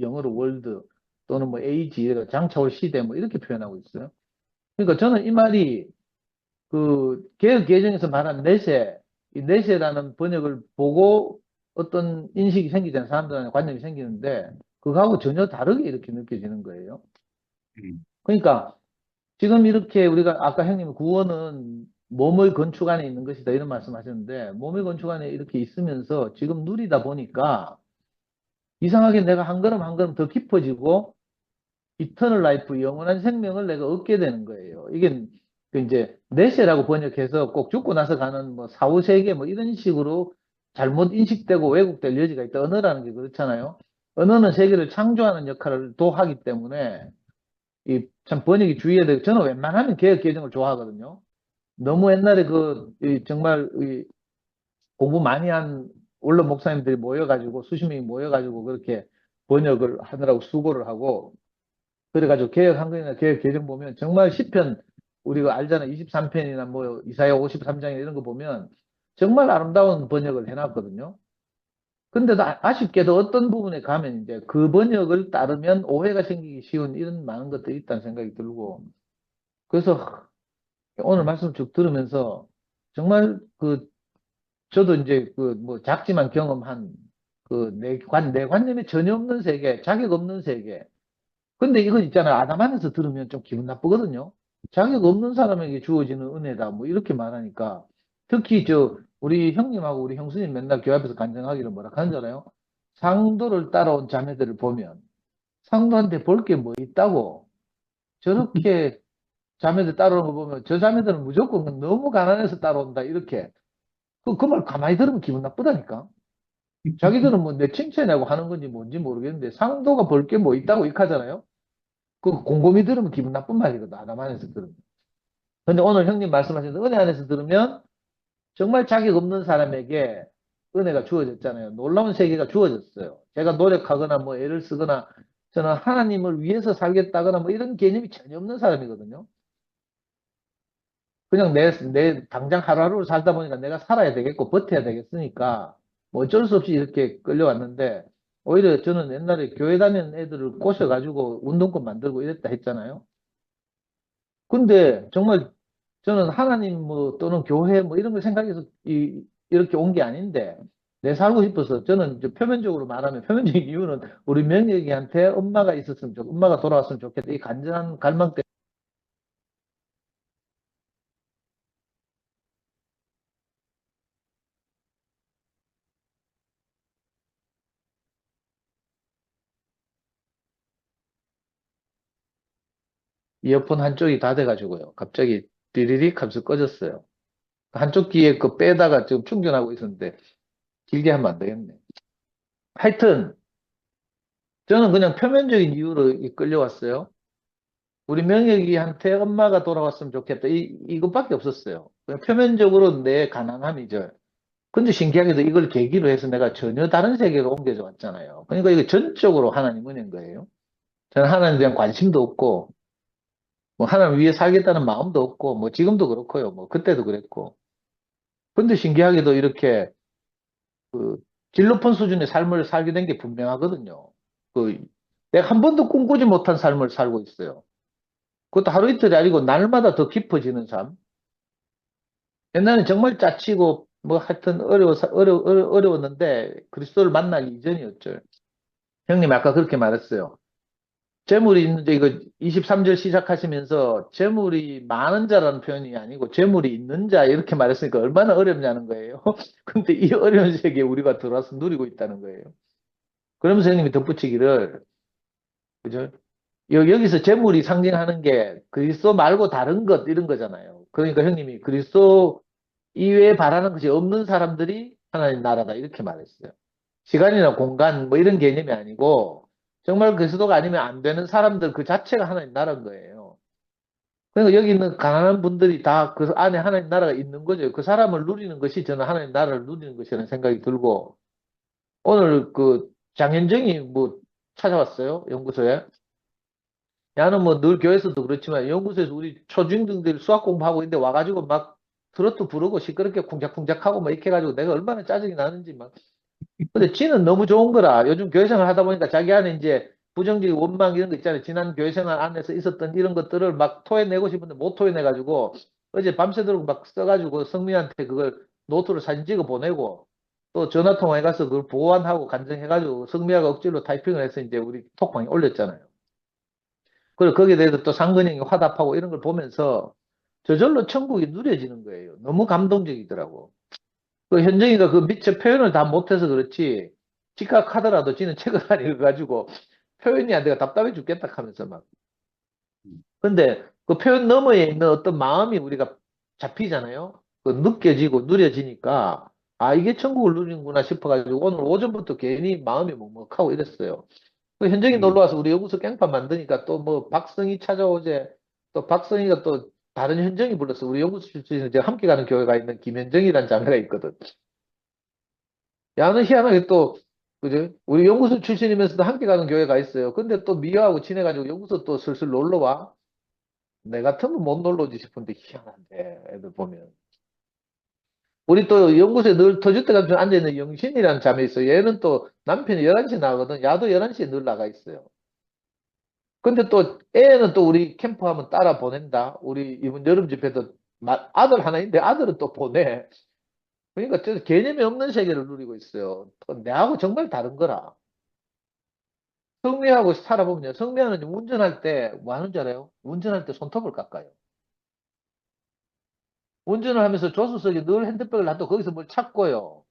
영어로 월드 또는 뭐 에이지, 장차 올 시대 뭐 이렇게 표현하고 있어요. 그러니까 저는 이 말이 그 개혁 개정에서 말한 내세, 이 내세라는 번역을 보고 어떤 인식이 생기잖아요. 사람들한테 관념이 생기는데 그거하고 전혀 다르게 이렇게 느껴지는 거예요. 그러니까 지금 이렇게 우리가 아까 형님 구원은 몸의 건축 안에 있는 것이다 이런 말씀하셨는데 몸의 건축 안에 이렇게 있으면서 지금 누리다 보니까 이상하게 내가 한 걸음 한 걸음 더 깊어지고 이터널 라이프 영원한 생명을 내가 얻게 되는 거예요. 이게 그 이제 내세라고 번역해서 꼭 죽고 나서 가는 뭐 사후세계 뭐 이런 식으로 잘못 인식되고 왜곡될 여지가 있다. 언어라는 게 그렇잖아요. 언어는 세계를 창조하는 역할을 또 하기 때문에 이 참 번역이 주의해야 되고 저는 웬만하면 개혁 개정을 좋아하거든요. 너무 옛날에 정말 공부 많이 한 원로 목사님들이 모여가지고 수십 명이 모여가지고 그렇게 번역을 하느라고 수고를 하고 그래가지고 개혁 한글이나 개혁 개정 보면 정말 시편 우리가 알잖아 23편이나 뭐 이사야 53장이나 이런 거 보면 정말 아름다운 번역을 해놨거든요. 근데도 아쉽게도 어떤 부분에 가면 이제 그 번역을 따르면 오해가 생기기 쉬운 이런 많은 것들이 있다는 생각이 들고 그래서 오늘 말씀 쭉 들으면서 정말 저도 이제 뭐 작지만 경험한 내 관념이 전혀 없는 세계, 자격 없는 세계. 근데 이건 있잖아요. 아담 안에서 들으면 좀 기분 나쁘거든요. 자격 없는 사람에게 주어지는 은혜다. 뭐 이렇게 말하니까. 특히 우리 형님하고 우리 형수님 맨날 교회 앞에서 간증하기를 뭐라 하잖아요. 상도를 따라온 자매들을 보면 상도한테 볼 게 뭐 있다고 저렇게 자매들 따라오는 거 보면 저 자매들은 무조건 너무 가난해서 따라온다. 이렇게. 그 말 가만히 들으면 기분 나쁘다니까. 자기들은 뭐 내 칭찬하고 하는 건지 뭔지 모르겠는데 상도가 볼 게 뭐 있다고 이렇게 하잖아요. 그 곰곰이 들으면 기분 나쁜 말이거든. 아담 안에서 들으면. 근데 오늘 형님 말씀하신 은혜 안에서 들으면 정말 자격 없는 사람에게 은혜가 주어졌잖아요. 놀라운 세계가 주어졌어요. 제가 노력하거나 뭐 애를 쓰거나 저는 하나님을 위해서 살겠다거나 뭐 이런 개념이 전혀 없는 사람이거든요. 그냥 당장 하루하루를 살다 보니까 내가 살아야 되겠고 버텨야 되겠으니까 뭐 어쩔 수 없이 이렇게 끌려왔는데 오히려 저는 옛날에 교회 다니는 애들을 꼬셔가지고 운동권 만들고 이랬다 했잖아요. 근데 정말 저는 하나님 뭐 또는 교회 뭐 이런 걸 생각해서 이렇게 온 게 아닌데 내 살고 싶어서 저는 이제 표면적으로 말하면 표면적인 이유는 우리 명예기한테 엄마가 있었으면 엄마가 돌아왔으면 좋겠다. 이 간절한 갈망 때문에 이어폰 한쪽이 다 돼가지고요. 갑자기 띠리릭 하면서 꺼졌어요. 한쪽 귀에 빼다가 지금 충전하고 있었는데 길게 하면 안 되겠네. 하여튼 저는 그냥 표면적인 이유로 끌려왔어요. 우리 명혁이한테 엄마가 돌아왔으면 좋겠다. 이것밖에 없었어요. 그냥 표면적으로 내 가난함이죠. 근데 신기하게도 이걸 계기로 해서 내가 전혀 다른 세계로 옮겨져 왔잖아요. 그러니까 이거 전적으로 하나님 은혜인 거예요. 저는 하나님에 대한 관심도 없고, 뭐 하나님 위해 살겠다는 마음도 없고, 뭐 지금도 그렇고요. 뭐 그때도 그랬고. 근데 신기하게도 이렇게 질 높은 수준의 삶을 살게 된 게 분명하거든요. 내가 한 번도 꿈꾸지 못한 삶을 살고 있어요. 그것도 하루 이틀이 아니고 날마다 더 깊어지는 삶. 옛날에는 정말 짜치고 뭐 하여튼 어려웠는데 그리스도를 만나기 이전이었죠. 형님 아까 그렇게 말했어요. 재물이 있는데 이거 23절 시작하시면서 재물이 많은 자라는 표현이 아니고 재물이 있는 자 이렇게 말했으니까 얼마나 어렵냐는 거예요. 근데 이 어려운 세계에 우리가 들어와서 누리고 있다는 거예요. 그러면서 형님이 덧붙이기를 그죠? 여기서 재물이 상징하는 게 그리스도 말고 다른 것 이런 거잖아요. 그러니까 형님이 그리스도 이외에 바라는 것이 없는 사람들이 하나님 나라다 이렇게 말했어요. 시간이나 공간 뭐 이런 개념이 아니고 정말 그리스도가 아니면 안 되는 사람들 그 자체가 하나님 나라인 거예요. 그러니까 여기 있는 가난한 분들이 다 그 안에 하나님 나라가 있는 거죠. 그 사람을 누리는 것이 저는 하나님 나라를 누리는 것이라는 생각이 들고 오늘 장현정이 뭐 찾아왔어요. 연구소에. 야는 뭐 늘 교회에서도 그렇지만 연구소에서 우리 초중등들 수학 공부하고 있는데 와가지고 막 트로트 부르고 시끄럽게 쿵작쿵작하고 막 이렇게 해가지고 내가 얼마나 짜증이 나는지 막. 근데 지는 너무 좋은 거라. 요즘 교회 생활 하다 보니까 자기 안에 이제 부정적인 원망 이런 거 있잖아요. 지난 교회 생활 안에서 있었던 이런 것들을 막 토해내고 싶은데 못 토해내가지고 어제 밤새도록 막 써가지고 성민한테 그걸 노트로 사진 찍어 보내고 또 전화 통화해 가서 그걸 보완하고 간증해가지고 성미아가 억지로 타이핑을 해서 이제 우리 톡방에 올렸잖아요. 그리고 거기에 대해서 또 상근형이 화답하고 이런 걸 보면서 저절로 천국이 누려지는 거예요. 너무 감동적이더라고. 현정이가 미처 표현을 다 못해서 그렇지, 직각하더라도 지는 책을 안 읽어가지고 표현이 안 돼가 답답해 죽겠다 하면서 막. 근데 그 표현 너머에 있는 어떤 마음이 우리가 잡히잖아요. 느껴지고 누려지니까, 아, 이게 천국을 누리는구나 싶어가지고 오늘 오전부터 괜히 마음이 먹먹하고 이랬어요. 현정이 놀러 와서 우리 연구소 깽판 만드니까 또 뭐 박성희 찾아오재. 또 박성희가 또 다른 현정이 불렀어. 우리 연구소 출신에서 제가 함께 가는 교회가 있는 김현정이라는 자매가 있거든. 야는 희한하게 또, 그죠? 우리 연구소 출신이면서도 함께 가는 교회가 있어요. 근데 또 미화하고 친해가지고 연구소 또 슬슬 놀러 와. 내 같으면 못 놀러 오지 싶은데 희한한데, 애들 보면. 우리 또 연구소에 늘 터줏대 감춰 앉아있는 영신이라는 자매 있어요. 얘는 또 남편이 11시에 나가거든. 야도 11시에 늘 나가 있어요. 근데 또 애는 또 우리 캠프 하면 따라 보낸다. 우리 이번 여름 집회도 아들 하나 있는데 아들은 또 보내. 그러니까 저 개념이 없는 세계를 누리고 있어요. 또 내하고 정말 다른 거라. 성미하고 살아보면요. 성미하는 운전할 때 뭐 하는 줄 알아요? 운전할 때 손톱을 깎아요. 운전을 하면서 조수석에 늘 핸드백을 놔두고 거기서 뭘 찾고요.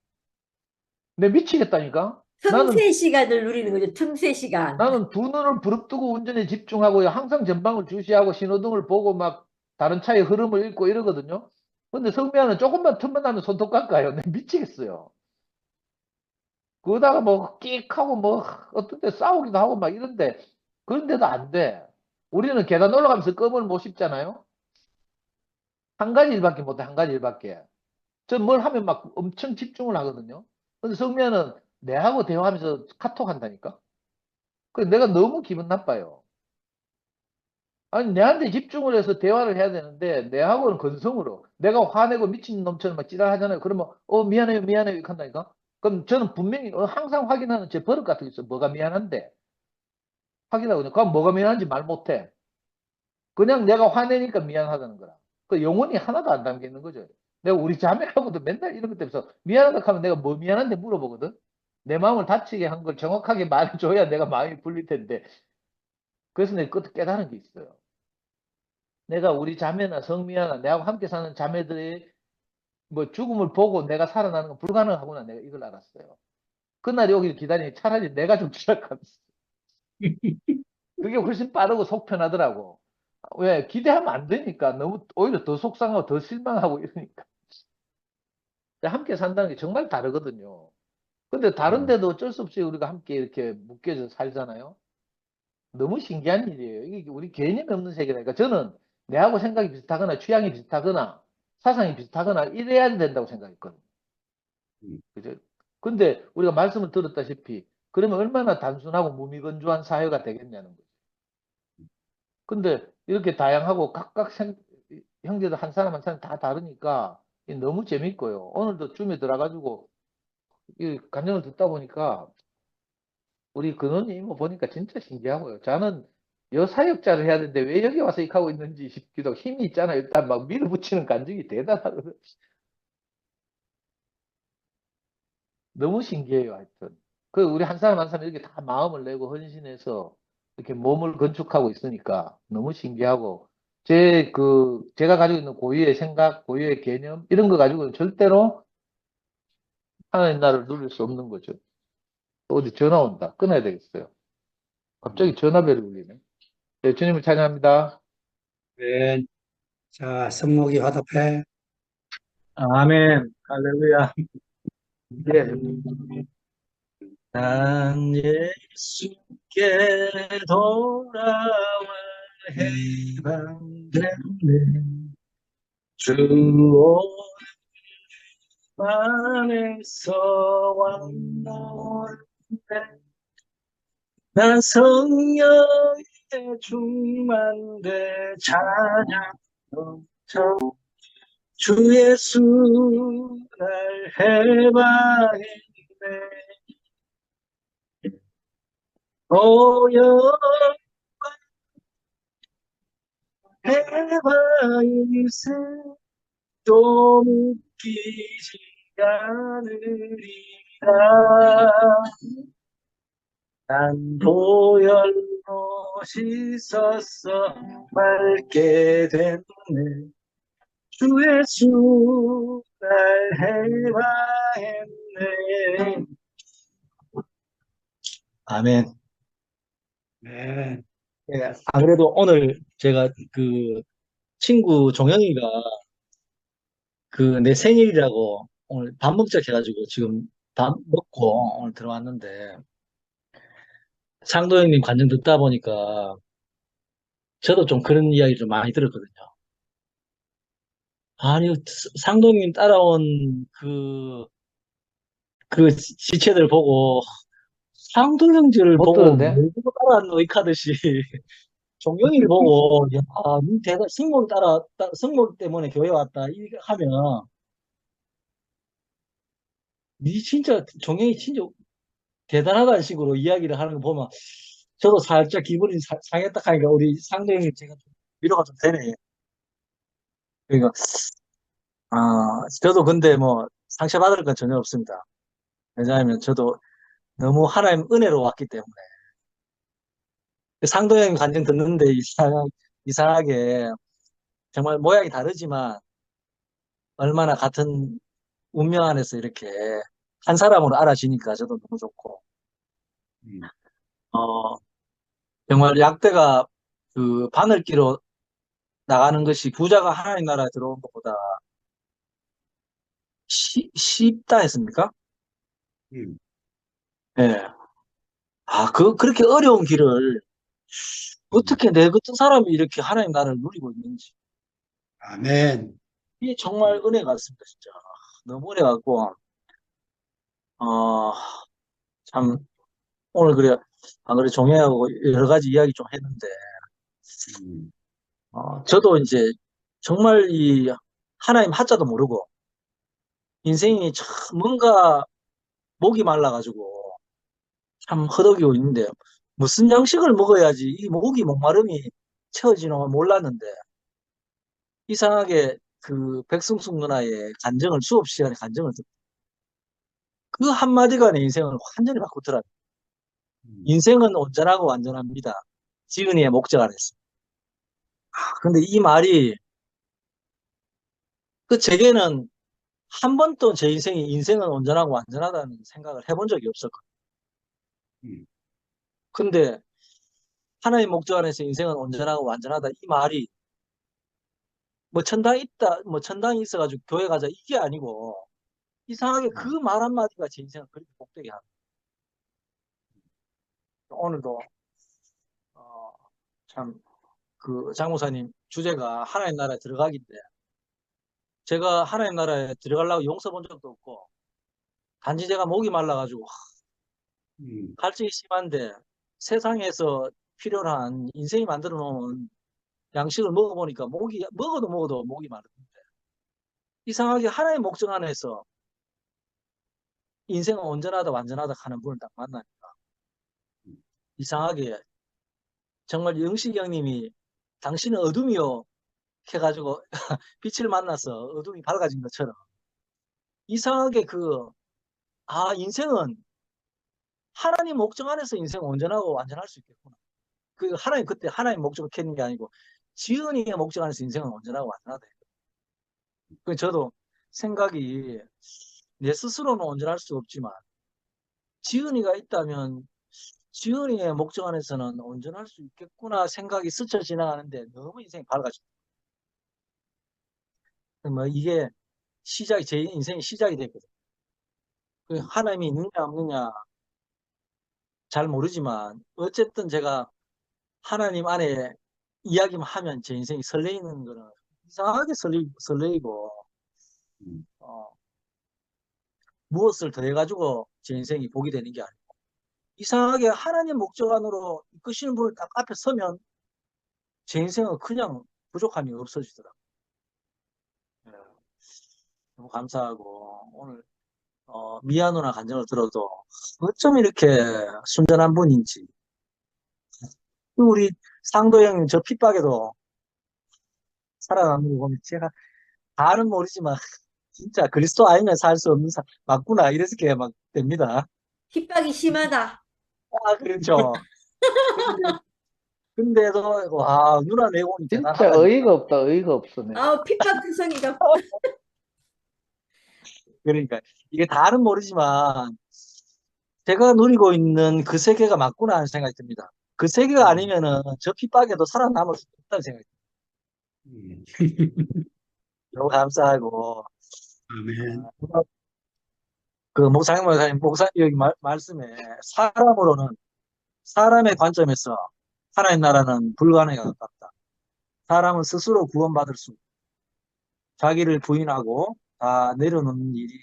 내 미치겠다니까? 틈새 시간을 누리는 거죠. 틈새 시간. 나는 두 눈을 부릅뜨고 운전에 집중하고요. 항상 전방을 주시하고 신호등을 보고 막 다른 차의 흐름을 읽고 이러거든요. 근데 성미아는 조금만 틈만 나면 손톱 깎아요. 내 미치겠어요. 그러다가 뭐 끽하고 뭐 어떤 때 싸우기도 하고 막 이런데 그런데도 안 돼. 우리는 계단 올라가면서 껌을 못 씹잖아요. 한 가지 일밖에 못해. 한 가지 일밖에. 저 뭘 하면 막 엄청 집중을 하거든요. 근데 성미아는 내하고 대화하면서 카톡 한다니까. 그래 내가 너무 기분 나빠요. 아니, 내한테 집중을 해서 대화를 해야 되는데, 내하고는 건성으로. 내가 화내고 미친 놈처럼 막 지랄하잖아요. 그러면, 미안해요, 미안해요, 이렇게 한다니까? 그럼 저는 분명히, 항상 확인하는 제 버릇 같은 게 있어요. 뭐가 미안한데? 확인하거든요. 그럼 뭐가 미안한지 말 못해. 그냥 내가 화내니까 미안하다는 거라. 그 영혼이 하나도 안 담겨 있는 거죠. 내가 우리 자매하고도 맨날 이런 것 때문에 미안하다 하면 내가 뭐 미안한데 물어보거든? 내 마음을 다치게 한 걸 정확하게 말해줘야 내가 마음이 풀릴 텐데. 그래서 내가 그것도 깨달은 게 있어요. 내가 우리 자매나 성미아나 내하고 함께 사는 자매들의 뭐 죽음을 보고 내가 살아나는 건 불가능하구나 내가 이걸 알았어요. 그날이 오길 기다리니 차라리 내가 좀 추락하면서 그게 훨씬 빠르고 속 편하더라고. 왜 기대하면 안 되니까 너무 오히려 더 속상하고 더 실망하고 이러니까 함께 산다는 게 정말 다르거든요. 근데 다른데도 어쩔 수 없이 우리가 함께 이렇게 묶여서 살잖아요. 너무 신기한 일이에요. 이게 우리 개념이 없는 세계라니까. 저는 내하고 생각이 비슷하거나 취향이 비슷하거나 사상이 비슷하거나 이래야 된다고 생각했거든요. 그죠? 근데 우리가 말씀을 들었다시피 그러면 얼마나 단순하고 무미건조한 사회가 되겠냐는 거죠. 근데 이렇게 다양하고 각각 형제들 한 사람 한 사람 다 다르니까 너무 재밌고요. 오늘도 줌에 들어가지고 이 간증을 듣다 보니까 우리 근원이 뭐 보니까 진짜 신기하고요. 저는 여사역자를 해야 되는데 왜 여기 와서 이렇게 하고 있는지 싶기도 하고 힘이 있잖아요. 일단 막 밀어붙이는 간증이 대단하거든요. 너무 신기해요, 하여튼. 그 우리 한 사람 한 사람 이렇게 다 마음을 내고 헌신해서 이렇게 몸을 건축하고 있으니까 너무 신기하고 제가 가지고 있는 고유의 생각, 고유의 개념 이런 거 가지고는 절대로 하나님 나라를 누릴 수 없는 거죠. 또 어디 전화 온다. 끊어야 되겠어요. 갑자기 전화벨이 울리네. 네, 주님을 찬양합니다. 네. 자, 성목이 화답해. 아멘. 할렐루야. 예. 난 예수께 돌아와 해방됐네. 주 안에서 왔노래. 난 성령의 충만돼 찬양 넘쳐 주 예수 날 해방했네. 오여 해방일세 또 묶이지 않으리라. 난 보혈로 씻었어 맑게 됐네. 주 예수 날 해방했네. 아멘. 네. 예, 안 그래도 오늘 제가 그 친구 종영이가 그 내 생일이라고 오늘 밥 먹자 해가지고 지금 밥 먹고 오늘 들어왔는데 상도 형님 관전 듣다 보니까 저도 좀 그런 이야기 좀 많이 들었거든요. 아니, 상동님 따라온 그 지체들 보고, 상도형제를 못 보고, 듣는데? 뭘 보고 따라왔노, 이 카듯이. 종영이를 보고, 야, 니 성목 때문에 교회 왔다, 이렇게 하면, 니 진짜, 종영이 진짜 대단하다는 식으로 이야기를 하는 거 보면, 저도 살짝 기분이 상했다 하니까, 우리 상도형님 제가 좀 위로가 좀 되네. 그러니까, 저도 근데 뭐, 상처받을 건 전혀 없습니다. 왜냐하면 저도 너무 하나님 은혜로 왔기 때문에. 상도형 간증 듣는데 이상하게, 정말 모양이 다르지만, 얼마나 같은 운명 안에서 이렇게 한 사람으로 알아지니까 저도 너무 좋고, 어, 정말 약대가 그 바늘기로 나가는 것이 부자가 하나님 나라에 들어온 것보다 쉽다 했습니까? 음. 예. 그렇게 어려운 길을 어떻게 내 같은 사람이 이렇게 하나님 나라를 누리고 있는지. 아멘. 이게 정말 은혜 같습니다, 진짜. 너무 은혜 같고, 어, 참, 오늘 그래, 안 그래, 종회하고 여러 가지 이야기 좀 했는데, 음. 저도 이제 정말 이 하나님 하자도 모르고 인생이 참 뭔가 목이 말라가지고 참 허덕이고 있는데 무슨 양식을 먹어야지 이 목이 목마름이 채워지는 걸 몰랐는데 이상하게 그 백승숙 누나의 간증을 수업 시간에 간증을 듣고 그 한마디가 내 인생을 완전히 바꾸더라고요. 인생은 온전하고 완전합니다. 지은이의 목적 안에서. 근데 이 말이 그 제게는 한 번도 제 인생은 온전하고 완전하다는 생각을 해본 적이 없었거든요. 근데 하나님 목적 안에서 인생은 온전하고 완전하다 이 말이 뭐 천당이 있다, 뭐 천당이 있어가지고 교회 가자 이게 아니고 이상하게 그 말 한마디가 제 인생을 그렇게 복되게 하는 오늘도 참 그 장모사님 주제가 하나님 나라에 들어가기인데 제가 하나님 나라에 들어가려고 용서 본 적도 없고 단지 제가 목이 말라가지고 갈증이 심한데 세상에서 필요로 한 인생이 만들어 놓은 양식을 먹어보니까 먹어도 목이 마르는데 이상하게 하나의 목적 안에서 인생은 온전하다 완전하다 하는 분을 딱 만나니까 이상하게 정말 영식이 형님이 당신은 어둠이요 해가지고 빛을 만나서 어둠이 밝아진 것처럼 이상하게 인생은 하나님 목적 안에서 인생은 온전하고 완전할 수 있겠구나. 그때 하나님 목적을 캐는 게 아니고 지은이의 목적 안에서 인생은 온전하고 완전하다. 저도 생각이 내 스스로는 온전할 수 없지만 지은이가 있다면 지은이의 목적 안에서는 온전할 수 있겠구나 생각이 스쳐 지나가는데 너무 인생이 밝아졌어요. 뭐 이게 제 인생의 시작이 됐거든요. 하나님이 있느냐 없느냐 잘 모르지만 어쨌든 제가 하나님 안에 이야기만 하면 제 인생이 설레이는 거는 이상하게 설레이고 무엇을 더해가지고 제 인생이 복이 되는 게 아니고 이상하게 하나님 목적 안으로 이끄시는 분을 딱 앞에 서면 제 인생은 그냥 부족함이 없어지더라고요. 네. 너무 감사하고 오늘 미아 누나 간증을 들어도 어쩜 이렇게 순전한 분인지 우리 상도 형님 저 핍박에도 살아남는 거 보면 제가 다는 모르지만 진짜 그리스도 아니면 살 수 없는 맞구나 이렇게 막 됩니다. 핍박이 심하다. 그렇죠. 근데도 와 누나 내공이 진짜 대단하다니까. 어이가 없다, 어이가 없어, 내가. 핍박 투성이가. 그러니까 이게 다는 모르지만 제가 누리고 있는 그 세계가 맞구나 하는 생각이 듭니다. 그 세계가 아니면은 저 핍박에도 살아남을 수 없다는 생각이 듭니다. 너무 감사하고 아멘. 그 목사님 여기 말씀에 사람의 관점에서 하나님 나라는 불가능에 가깝다. 사람은 스스로 구원받을 수 없다. 자기를 부인하고 다 내려놓는 일이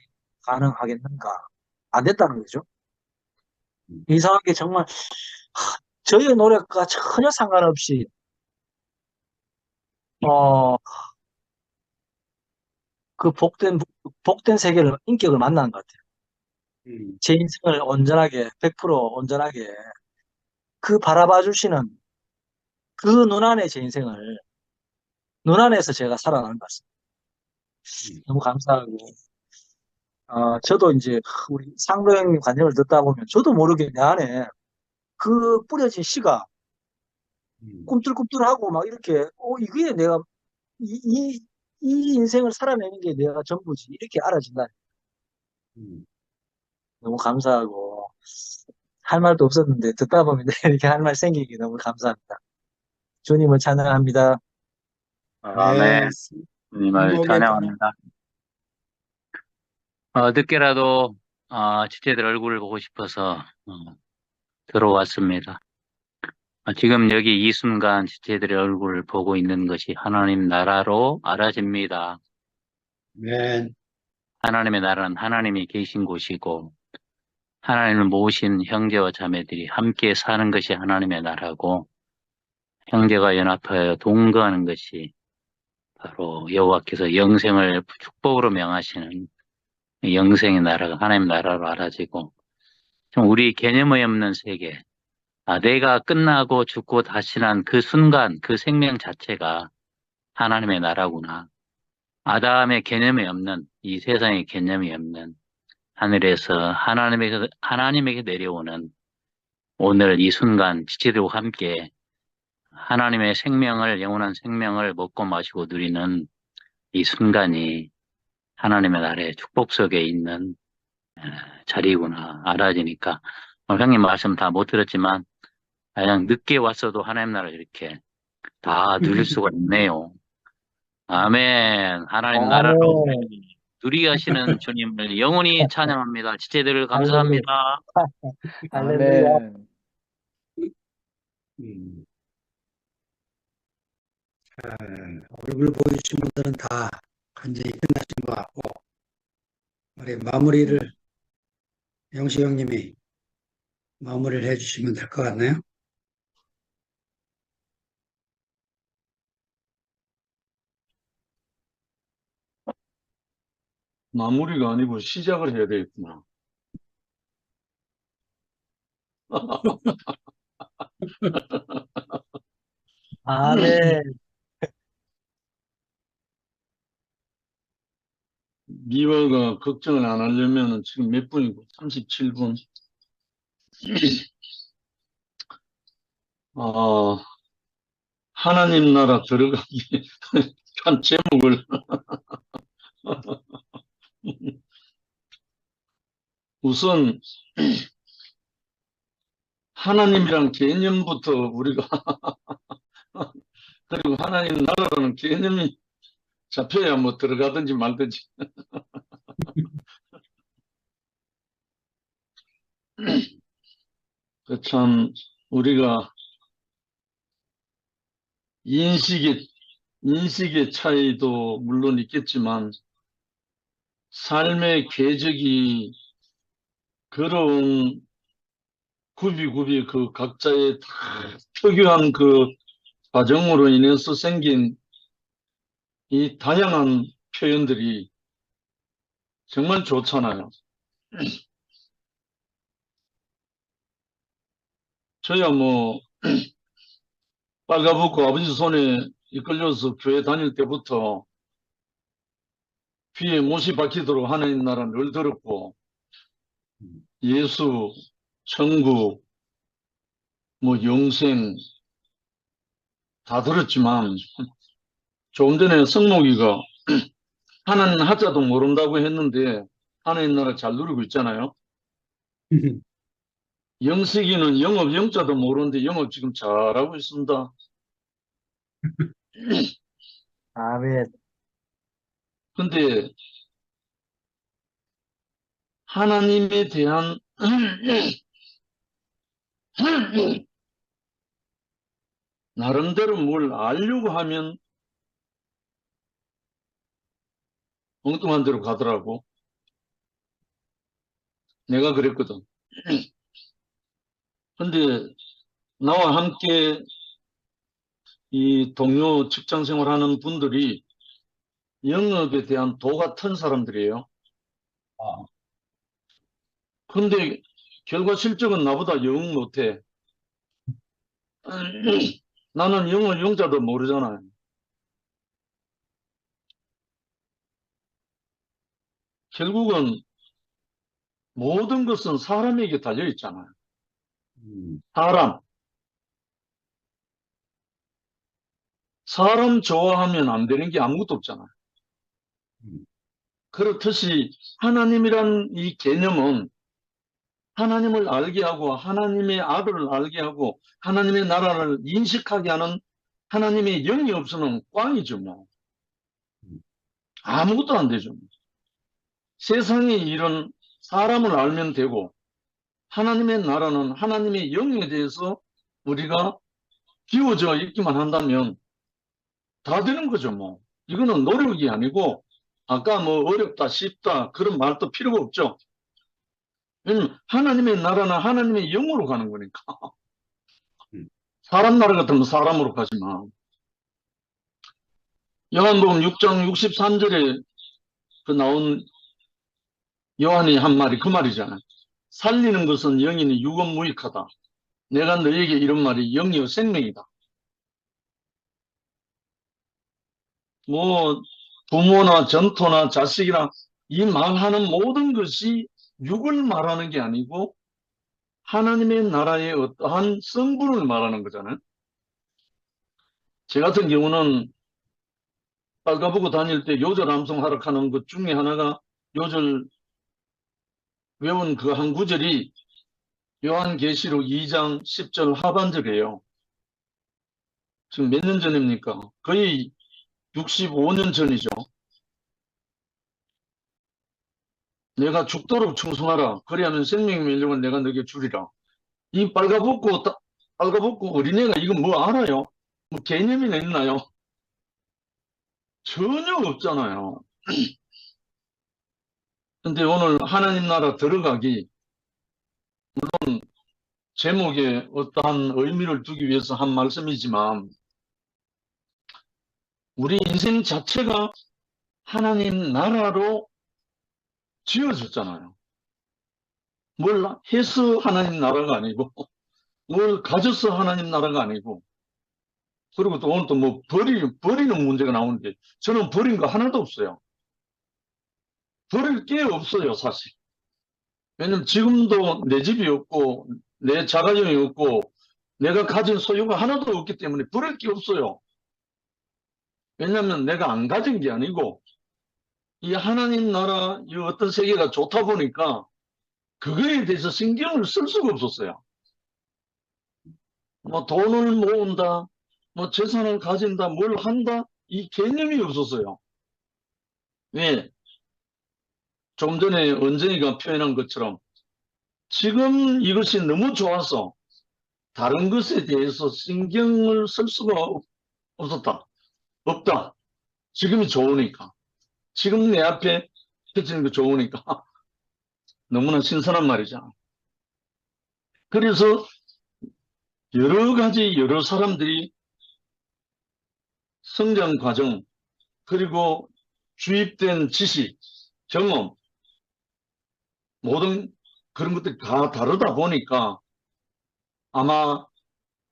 가능하겠는가? 안 됐다는 거죠. 이상하게 정말 저의 노력과 전혀 상관없이 어, 그 복된 세계를 인격을 만난 것 같아요. 제 인생을 온전하게 100% 온전하게 그 바라봐 주시는 그 눈 안에 제 인생을 눈 안에서 제가 살아나는 것 같습니다. 너무 감사하고 저도 이제 우리 상도 형님 관념을 듣다 보면 저도 모르게 내 안에 그 뿌려진 씨가 꿈틀꿈틀하고 막 이렇게 이게 내가 이, 이, 이 인생을 살아내는 게 내가 전부지 이렇게 알아진다. 너무 감사하고 할 말도 없었는데 듣다 보면 이렇게 할 말 생기기 너무 감사합니다. 주님을 찬양합니다. 아멘. 주님을 행복에 찬양합니다. 늦게라도 지체들 얼굴을 보고 싶어서 들어왔습니다. 지금 여기 이 순간 지체들의 얼굴을 보고 있는 것이 하나님 나라로 알아집니다. 아멘. 하나님의 나라는 하나님이 계신 곳이고 하나님을 모신 형제와 자매들이 함께 사는 것이 하나님의 나라고 형제가 연합하여 동거하는 것이 바로 여호와께서 영생을 축복으로 명하시는 영생의 나라가 하나님의 나라로 알아지고 좀 우리 개념의 없는 세계 내가 끝나고 죽고 다시 난 그 순간 그 생명 자체가 하나님의 나라구나. 아담의 개념이 없는 이 세상의 개념이 없는 하늘에서 하나님에게 내려오는 오늘 이 순간 지체들과 함께 하나님의 생명을 영원한 생명을 먹고 마시고 누리는 이 순간이 하나님의 나라의 축복 속에 있는 자리구나 알아지니까 오늘 형님 말씀 다 못 들었지만 그냥 늦게 왔어도 하나님 나라를 이렇게 다 누릴 수가 있네요. 아멘. 하나님 나라로 아멘. 누리게 하시는 주님을 영원히 찬양합니다. 지체들을 감사합니다. 할렐루야. 아멘. 얼굴 보여주신 분들은 다 간절히 끝나신 것 같고, 우리 마무리를 영식 형님이 마무리를 해주시면 될 것 같나요? 마무리가 아니고 시작을 해야 되겠구나. 아멘. 미화가 걱정을 안 하려면 지금 몇 분이고 37분. 하나님 나라 들어가기 한 제목을 우선 하나님이란 개념부터 우리가 그리고 하나님 나라라는 개념이 잡혀야 뭐 들어가든지 말든지. 참 우리가 인식의 차이도 물론 있겠지만 삶의 궤적이 그런 굽이 그 각자의 다 특유한 그 과정으로 인해서 생긴 이 다양한 표현들이 정말 좋잖아요. 저야 뭐 빨가벗고 아버지 손에 이끌려서 교회 다닐 때부터 귀에 못이 박히도록 하나님 나라 늘 들었고 예수, 천국, 뭐 영생 다 들었지만 조금 전에 성록이가 하나님 하자도 모른다고 했는데 하나님 나라 잘 누리고 있잖아요. 영식이는 영업 영자도 모르는데 영업 지금 잘하고 있습니다. 아멘. 근데 하나님에 대한 나름대로 뭘 알려고 하면 엉뚱한 데로 가더라고. 내가 그랬거든. 근데 나와 함께 이 동료 직장 생활하는 분들이 영업에 대한 도 같은 사람들이에요. 아, 근데 결과 실적은 나보다 영 못해. 나는 영어 영자도 모르잖아요. 결국은 모든 것은 사람에게 달려 있잖아요. 사람. 사람 좋아하면 안 되는 게 아무것도 없잖아요. 그렇듯이 하나님이란 이 개념은 하나님을 알게 하고 하나님의 아들을 알게 하고 하나님의 나라를 인식하게 하는 하나님의 영이 없으면 꽝이죠, 뭐. 아무것도 안 되죠. 세상의 일은 사람을 알면 되고 하나님의 나라는 하나님의 영에 대해서 우리가 기워져 있기만 한다면 다 되는 거죠, 뭐. 이거는 노력이 아니고 아까 뭐 어렵다, 쉽다 그런 말도 필요가 없죠. 왜냐면 하나님의 나라는 하나님의 영으로 가는 거니까. 사람 나라 같으면 사람으로 가지만. 요한복음 6장 63절에 그 나온 요한이 한 말이 그 말이잖아요. 살리는 것은 영이니 유건무익하다. 내가 너에게 이런 말이 영이요 생명이다. 뭐 부모나 전토나 자식이나 이 말하는 모든 것이 육을 말하는 게 아니고 하나님의 나라의 어떠한 성분을 말하는 거잖아요. 제 같은 경우는 빨가보고 다닐 때 요절 암송하러 가는 것 중에 하나가 요절 외운 그 한 구절이 요한계시록 2장 10절 하반절이에요. 지금 몇 년 전입니까? 거의 65년 전이죠. 내가 죽도록 충성하라. 그리하면 생명의 면류관 내가 너에게 주리라. 이 빨가벗고 어린애가 이거 뭐 알아요? 뭐 개념이나 있나요? 전혀 없잖아요. 근데 오늘 하나님 나라 들어가기, 물론 제목에 어떠한 의미를 두기 위해서 한 말씀이지만 우리 인생 자체가 하나님 나라로 지어졌잖아요. 뭘 해서 하나님 나라가 아니고 뭘 가져서 하나님 나라가 아니고, 그리고 또 오늘 또 뭐 버리는 문제가 나오는데 저는 버린 거 하나도 없어요. 버릴 게 없어요, 사실. 왜냐면 지금도 내 집이 없고 내 자가정이 없고 내가 가진 소유가 하나도 없기 때문에 버릴 게 없어요. 왜냐면 내가 안 가진 게 아니고 이 하나님 나라 이 어떤 세계가 좋다 보니까 그거에 대해서 신경을 쓸 수가 없었어요. 뭐 돈을 모은다, 뭐 재산을 가진다, 뭘 한다, 이 개념이 없었어요. 왜? 조금 전에 은정이가 표현한 것처럼 지금 이것이 너무 좋아서 다른 것에 대해서 신경을 쓸 수가 없었다. 없다. 지금이 좋으니까. 지금 내 앞에 펼치는 거 좋으니까. 너무나 신선한 말이잖아. 그래서 여러 가지 여러 사람들이 성장 과정, 그리고 주입된 지식, 경험, 모든 그런 것들이 다 다르다 보니까 아마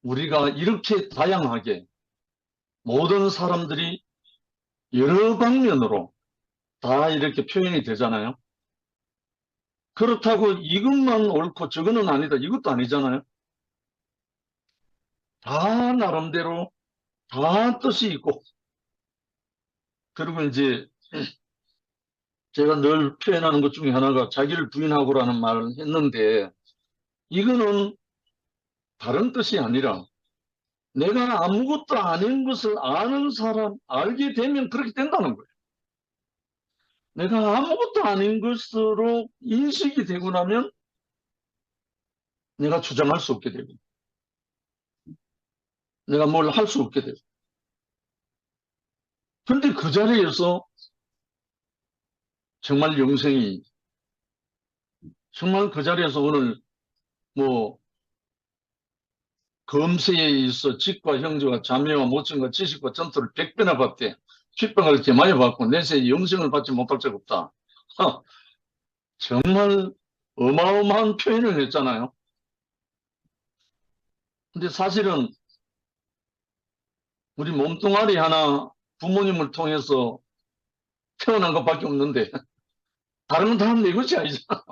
우리가 이렇게 다양하게 모든 사람들이 여러 방면으로 다 이렇게 표현이 되잖아요. 그렇다고 이것만 옳고 저거는 아니다, 이것도 아니잖아요. 다 나름대로 다 뜻이 있고, 그리고 이제 제가 늘 표현하는 것 중에 하나가 자기를 부인하고라는 말을 했는데, 이거는 다른 뜻이 아니라 내가 아무것도 아닌 것을 아는 사람, 알게 되면 그렇게 된다는 거예요. 내가 아무것도 아닌 것으로 인식이 되고 나면 내가 주장할 수 없게 되고, 내가 뭘 할 수 없게 되고. 근데 그 자리에서 정말 영생이 정말 그 자리에서 오늘 뭐 검세에 있어 직과 형제와 자매와 모친과 지식과 전투를 100배나 받대. 쥐병을 이렇게 많이 받고 내세 영생을 받지 못할 적 없다. 정말 어마어마한 표현을 했잖아요. 근데 사실은 우리 몸뚱아리 하나 부모님을 통해서 태어난 것밖에 없는데 다른 건 다 내 것이 아니잖아.